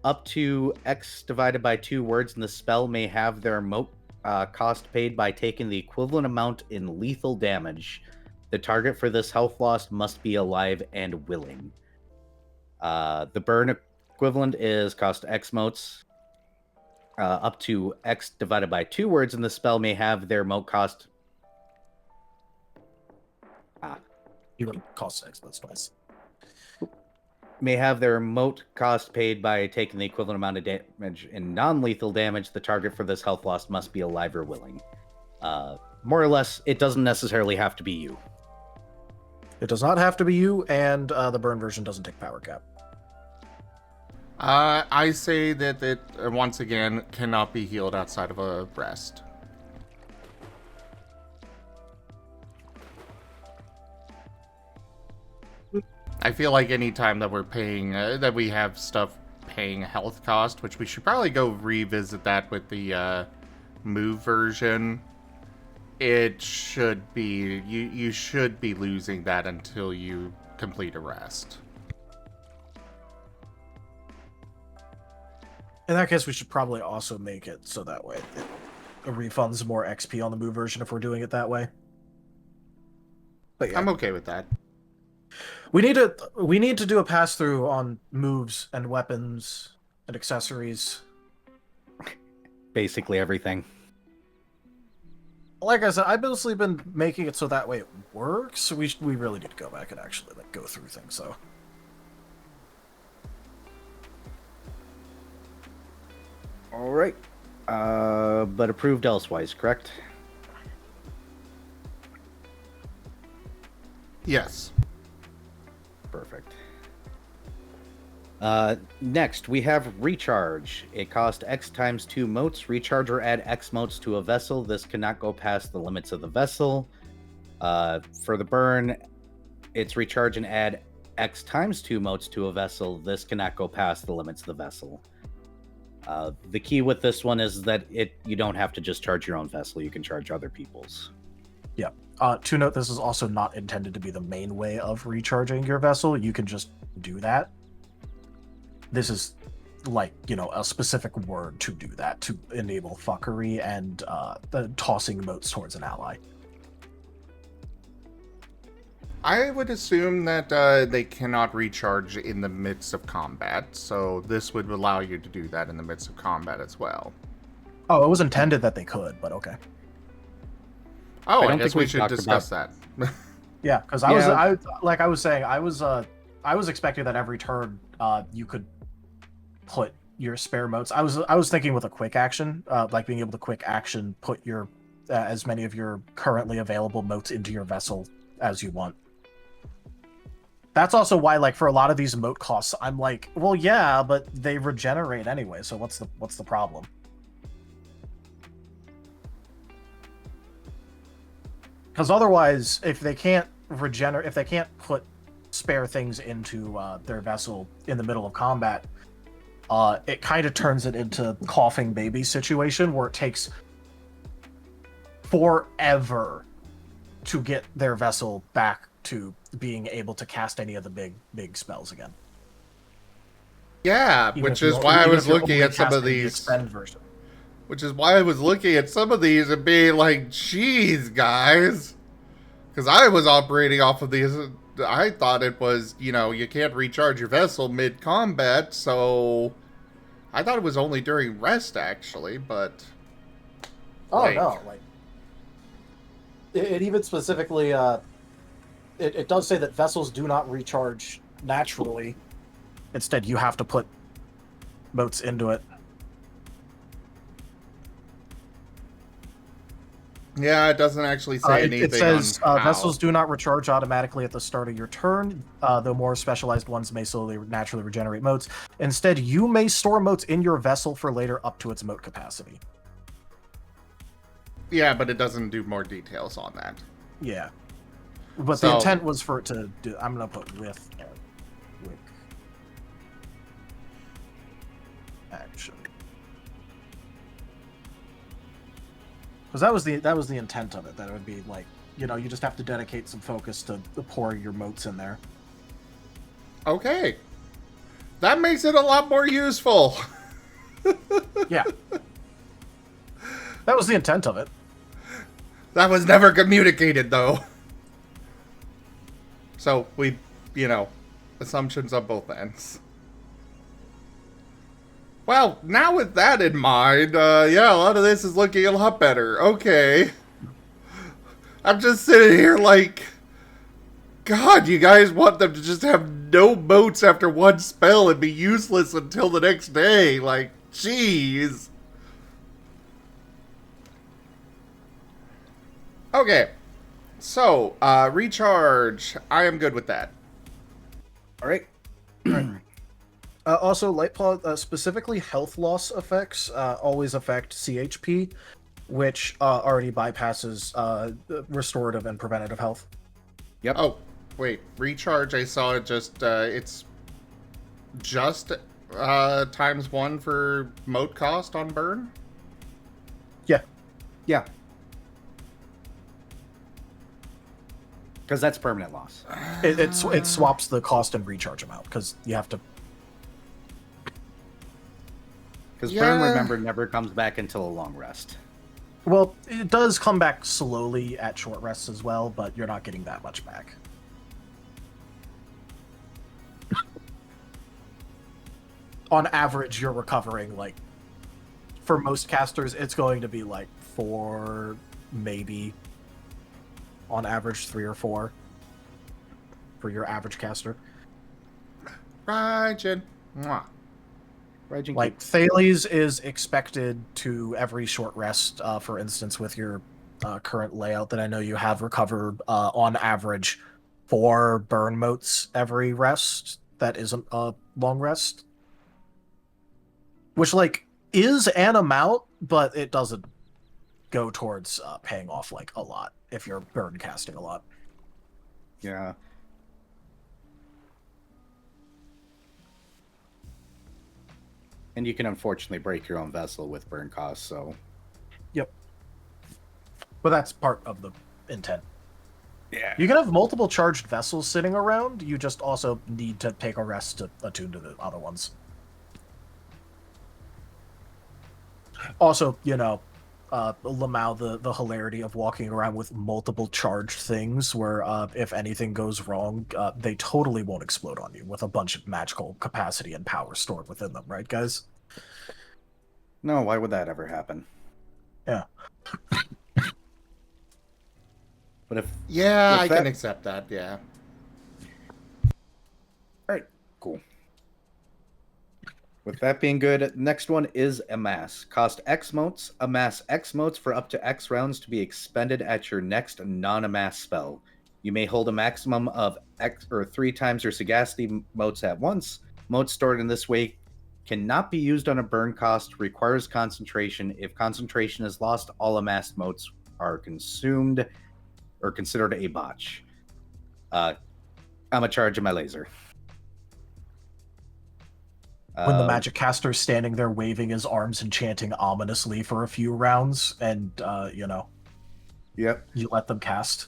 Up to X divided by 2 words in the spell may have their mote cost paid by taking the equivalent amount in lethal damage. The target for this health loss must be alive and willing. The burn equivalent is cost X motes. Up to X divided by 2 words in the spell may have their mote cost. You would cost X motes twice. May have their mote cost paid by taking the equivalent amount of damage in non-lethal damage. The target for this health loss must be alive or willing. More or less, it doesn't necessarily have to be you. It does not have to be you, and the burn version doesn't take power cap. I say that it, once again, cannot be healed outside of a rest. I feel like any time that we're paying, that we have stuff paying health cost, which we should probably go revisit that with the move version, it should be, you should be losing that until you complete a rest. In that case, we should probably also make it so that way it refunds more XP on the move version if we're doing it that way. But yeah. I'm okay with that. We need to do a pass through on moves and weapons and accessories. Basically everything. Like I said, I've mostly been making it so that way it works. We really need to go back and actually like go through things. So. All right. But approved elsewise, correct? Yes. Perfect. Next, we have Recharge. It costs X times 2 motes. Recharge or add X motes to a vessel. This cannot go past the limits of the vessel. For the burn, it's Recharge and add X times 2 motes to a vessel. This cannot go past the limits of the vessel. The key with this one is that you don't have to just charge your own vessel. You can charge other people's. Yeah. To note, this is also not intended to be the main way of recharging your vessel. You can just do that. This is like, you know, a specific word to do that, to enable fuckery and the tossing motes towards an ally. I would assume that they cannot recharge in the midst of combat, so this would allow you to do that in the midst of combat as well. Oh, it was intended that they could, but okay. Oh, I I don't guess think we we've should talked discuss that. Yeah, because I was saying, I was expecting that every turn you could put your spare motes. I was thinking with a quick action, like being able to quick action put your as many of your currently available motes into your vessel as you want. That's also why, like, for a lot of these mote costs, I'm like, well, yeah, but they regenerate anyway, so what's the problem? Because otherwise, if they can't put spare things into their vessel in the middle of combat, it kind of turns it into coughing baby situation where it takes forever to get their vessel back to being able to cast any of the big spells again. Yeah, Even which if is you're- why I even was if you're looking only at some of casting the these. expend version. Which is why I was looking at some of these and being like, "Geez, guys," because I was operating off of these. I thought it was, you know, you can't recharge your vessel mid-combat, so I thought it was only during rest, actually. But Oh no, like it even specifically it does say that vessels do not recharge naturally. Instead, you have to put motes into it. yeah, it doesn't actually say anything. It says on how. vessels do not recharge automatically at the start of your turn. Though more specialized ones may slowly naturally regenerate motes. Instead, you may store motes in your vessel for later up to its mote capacity. Yeah, but it doesn't do more details on that. Yeah, but So- the intent was for it to do. I'm gonna put with quick action. Because that was the intent of it. That it would be like, you know, you just have to dedicate some focus to pour your motes in there. Okay, that makes it a lot more useful. Yeah, that was the intent of it. That was never communicated, though. So we, you know, assumptions on both ends. Well, now with that in mind, yeah, a lot of this is looking a lot better. Okay. I'm just sitting here like, God, you guys want them to just have no motes after one spell and be useless until the next day. Like, jeez. Okay. So, recharge. I am good with that. All right. Also, Lightpaw, specifically health loss effects always affect CHP, which already bypasses restorative and preventative health. Yep. Oh, wait. Recharge, I saw it just, it's just ×1 for mote cost on burn? Yeah. Because that's permanent loss. It swaps the cost and recharge amount, because you have to... Because Yeah. burn, remember, never comes back until a long rest. Well, it does come back slowly at short rests as well, but you're not getting that much back. On average, you're recovering, like, for most casters, it's going to be like 4, maybe, on average 3 or 4 for your average caster. Raijin. Mwah. Right, Like, Thales is expected to every short rest, for instance, with your current layout that I know you have recovered, on average 4 burn motes every rest. That isn't a long rest. Which, like, is an amount, but it doesn't go towards paying off, like, a lot if you're burn casting a lot. Yeah. And you can unfortunately break your own vessel with burn costs, so... Yep. But that's part of the intent. Yeah. You can have multiple charged vessels sitting around, you just also need to take a rest to attune to the other ones. Also, Lamau, the hilarity of walking around with multiple charged things where if anything goes wrong, they totally won't explode on you with a bunch of magical capacity and power stored within them, right, guys? No, why would that ever happen? Yeah. But if Yeah, With I that- can accept that, yeah. Alright, cool. With that being good, next one is Amass. Cost X motes. Amass X motes for up to X rounds to be expended at your next non-amass spell. You may hold a maximum of X or 3 times your sagacity motes at once. Motes stored in this way cannot be used on a burn cost, requires concentration. If concentration is lost, all amassed motes are consumed or considered a botch. I'm a charge of my laser. When the magic caster's standing there waving his arms and chanting ominously for a few rounds, and, Yep. you let them cast.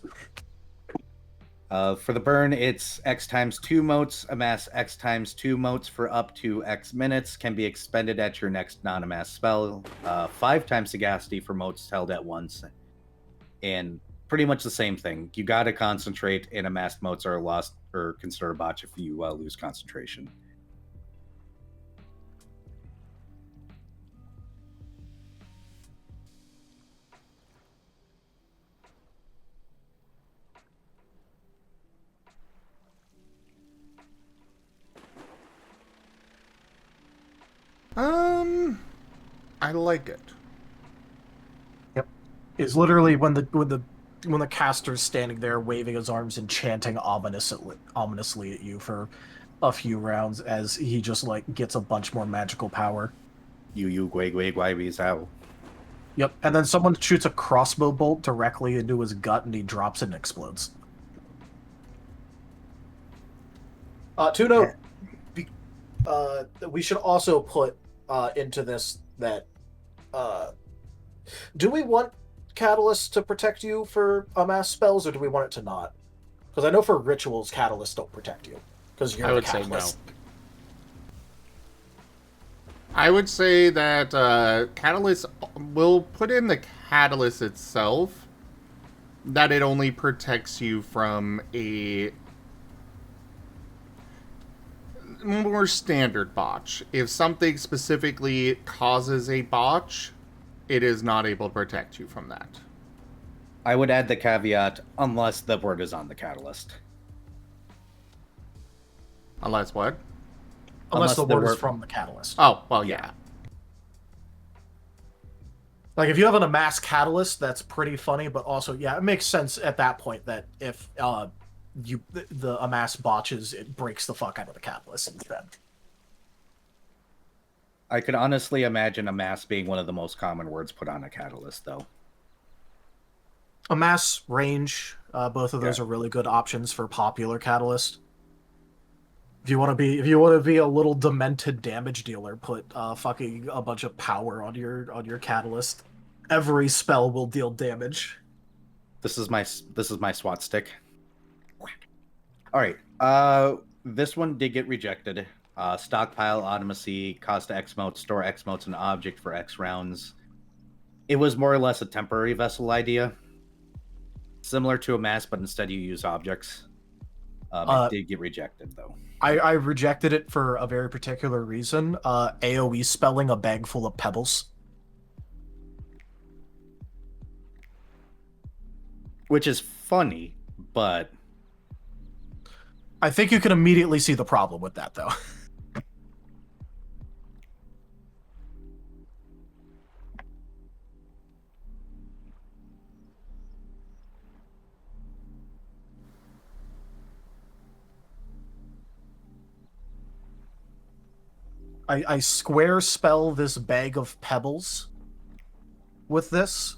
For the burn, it's X times 2 motes. Amass X times 2 motes for up to X minutes. Can be expended at your next non-amass spell. 5 times sagacity for motes held at once. And pretty much the same thing. You gotta concentrate, and amassed motes are lost or considered a botch if you lose concentration. I like it. Yep. It's literally when the caster's standing there waving his arms and chanting ominously at you for a few rounds as he just like gets a bunch more magical power. You gui gui gui wee sao. Yep, and then someone shoots a crossbow bolt directly into his gut and he drops it and explodes. To note, we should also put into this that do we want catalysts to protect you for amass spells, or do we want it to not? Because I know for rituals, catalysts don't protect you because you're I the would say no. catalyst. I would say that Catalyst will put in the Catalyst itself that it only protects you from a more standard botch. If something specifically causes a botch, it is not able to protect you from that. I would add the caveat, unless the word is on the catalyst. Unless what? Unless the the word is word- from the catalyst. Oh, well, yeah. Like, if you have an amass catalyst, that's pretty funny, but also, yeah, it makes sense at that point that if the amass botches, it breaks the fuck out of the catalyst instead. I could honestly imagine amass being one of the most common words put on a catalyst, though. Amass, range, both of those Yeah. are really good options for popular catalyst. If you want to be a little demented damage dealer, put fucking a bunch of power on your catalyst. Every spell will deal damage. This is my SWAT stick. All right. This one did get rejected. Stockpile Automacy, cost X motes, store X motes, an object for X rounds. It was more or less a temporary vessel idea, similar to a mass, but instead you use objects. It did get rejected though. I rejected it for a very particular reason. AoE spelling a bag full of pebbles. Which is funny, but I think you can immediately see the problem with that, though. I square spell this bag of pebbles with this,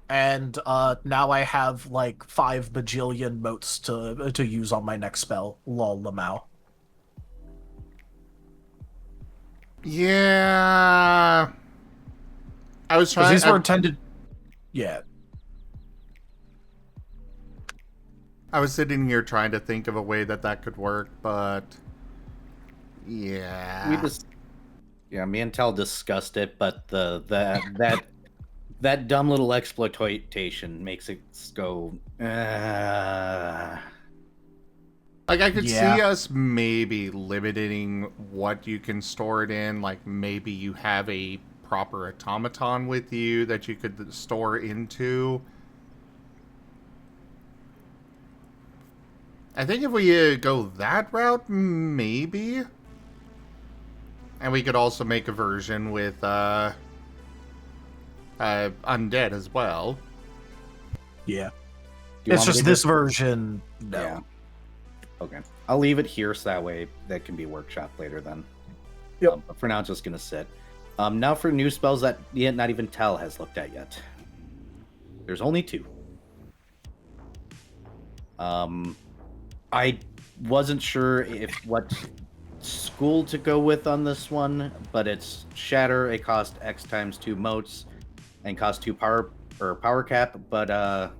and now I have like 5 bajillion motes to use on my next spell. Lol, Lamau. Yeah. I was Because trying. these were intended. Yeah. I was sitting here trying to think of a way that could work, but yeah. Yeah, me and Tal discussed it, but that dumb little exploitation makes it go. Like, I could Yeah. see us maybe limiting what you can store it in. Like, maybe you have a proper automaton with you that you could store into. I think if we go that route, maybe. And we could also make a version with undead as well. Yeah. Do you It's want me just to this version. No. Yeah. Okay. I'll leave it here so that way that can be workshopped later then. Yep. But for now, it's just going to sit. Now for new spells that not even Tal has looked at yet. There's only 2. I wasn't sure if what school to go with on this one, but it's Shatter. It costs X times 2 motes and costs 2 power cap, but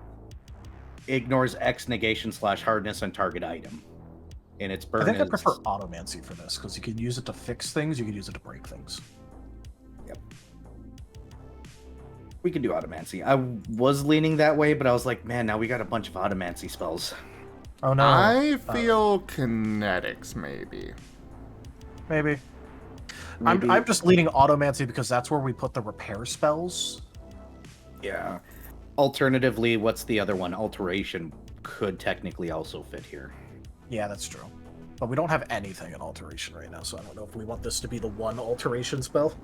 ignores X negation / hardness on target item. And its burn I think I is... prefer automancy for this because you can use it to fix things, you can use it to break things. Yep. We could do automancy. I was leaning that way, but I was like, man, now we got a bunch of automancy spells. Oh no. I feel kinetics, maybe. Maybe. Maybe- I'm just leaning automancy because that's where we put the repair spells. Yeah. Alternatively, what's the other one? Alteration could technically also fit here. Yeah, that's true. But we don't have anything in alteration right now, so I don't know if we want this to be the one alteration spell.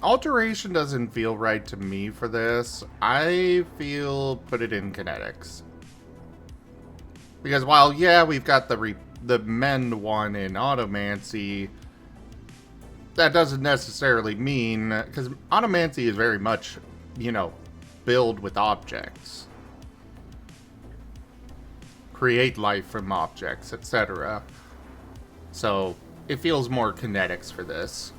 Alteration doesn't feel right to me for this. I feel put it in kinetics. Because while, yeah, we've got the mend one in automancy, that doesn't necessarily mean... Because automancy is very much, build with objects. Create life from objects, etc. So, it feels more kinetics for this.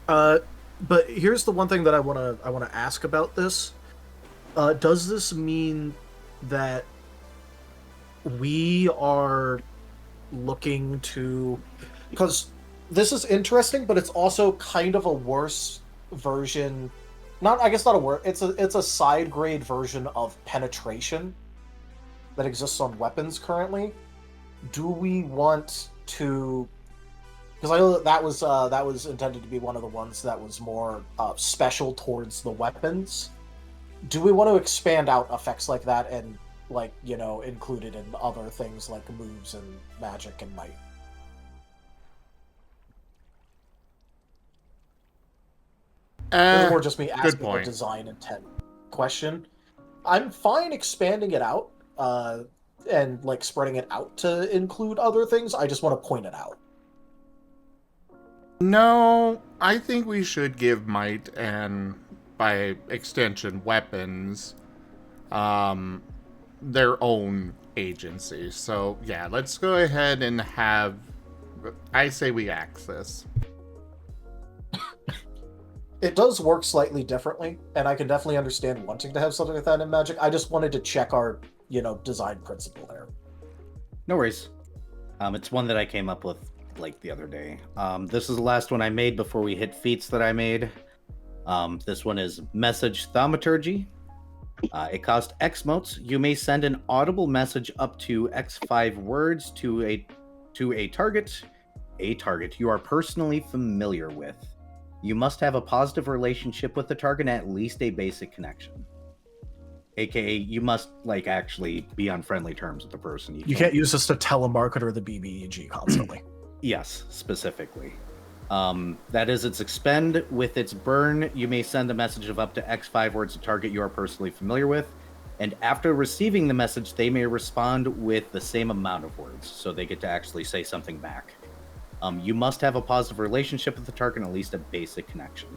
But here's the one thing that I wanna ask about this. Does this mean that we are looking to... Because this is interesting, but it's also kind of a worse version... I guess not a word. It's a side grade version of penetration that exists on weapons currently. Do we want to? Because I know that was intended to be one of the ones that was more special towards the weapons. Do we want to expand out effects like that and include it in other things like moves and magic and might? This is more just me asking a design intent question. I'm fine expanding it out and spreading it out to include other things. I just want to point it out. No, I think we should give might and, by extension, weapons, their own agency. So, yeah, let's go ahead and have... I say we axe this. It does work slightly differently, and I can definitely understand wanting to have something like that in Magic. I just wanted to check our, design principle there. No worries. It's one that I came up with the other day. This is the last one I made before we hit feats that I made. This one is Message Thaumaturgy. It costs X motes. You may send an audible message up to X5 words to a target you are personally familiar with. You must have a positive relationship with the target and at least a basic connection. AKA, you must actually be on friendly terms with the person. You can't use this to telemarketer the BBEG constantly. Yes, specifically. That is its expend. With its burn, you may send a message of up to X5 words to target you are personally familiar with. And after receiving the message, they may respond with the same amount of words. So they get to actually say something back. You must have a positive relationship with the target and at least a basic connection.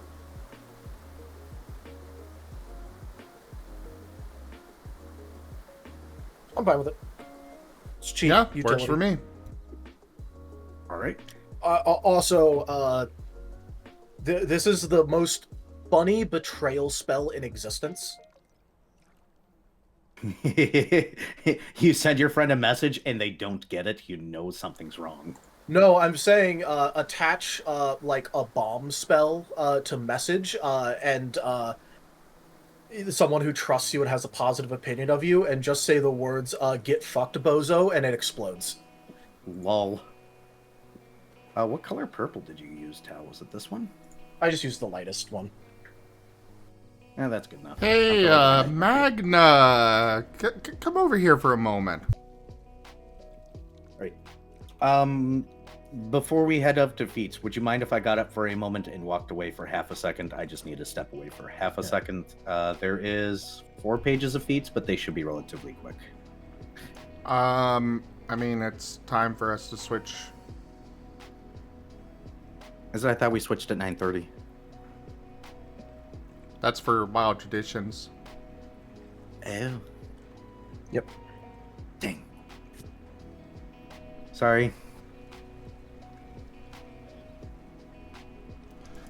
I'm fine with it. It's cheap. Yeah, utility. works for me. All right. Also, this is the most funny betrayal spell in existence. You send your friend a message and they don't get it, you know something's wrong. No, I'm saying attach like a bomb spell to message and someone who trusts you and has a positive opinion of you, and just say the words "get fucked, bozo," and it explodes. Lol. What color purple did you use, Tal? Was it this one? I just used the lightest one. Yeah, that's good enough. Hey, Magna, come over here for a moment. Right. Before we head up to feats, would you mind if I got up for a moment and walked away for half a second? I just need to step away for half a second. There is 4 pages of feats, but they should be relatively quick. I mean, it's time for us to switch. As I thought we switched at 9:30. That's for Wild Traditions. Oh. Yep. Dang. Sorry.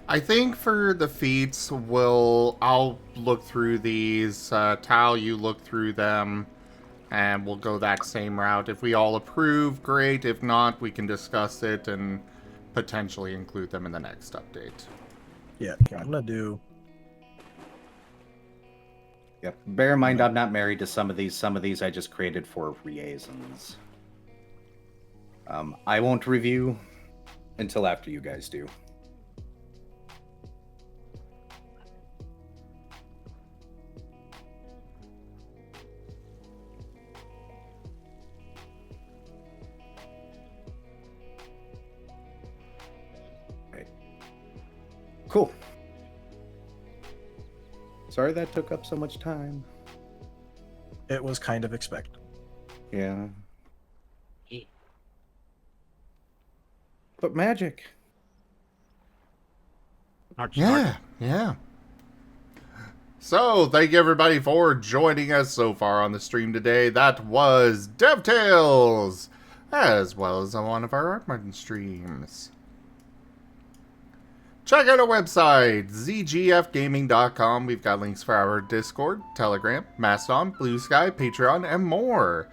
I think for the feats, I'll look through these. Tal, you look through them, and we'll go that same route. If we all approve, great. If not, we can discuss it and potentially include them in the next update. Yeah, I'm gonna do. Yep. Bear in mind, I'm not married to some of these. Some of these I just created for reasons. I won't review until after you guys do. Right. Cool. Sorry that took up so much time. It was kind of expected. Yeah. But magic. Yeah. So, thank you everybody for joining us so far on the stream today. That was DevTales, as well as on one of our Marten streams. Check out our website, zgfgaming.com. We've got links for our Discord, Telegram, Mastodon, Blue Sky, Patreon, and more.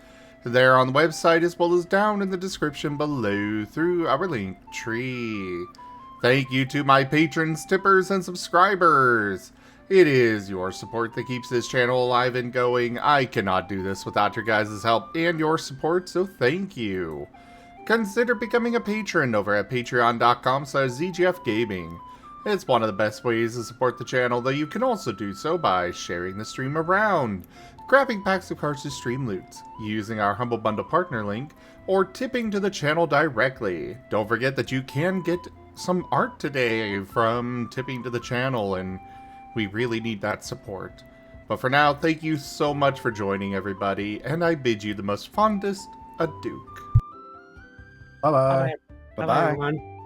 There on the website, as well as down in the description below through our link tree. Thank you to my patrons, tippers, and subscribers. It is your support that keeps this channel alive and going. I cannot do this without your guys' help and your support, so thank you. Consider becoming a patron over at patreon.com/zgfgaming. It's one of the best ways to support the channel, though you can also do so by sharing the stream around, grabbing packs of cards to stream loot, using our Humble Bundle partner link, or tipping to the channel directly. Don't forget that you can get some art today from tipping to the channel, and we really need that support. But for now, thank you so much for joining, everybody, and I bid you the most fondest adieu. Bye bye. Bye-bye. everyone.